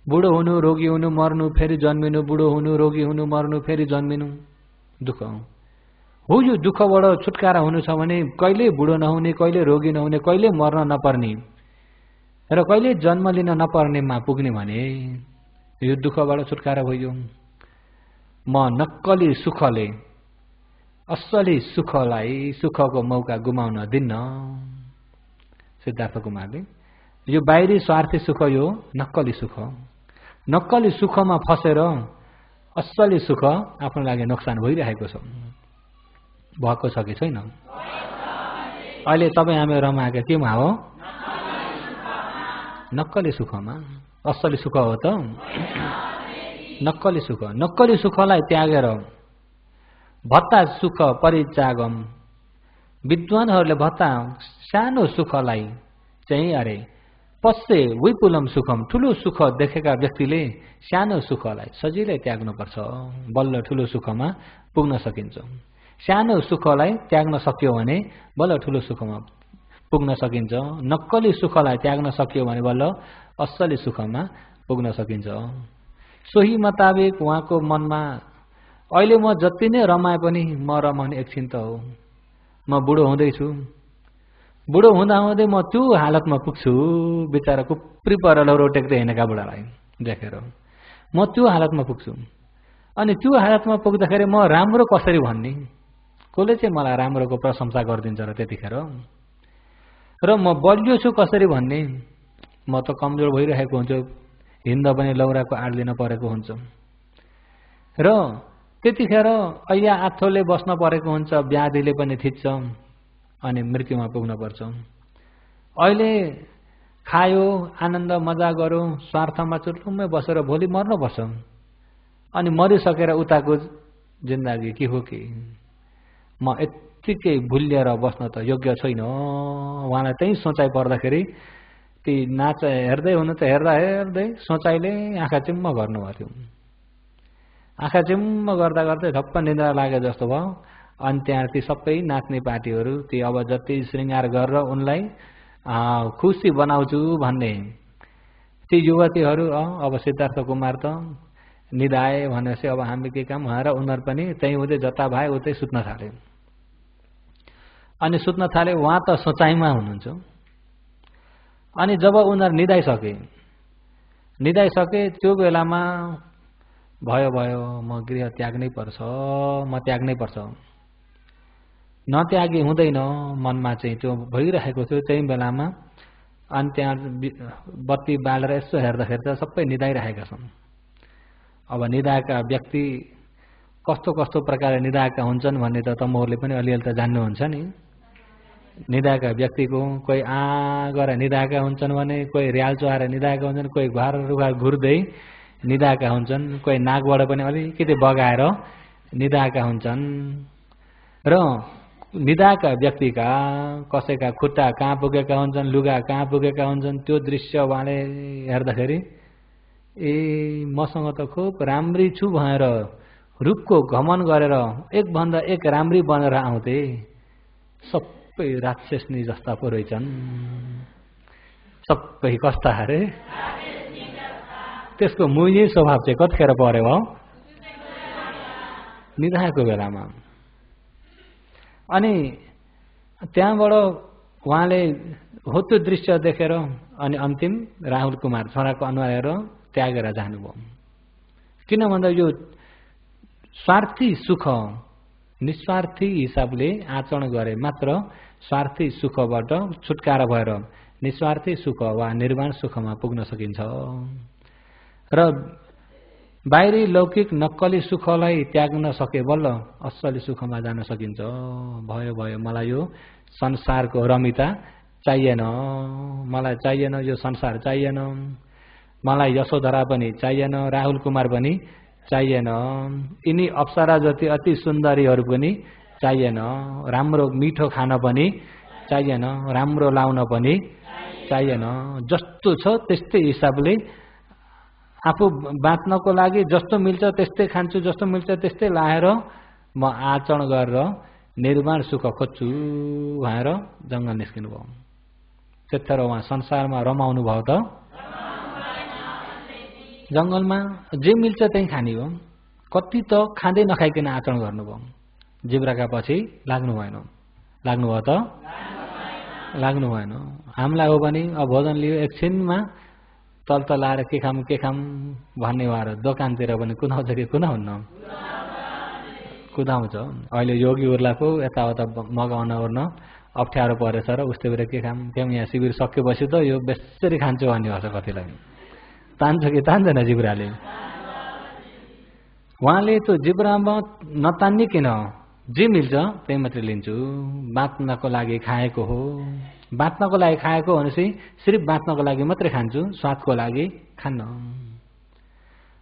बुढो हुनु, रोगी हुनु, मर्नु, फेरि जन्मिनु, बुढो हुनु, रोगी हुनु, मर्नु, फेरि जन्मिनु दुःख हो। यो दुःखबाट छुटकारा हुनु छ भने कहिले बुढो नहुने, कहिले रोगी नहुने, कहिले मर्न नपर्ने र कहिले जन्म लिन नपर्नेमा पुग्ने भने यो दुःखबाट छुटकारा भयो। म नक्कली सुखले असली सुखलाई, सुखको मौका गुमाउन दिन्न। सिद्धार्थ कुमारले यो बाहिरी स्वार्थी सुख, यो नक्कली सुख, नक्कली सुखमा फसेर असली सुख आफ्नो लागि नोक्सान भइरहेको छ। भएको छ कि छैन? अहिले तपाईँ हामी रमाएका केमा हो? नक्कली सुखमा। असली सुख हो त नक्कली सुख। नक्कली सुखलाई त्यागेर भत्ता सुख परित्यागम। विद्वानहरूले भत्ता सानो सुखलाई चाहिँ अरे पश्चे विपुलम सुखम, ठुलो सुख देखेका व्यक्तिले सानो सुखलाई सजिलै त्याग्नुपर्छ, बल्ल ठुलो सुखमा पुग्न सकिन्छ। सानो सुखलाई त्याग्न सक्यो भने बल्ल ठुलो सुखमा पुग्न सकिन्छ। नक्कली सुखलाई त्याग्न सक्यो भने बल्ल असली सुखमा पुग्न सकिन्छ। सोही मुताबिक उहाँको मनमा अहिले म जति नै रमाए पनि म रमाउने एकछिन त हो। म बुढो हुँदैछु, बुढो हुँदा हुँदै म त्यो हालतमा पुग्छु, बिचारा कुप्री पर लौरो टेक्दै हिँडेका बुढालाई देखेर म त्यो हालतमा पुग्छु। अनि त्यो हालतमा पुग्दाखेरि म राम्रो कसरी भन्ने? कसले चाहिँ मलाई राम्रोको प्रशंसा गरिदिन्छ र त्यतिखेर? र म बलियो छु कसरी भन्ने? म त कमजोर भइरहेको हुन्छु, हिँड्दा पनि लौराको आड लिन परेको हुन्छ र त्यतिखेर ऐया आत्थोले बस्न परेको हुन्छ, व्याधिले पनि थिच्छ अनि मृत्युमा पुग्न पर्छ। अहिले खायो, आनन्द मजा गरौँ, स्वार्थमा चुट्लुम्मै बसेर भोलि मर्नुपर्छ। अनि मरिसकेर उताको जिन्दगी के हो कि? म यत्तिकै भुलिएर बस्न त योग्य छैन। उहाँलाई त्यही सोचाइ पर्दाखेरि ती नाच हेर्दै हुनु त हेर्दा हेर्दै सोचाइले आँखा चिम्म गर्नुभएको थियो। आँखा चिम्म गर्दा गर्दै धप्प निद्रा लागे जस्तो भयो। अनि त्यहाँ ती सबै नाच्ने पार्टीहरू ती अब जति श्रृङ्गार गरेर उनलाई खुसी बनाउँछु भन्ने ती युवतीहरू अब सिद्धार्थ कुमार त निधाए भनेपछि अब हामी के काम भनेर उनीहरू पनि त्यहीँ उतै जता भए उतै सुत्न थाले। अनि सुत्न थाले, उहाँ त सोचाइमा हुनुहुन्छ। अनि जब उनीहरू निधाइसके त्यो बेलामा भयो म गृह त्याग्नै पर्छ, म त्याग्नै पर्छ। नत्यागी हुँदैन, मनमा चाहिँ त्यो भइरहेको थियो त्यही बेलामा। अनि त्यहाँ बत्ती बालेर यसो हेर्दाखेरि त सबै निधाइरहेका छन्। अब निधाएका व्यक्ति कस्तो कस्तो प्रकारले निधाएका हुन्छन् भन्ने त तमहरूले पनि अलिअलि त जान्नुहुन्छ नि। निधाएका व्यक्तिको कोही गरेर निधाएका हुन्छन् भने, कोही र्याल चुहाएर निधाएका हुन्छन्, कोही घर रुखा घुर्दै निधाएका हुन्छन्, कोही नाकबाट पनि अलिकति बगाएर निधाएका हुन्छन्। र निधाएका व्यक्तिका कसैका खुट्टा कहाँ पुगेका हुन्छन्, लुगा कहाँ पुगेका हुन्छन्, त्यो दृश्य उहाँले हेर्दाखेरि ए मसँग त खुब राम्री छु भनेर रूपको घमन गरेर एकभन्दा एक राम्री बनेर आउँथे सबै राक्षसनी जस्ता पो रहेछन्। सबै कस्ता अरे त्यसको मुही स्वभाव चाहिँ कतिखेर पर्यो भयो निधाएको बेलामा। अनि त्यहाँबाट उहाँले हो त्यो दृश्य देखेर अनि अन्तिम राहुल कुमार छोराको अनुहार हेरेर त्यागेर जानुभयो। किन भन्दा यो स्वार्थी सुख निस्वार्थी हिसाबले आचरण गरे मात्र स्वार्थी सुखबाट छुटकारा भएर निस्वार्थी सुख वा निर्वाण सुखमा पुग्न सकिन्छ। र बाहिरी लौकिक नक्कली सुखलाई त्याग्न सके बल्ल असली सुखमा जान सकिन्छ। भयो भयो मलाई यो संसारको रमिता चाहिएन, मलाई चाहिएन यो संसार चाहिएन, मलाई यशोधरा पनि चाहिएन, राहुल कुमार पनि चाहिएन, यिनी अप्सरा जति अति सुन्दरीहरू पनि चाहिएन, राम्रो मिठो खान पनि चाहिएन, राम्रो लाउन पनि चाहिएन। जस्तो छ त्यस्तै हिसाबले आफू बाँच्नको लागि जस्तो मिल्छ त्यस्तै खान्छु, जस्तो मिल्छ त्यस्तै लाएर म आचरण गरेर निर्वाण सुख खोज्छु भनेर जङ्गल निस्किनु भयो। त्यतिखेर उहाँ संसारमा रमाउनु भयो त जङ्गलमा जे मिल्छ त्यही खाने हो। कति त खाँदै नखाइकन आचरण गर्नुभयो। जिब्राका पछि लाग्नु भएन। लाग्नुभयो त लाग्नु भएन। हामीलाई हो भने अब भोजन लियो एकछिनमा तलतलाएर के खाम भन्ने भएर दोकानतिर पनि कुदाउँछ कि कुदाउन्न कुदाउँछ। अहिले योगीहरूलाई पो यताउता मगाउन ओर्न अप्ठ्यारो परेछ र उस्तै बेर के खाम यहाँ शिविर सकेपछि त यो बेसरी खान्छु भन्ने भन्छ। कतिलाई तान्छ कि तान्दैन जिब्राले। उहाँले त्यो जिब्रामा नतान्निकन जे मिल्छ त्यही मात्रै लिन्छु, बाँच्नको लागि खाएको हो, बाँच्नको लागि खाएको भनेपछि सिर्फ बाँच्नको लागि मात्रै खान्छु, स्वादको लागि खान्न।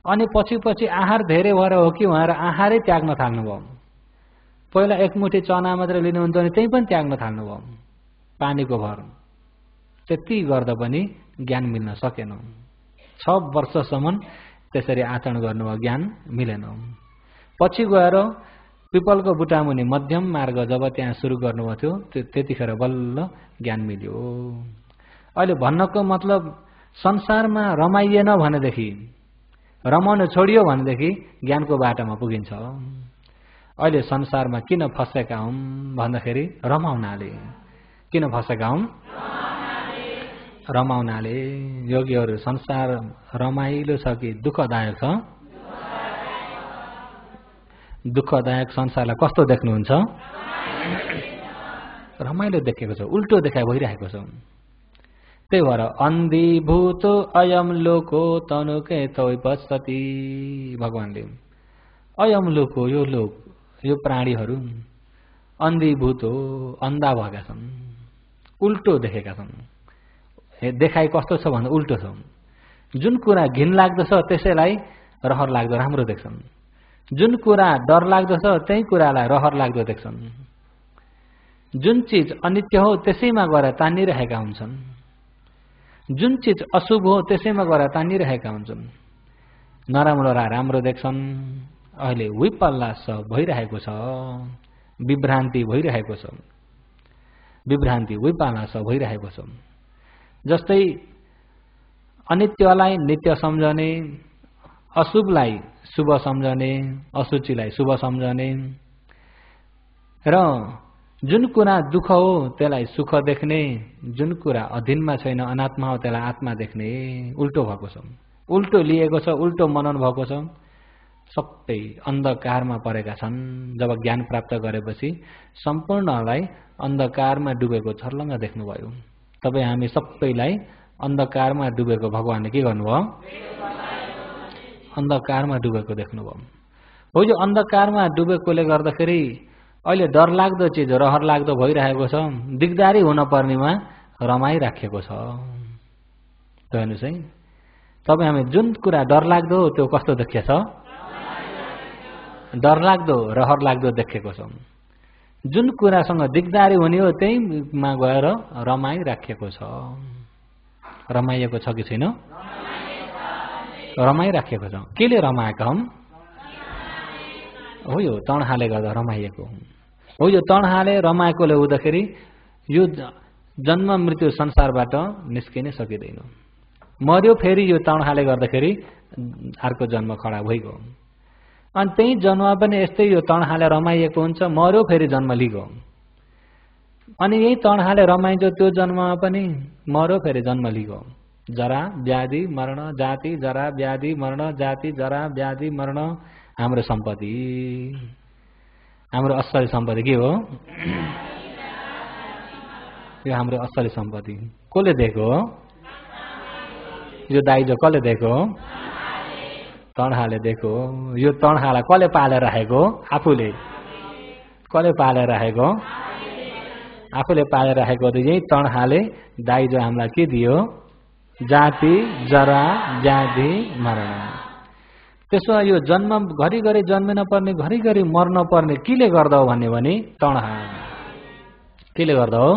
अनि पछि आहार धेरै भएर हो कि उहाँहरू आहारै त्याग्न थाल्नुभयो। पहिला एकमुठी चना मात्रै लिनुहुन्छ भने त्यही पनि त्याग्न थाल्नुभयो पानीको भर। त्यति गर्दा पनि ज्ञान मिल्न सकेन। 6 वर्षसम्म त्यसरी आचरण गर्नुभयो, ज्ञान मिलेन। पछि गएर पिपलको बुटामुनि मध्यम मार्ग जब त्यहाँ सुरु गर्नुभएको थियो त्यतिखेर बल्ल ज्ञान मिल्यो। अहिले भन्नको मतलब संसारमा रमाइएन भनेदेखि, रमाउन छोडियो भनेदेखि ज्ञानको बाटोमा पुगिन्छ। अहिले संसारमा किन फसेका हौं भन्दाखेरि रमाउनाले। किन फसेका हौं? रमाउनाले। योगीहरू संसार रमाइलो छ कि दुःखदायक छ? दुःखदायक संसारलाई कस्तो देख्नुहुन्छ? रमाइलो देखेको छ, उल्टो देखाइ भइरहेको छ। त्यही भएर अन्धीभूतो अयम लोको तनुके तोय पश्यति भगवानले। अयम लोको यो लोक, यो प्राणीहरू अन्धीभूत हो, अन्धा भएका छन्, उल्टो देखेका छन्। देखाइ कस्तो छ भन्दा उल्टो छ। जुन कुरा घिन लाग्दो छ त्यसैलाई रहर लाग्दो राम्रो देख्छन्, जुन कुरा डर लाग्दो छ त्यही कुरालाई रहर लाग्दो देख्छन्, जुन चीज अनित्य हो त्यसैमा गएर तानिरहेका हुन्छन्, जुन चीज अशुभ हो त्यसैमा गएर तानिरहेका हुन्छन्। नराम्रोलाई राम्रो देख्छन्। अहिले विपल्लास भइरहेको छ, विभ्रान्ति भइरहेको छ, विभ्रान्ति विपल्लास भइरहेको छ। जस्तै अनित्यलाई नित्य सम्झने, अशुभलाई शुभ सम्झने, अशुचिलाई शुभ सम्झने र जुन कुरा दुःख हो त्यसलाई सुख देख्ने, जुन कुरा अधीनमा छैन अनात्मा हो त्यसलाई आत्मा देख्ने उल्टो भएको छ। उल्टो लिएको छ, उल्टो मनन भएको छ। सबै अन्धकारमा परेका छन्। जब ज्ञान प्राप्त गरेपछि सम्पूर्णलाई अन्धकारमा डुबेको छर्लङ्ग देख्नुभयो। तपाईँ हामी सबैलाई अन्धकारमा डुबेको भगवानले के गर्नुभयो? अन्धकारमा डुबेको देख्नुभयो। हो यो अन्धकारमा डुबेकोले गर्दाखेरि अहिले डरलाग्दो चिज रहर लाग्दो भइरहेको छ, दिगदारी हुन पर्नेमा रमाइराखेको छ। त्यो हेर्नुहोस् है, तपाईँ हामी जुन कुरा डरलाग्दो हो त्यो कस्तो देखिएछ? डरलाग्दो रहर लाग्दो देखेको छ। जुन कुरासँग दिगदारी हुने हो त्यहीमा गएर रमाइराखेको छ। रमाइएको छ कि छैन? रमाइराखेको छ। केले रमाएका हौं? हो यो तणहाले गर्दा रमाइएको हो। यो तणहाले रमाएकोले हुँदाखेरि यो जन्म मृत्यु संसारबाट निस्किनै सकिँदैन। मर्यो फेरि यो तणहाले गर्दाखेरि अर्को जन्म खडा भइगयो। अनि त्यही जन्ममा पनि यस्तै यो तणहाले रमाइएको हुन्छ, मर्यो फेरि जन्म लिगो। अनि यही तणहाले रमाइन्छ त्यो जन्ममा पनि मर्यो फेरि जन्म लिगो। जरा व्याधि मरण जाति, जरा व्याधि मरण जाति, जरा व्याधि मरण हाम्रो सम्पत्ति, हाम्रो असली सम्पत्ति के हो? यो हाम्रो असली सम्पत्ति कसले दिएको हो? यो दाइजो कसले दिएको? तणहाले दिएको। यो तणहाला कसले पालेर राखेको? आफूले। कसले पालेर राखेको? आफूले पालेर राखेको। यही तणहाले दाइजो हामीलाई के दियो? जाति, जरा, व्याधि, मरण। त्यसो यो जन्म घरिघरि जन्मिन पर्ने, घरिघरि मर्न पर्ने केले गर्दा हो भन्ने भने तणहाल। केले गर्दा हो?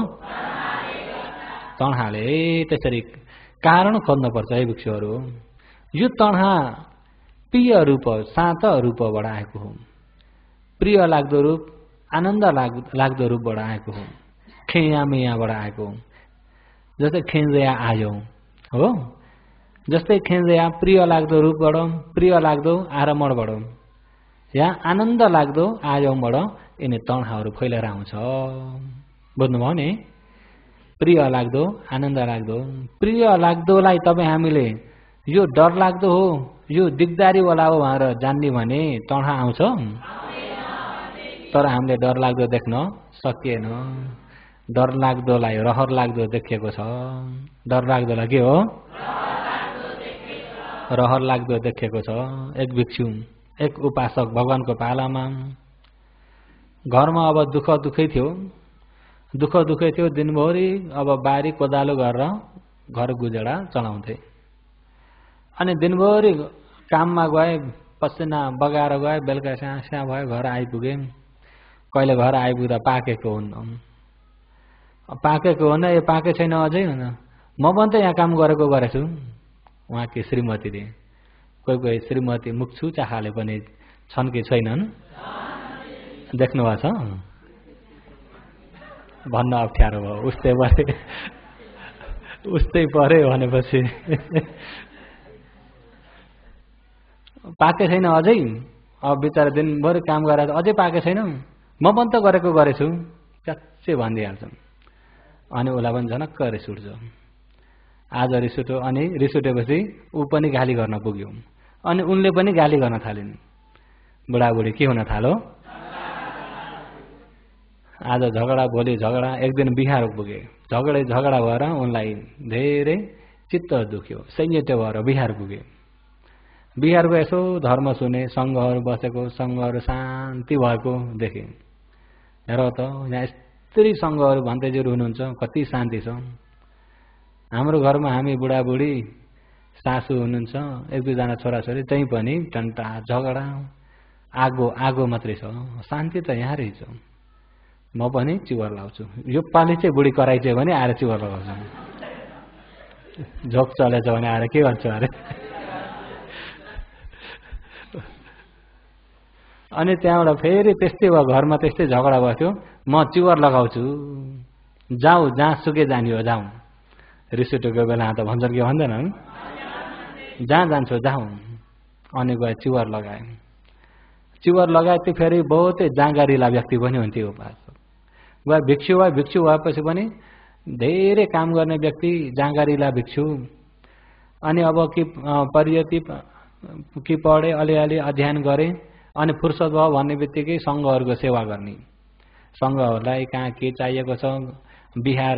तणहाले। त्यसरी कारण खोज्नुपर्छ है भिक्षुहरू। यो तणहा प्रिय रूप, शान्त रूपबाट आएको हो। प्रिय लाग्दो रूप, आनन्द लाग्दो रूपबाट आएको हो। खेयामेयाबाट आएको हो। जस्तै खेन्जया आयो हो, जस्तै खेन्जया प्रिय लाग्दो रूपबाट, प्रिय लाग्दो आरमणबाट, या आनन्द लाग्दो आयौबाट यिनी तणहाहरू फैलेर आउँछ। बुझ्नुभयो नि? प्रिय लाग्दो, आनन्द लाग्दो। प्रिय लाग्दोलाई तपाईँ हामीले यो डर लाग्दो हो, यो दिगदारीवाला हो भनेर जान्ने भने तणहा आउँछ? तर हामीले डर लाग्दो देख्न सकिएन। डर लाग्दोलाई रहर लाग्दो देखिएको छ। डर लाग्दोलाई के हो? रहर लाग्दो देखिएको छ। एक भिक्षु, एक उपासक भगवानको पालामा घरमा अब दुःखै थियो, दुःखै थियो। दिनभरि अब बारी कोदालो गरेर घर गुजारा चलाउँथे। अनि दिनभरि काममा गए, पसिना बगाएर गए, बेलुका स्याँ भयो, घर आइपुगे। कहिले घर आइपुग्दा पाकेको हुन्न। पाकेको हुन्न, यो पाके छैन अझै हुन। म पनि त यहाँ काम गरेछु। उहाँकी श्रीमतीले, कोही श्रीमती मुख छुचाखाले पनि छन् कि छैनन्? देख्नुभएको छ? भन्न अप्ठ्यारो भयो। उस्तै परे भनेपछि पाके छैन अझै। अब बिचरा दिनभरि काम गरेर अझै पाके छैन। म पनि त गरेछु च्याच्चे भनिदिइहाल्छ। अनि उसलाई पनि झनक्क रिस उठ्छ। आज रिस उठ्यो। अनि रिस उठेपछि ऊ पनि गाली गर्न पुग्यो। अनि उनले पनि गाली गर्न थालिन्। बुढाबुढी के हुन थाल्यो? आज झगडा, भोलि झगडा, एक दिन बिहार पुगे। झगडा भएर उनलाई धेरै चित्त दुख्यो। सैन्यते भएर बिहार पुगे। बिहारको यसो धर्म सुने, सङ्घहरू बसेको, सङ्घहरू शान्ति भएको देखे। हेर त यहाँ यस्तै सङ्घहरू भन्तेजीहरू हुनुहुन्छ, कति शान्ति छ। हाम्रो घरमा हामी बुढाबुढी, सासू हुनुहुन्छ, एक दुईजना छोराछोरी, त्यही पनि टन्टा झगडा, आगो मात्रै छ। शान्ति त यहाँ रहेछ। म पनि चिवर लाउँछु। यो पालि चाहिँ बुढी कराइछ भने आएर चिवर लगाउँछु। झोक चलेछ भने आएर के भन्छ अरे। अनि त्यहाँबाट फेरि त्यस्तै भयो, घरमा त्यस्तै झगडा भयो। म चिवर लगाउँछु, जाऊ जहाँ सुके जाने हो जाऊ। रिस उठेको बेला त भन्छन् कि भन्दैनन्? जहाँ जान्छौ जाऊ। अनि गए चिवर लगाए। चिवर लगाए त्यो फेरि बहुतै जाँगारिला व्यक्ति पनि हुन्थ्यो उपासक। वा भिक्षु भएपछि पनि धेरै काम गर्ने व्यक्ति, जाँगारिला भिक्षु। अनि अब कि पढे, अलिअलि अध्ययन गरे। अनि फुर्सद भयो भन्ने बित्तिकै सङ्घहरूको सेवा गर्ने। सङ्घहरूलाई कहाँ के चाहिएको छ, बिहार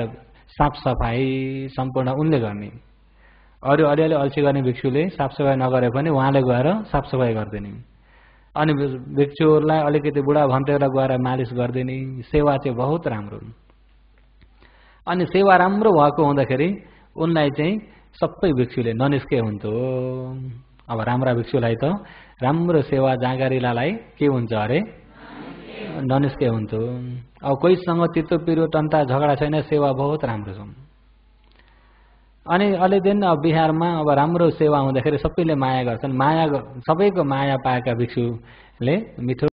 साफसफाइ सम्पूर्ण उनले गर्ने। अरू अलिअलि अल्छी गर्ने भिक्षुले साफसफाइ नगरे पनि उहाँले गएर साफसफाइ गरिदिने। अनि भिक्षुहरूलाई अलिकति बुढा भन्तेलाई गएर मालिस गरिदिने। सेवा चाहिँ बहुत राम्रो। अनि सेवा राम्रो भएको हुँदाखेरि उनलाई चाहिँ सबै भिक्षुले ननिस्के हुन्थ्यो। अब राम्रा भिक्षुलाई त राम्रो सेवा, जाँगारिलालाई के हुन्छ अरे? ननिस्के हुन्थ्यो। अब कोहीसँग चित्तो पिरो टन्टा झगडा छैन, सेवा बहुत राम्रो छ। अनि अलि दिन अब बिहारमा अब राम्रो सेवा हुँदाखेरि सबैले माया गर्छन्। सबैको माया पाएका भिक्षुले मिठो